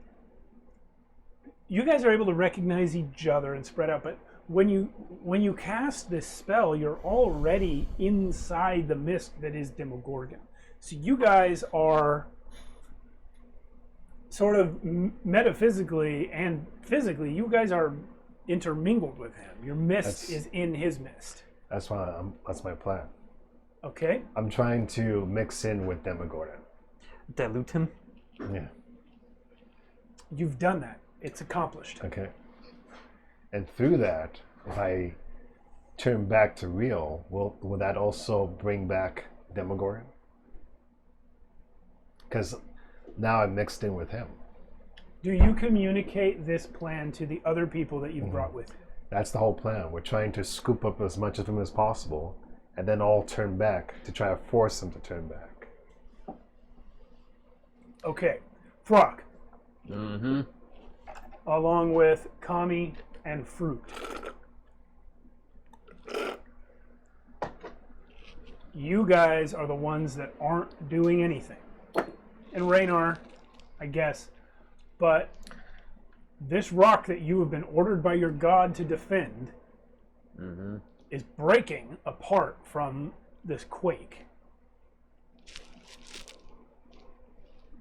you guys are able to recognize each other and spread out, but when you cast this spell, you're already inside the mist that is Demogorgon. So you guys are sort of metaphysically and physically, you guys are intermingled with him. Your mist is in his mist. That's my plan. Okay. I'm trying to mix in with Demogorgon. Dilute him? Yeah. You've done that. It's accomplished. Okay. And through that, if I turn back to real, will that also bring back Demogorgon? Because now I'm mixed in with him. Do you communicate this plan to the other people that you've brought with you? That's the whole plan. We're trying to scoop up as much of them as possible and then all turn back to try to force them to turn back. Okay. Throck. Mm-hmm. Along with Kami and Fruit. You guys are the ones that aren't doing anything. And Raynar, I guess. But this rock that you have been ordered by your god to defend is breaking apart from this quake.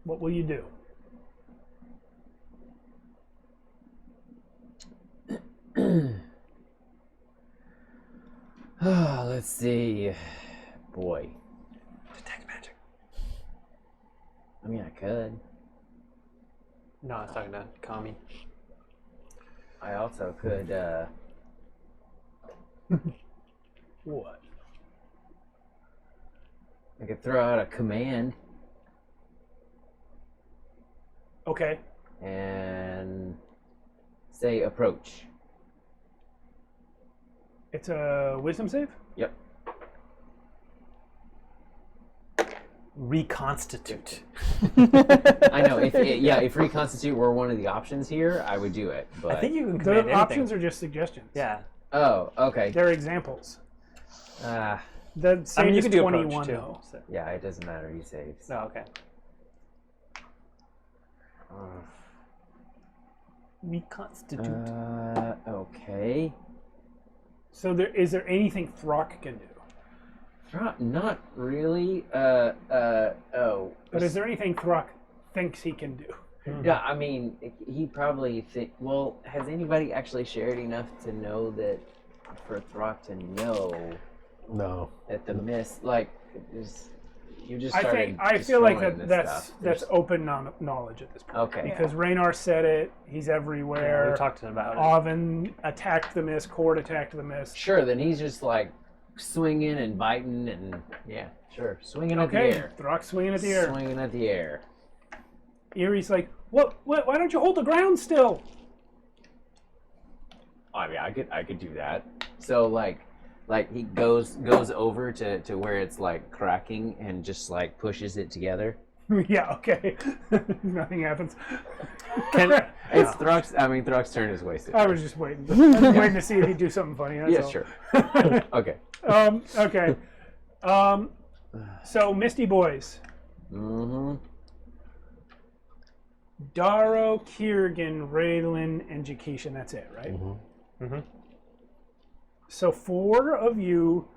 What will you do? Let's see. Boy. Detect magic. I mean, I could. No, I was talking to Kami. I also could, What? I could throw out a command Okay. and say approach. It's a wisdom save? Yep. Reconstitute. I know. If reconstitute were one of the options here, I would do it. But I think you can The command anything. options are just suggestions. Yeah. oh, okay. They're examples. Ah, The save I mean, you is could do 21 approach too. though. So. yeah. It doesn't matter. He saves. Oh, okay. Reconstitute. Okay. So is there anything Throck can do? Not really. But is there anything Throck thinks he can do? Yeah, I mean, he probably well, has anybody actually shared enough to know that for Throck to know No. that the mist, like, you just I started feel like destroying this that's stuff. that's open knowledge at this point. Okay. Because Raynar said it. He's everywhere. We talked about it. Oven attacked the mist. Cord attacked the mist. Sure, then he's just like swinging and biting and yeah, sure, swinging at the Okay. air. Throck swinging at the air. Swinging at the air. Erie's like, what? Why don't you hold the ground still? I mean, I could do that. So like he goes over to where it's like cracking and just like pushes it together. Yeah. Okay. Nothing happens. It's Throck's. I mean, Throck's turn is wasted. I was just waiting. I was waiting to see if he'd do something funny. That's Yeah, all. sure. Okay. Okay. So Misty Boys. Mm-hmm. Daro, Kiergan, Raylan, and Jakeesh, and that's it, right? Mm-hmm. So 4 of you,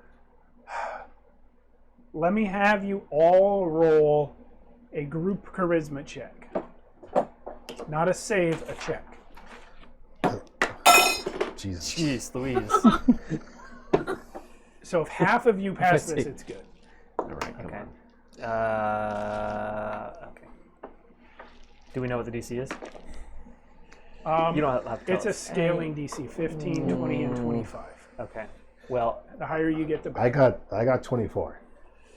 let me have you all roll a group charisma check. Not a save, a check. Jesus. Jeez Louise. So if half of you pass this, it's good. All right. Come Okay. on. Okay. Do we know what the DC is? You don't have to tell It's a us. scaling DC, 15, 20, and 25. Okay. Well, The higher you get, the better. I got 24.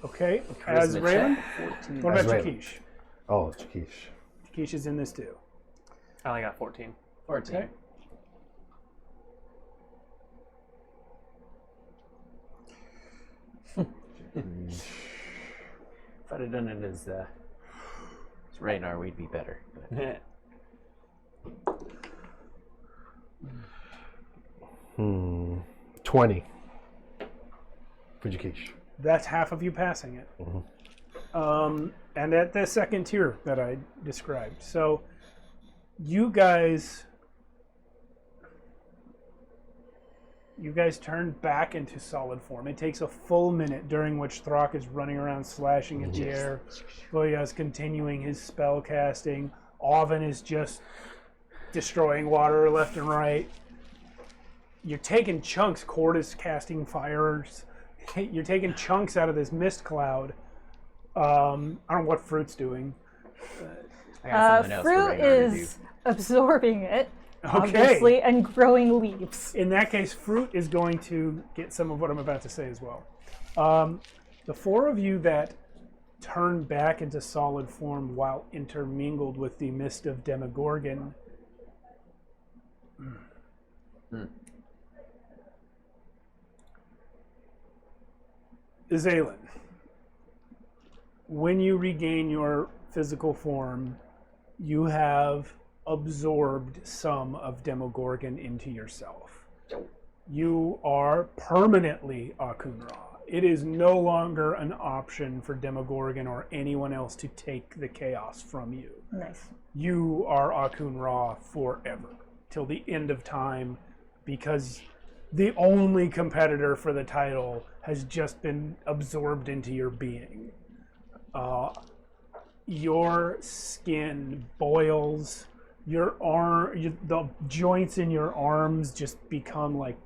Okay. As Charisma Raylan? check, 14. What As about Raylan. Jakeesh? Oh, Jakeesh. Jakeesh is in this too. I only got 14. 14. Okay. If I'd have done it as Raynar, we'd be better. But 20 for Jakeesh. That's half of you passing it. And at the second tier that I described. So you guys turn back into solid form. It takes a full minute, during which Throck is running around slashing at the air. Voya's continuing his spell casting. Oven is just destroying water left and right. You're taking chunks. Cord is casting fires. You're taking chunks out of this mist cloud. I don't know what Fruit's doing. I got something else for Fruit Raynar to do. is absorbing it, Okay. obviously, and growing leaves. In that case, Fruit is going to get some of what I'm about to say as well. The four of you that turn back into solid form while intermingled with the mist of Demogorgon. Zaylin, when you regain your physical form, you have absorbed some of Demogorgon into yourself. You are permanently Akunra. It is no longer an option for Demogorgon or anyone else to take the chaos from you. Nice. You are Akunra forever, till the end of time, because the only competitor for the title has just been absorbed into your being. Your skin boils. The joints in your arms just become like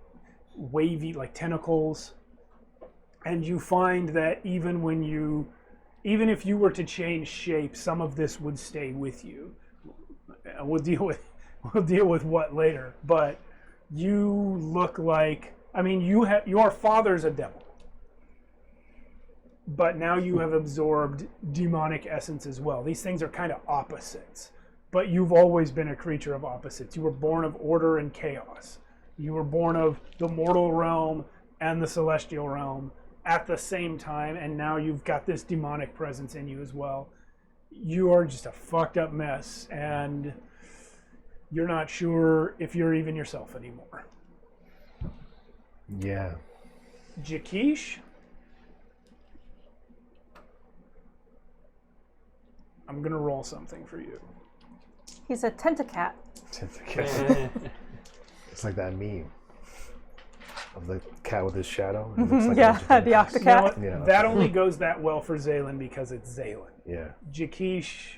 wavy, like tentacles. And you find that even if you were to change shape, some of this would stay with you. We'll deal with what later. But you look like, your father's a devil. But now you have absorbed demonic essence as well. These things are kind of opposites. But you've always been a creature of opposites. You were born of order and chaos. You were born of the mortal realm and the celestial realm at the same time, and now you've got this demonic presence in you as well. You are just a fucked up mess, and you're not sure if you're even yourself anymore. Yeah. Jakeesh, I'm gonna roll something for you. He's a tentacat. It's like that meme of the cat with his shadow. It looks like Yeah, a the You know octocat. what? Yeah. That only goes that well for Zaylin because it's Zaylin. Yeah. Jakeesh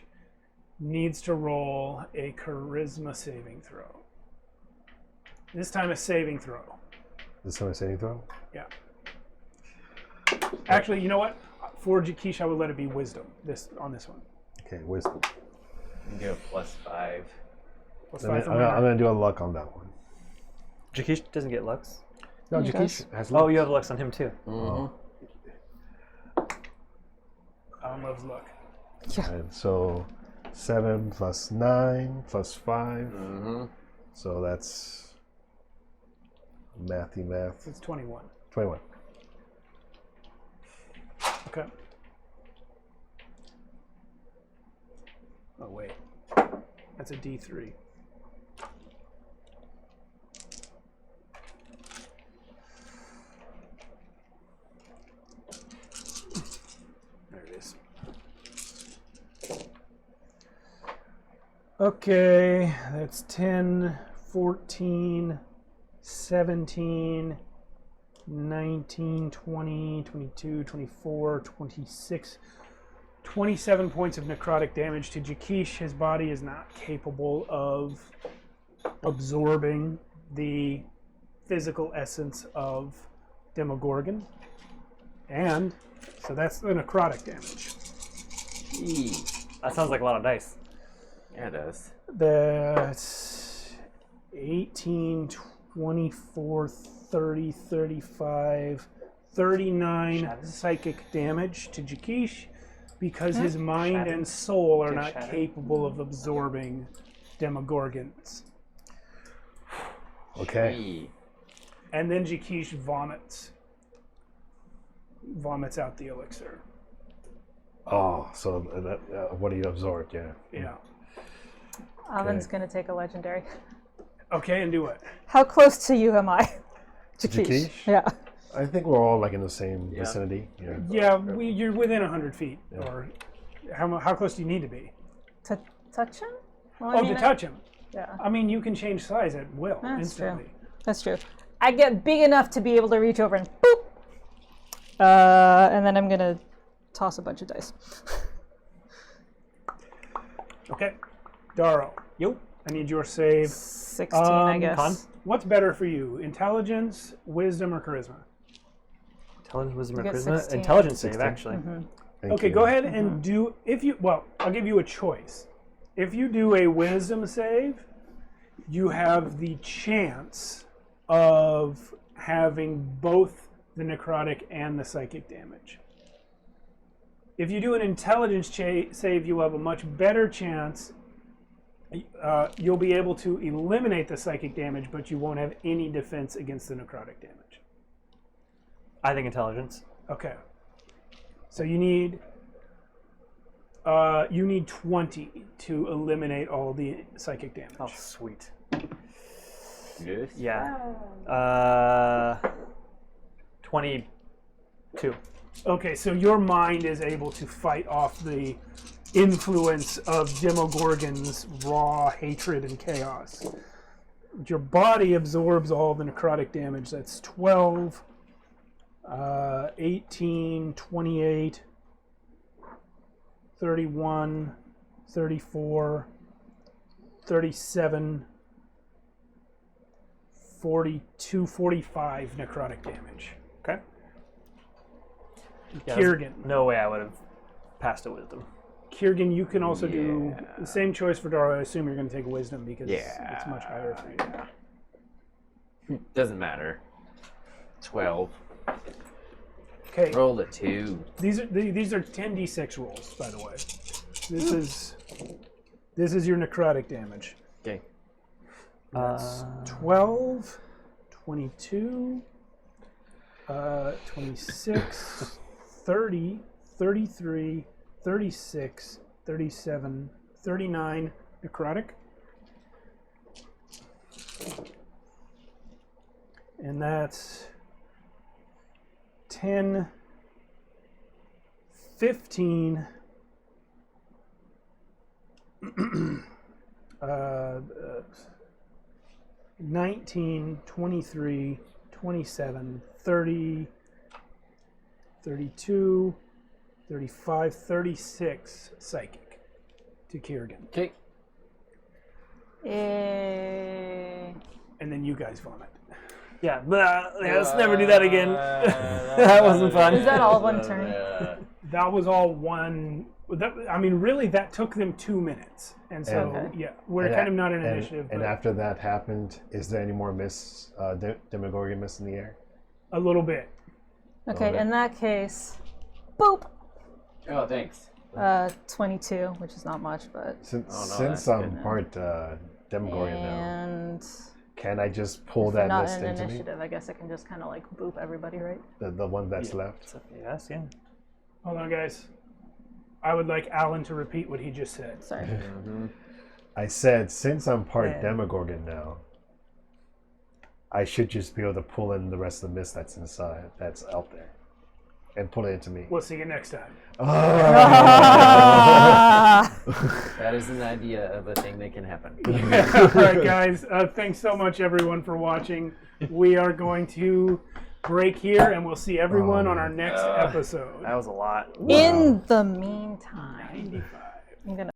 needs to roll a charisma saving throw. This time a saving throw. This time I say anything? Yeah. Actually, you know what? For Jakeesh, I would let it be wisdom on this one. Okay, wisdom. You can go +5. Plus I'm 5 for gonna Raynar. do a luck on that one. Jakeesh doesn't get Lux. No, He Jakeesh has luck. Oh, you have Lux on him too. Alan loves luck. And so 7 plus 9 plus 5. So that's math. It's 21. 21. Okay. Oh, wait. That's a D3. There it is. Okay, that's 10, 14, 17, 19, 20, 22, 24, 26, 27 points of necrotic damage to Jakeesh. His body is not capable of absorbing the physical essence of Demogorgon. And so that's the necrotic damage. Jeez. That sounds like a lot of dice. Yeah, it does. That's 18, 24, 30, 35, 39 psychic damage to Jakish because his mind and soul are not capable of absorbing Demogorgons. Okay. And then Jakish vomits out the elixir. Oh, so what do you absorb? Yeah. Yeah. Alvin's going to take a legendary. Okay, and do what? How close to you am I? Jakish? Yeah. I think we're all like in the same vicinity. Yeah. Yeah, you're within 100 feet. Or how close do you need to be? To touch him? Well, To touch him. Yeah. I mean, you can change size at will That's instantly. true. That's true. I get big enough to be able to reach over and boop. And then I'm going to toss a bunch of dice. Okay. Daro. Yo. I need your save. 16, I guess. Con? What's better for you? Intelligence, wisdom, or charisma? Intelligence, wisdom, or You get charisma? 16. Intelligence save, actually. Thank Okay, you. go ahead and do, I'll give you a choice. If you do a wisdom save, you have the chance of having both the necrotic and the psychic damage. If you do an intelligence save, you have a much better chance. You'll be able to eliminate the psychic damage, but you won't have any defense against the necrotic damage. I think intelligence. Okay. So you need 20 to eliminate all the psychic damage. Oh, sweet. Yes. Yeah. 22. Okay, so your mind is able to fight off the influence of Demogorgon's raw hatred and chaos. Your body absorbs all the necrotic damage. That's 12, 18, 28, 31, 34, 37, 42, 45 necrotic damage. Okay. Yeah, Kiergan. No way I would have passed a wisdom. Kiergan, you can also do the same choice for Daro. I assume you're going to take a wisdom because it's much higher for you. Doesn't matter. 12. Okay, Roll a 2. these are 10d6 rolls, by the way. This is your necrotic damage. Okay. That's 12, 22, 26, 30, 33, 36, 37, 39 necrotic. And that's 10, 15, 19, 23, 27, 30, 32, 35, 36 psychic to Kiergan. Okay. And then you guys vomit. Yeah, let's never do that again. That wasn't fun. Is that all one turn? That was all one. Really, that took them 2 minutes. And so, we're kind of not in initiative. And but after that happened, is there any more mists, Demogorgon mists in the air? a little bit. Okay, in that case, boop. Oh, thanks. 22, which is not much, but. Since I'm part Demogorgon now, And can I just pull if that we're not mist in into me? initiative, I guess I can just kind of like boop everybody, right? The one that's left? Yes, yeah. Hold on, guys. I would like Alan to repeat what he just said. Sorry. I said, since I'm part Demogorgon now, I should just be able to pull in the rest of the mist that's inside, that's out there, and pull it into me. We'll see you next time. That is an idea of a thing that can happen. All right, guys. Thanks so much, everyone, for watching. We are going to break here, and we'll see everyone on our next episode. That was a lot. In the meantime, 95. I'm gonna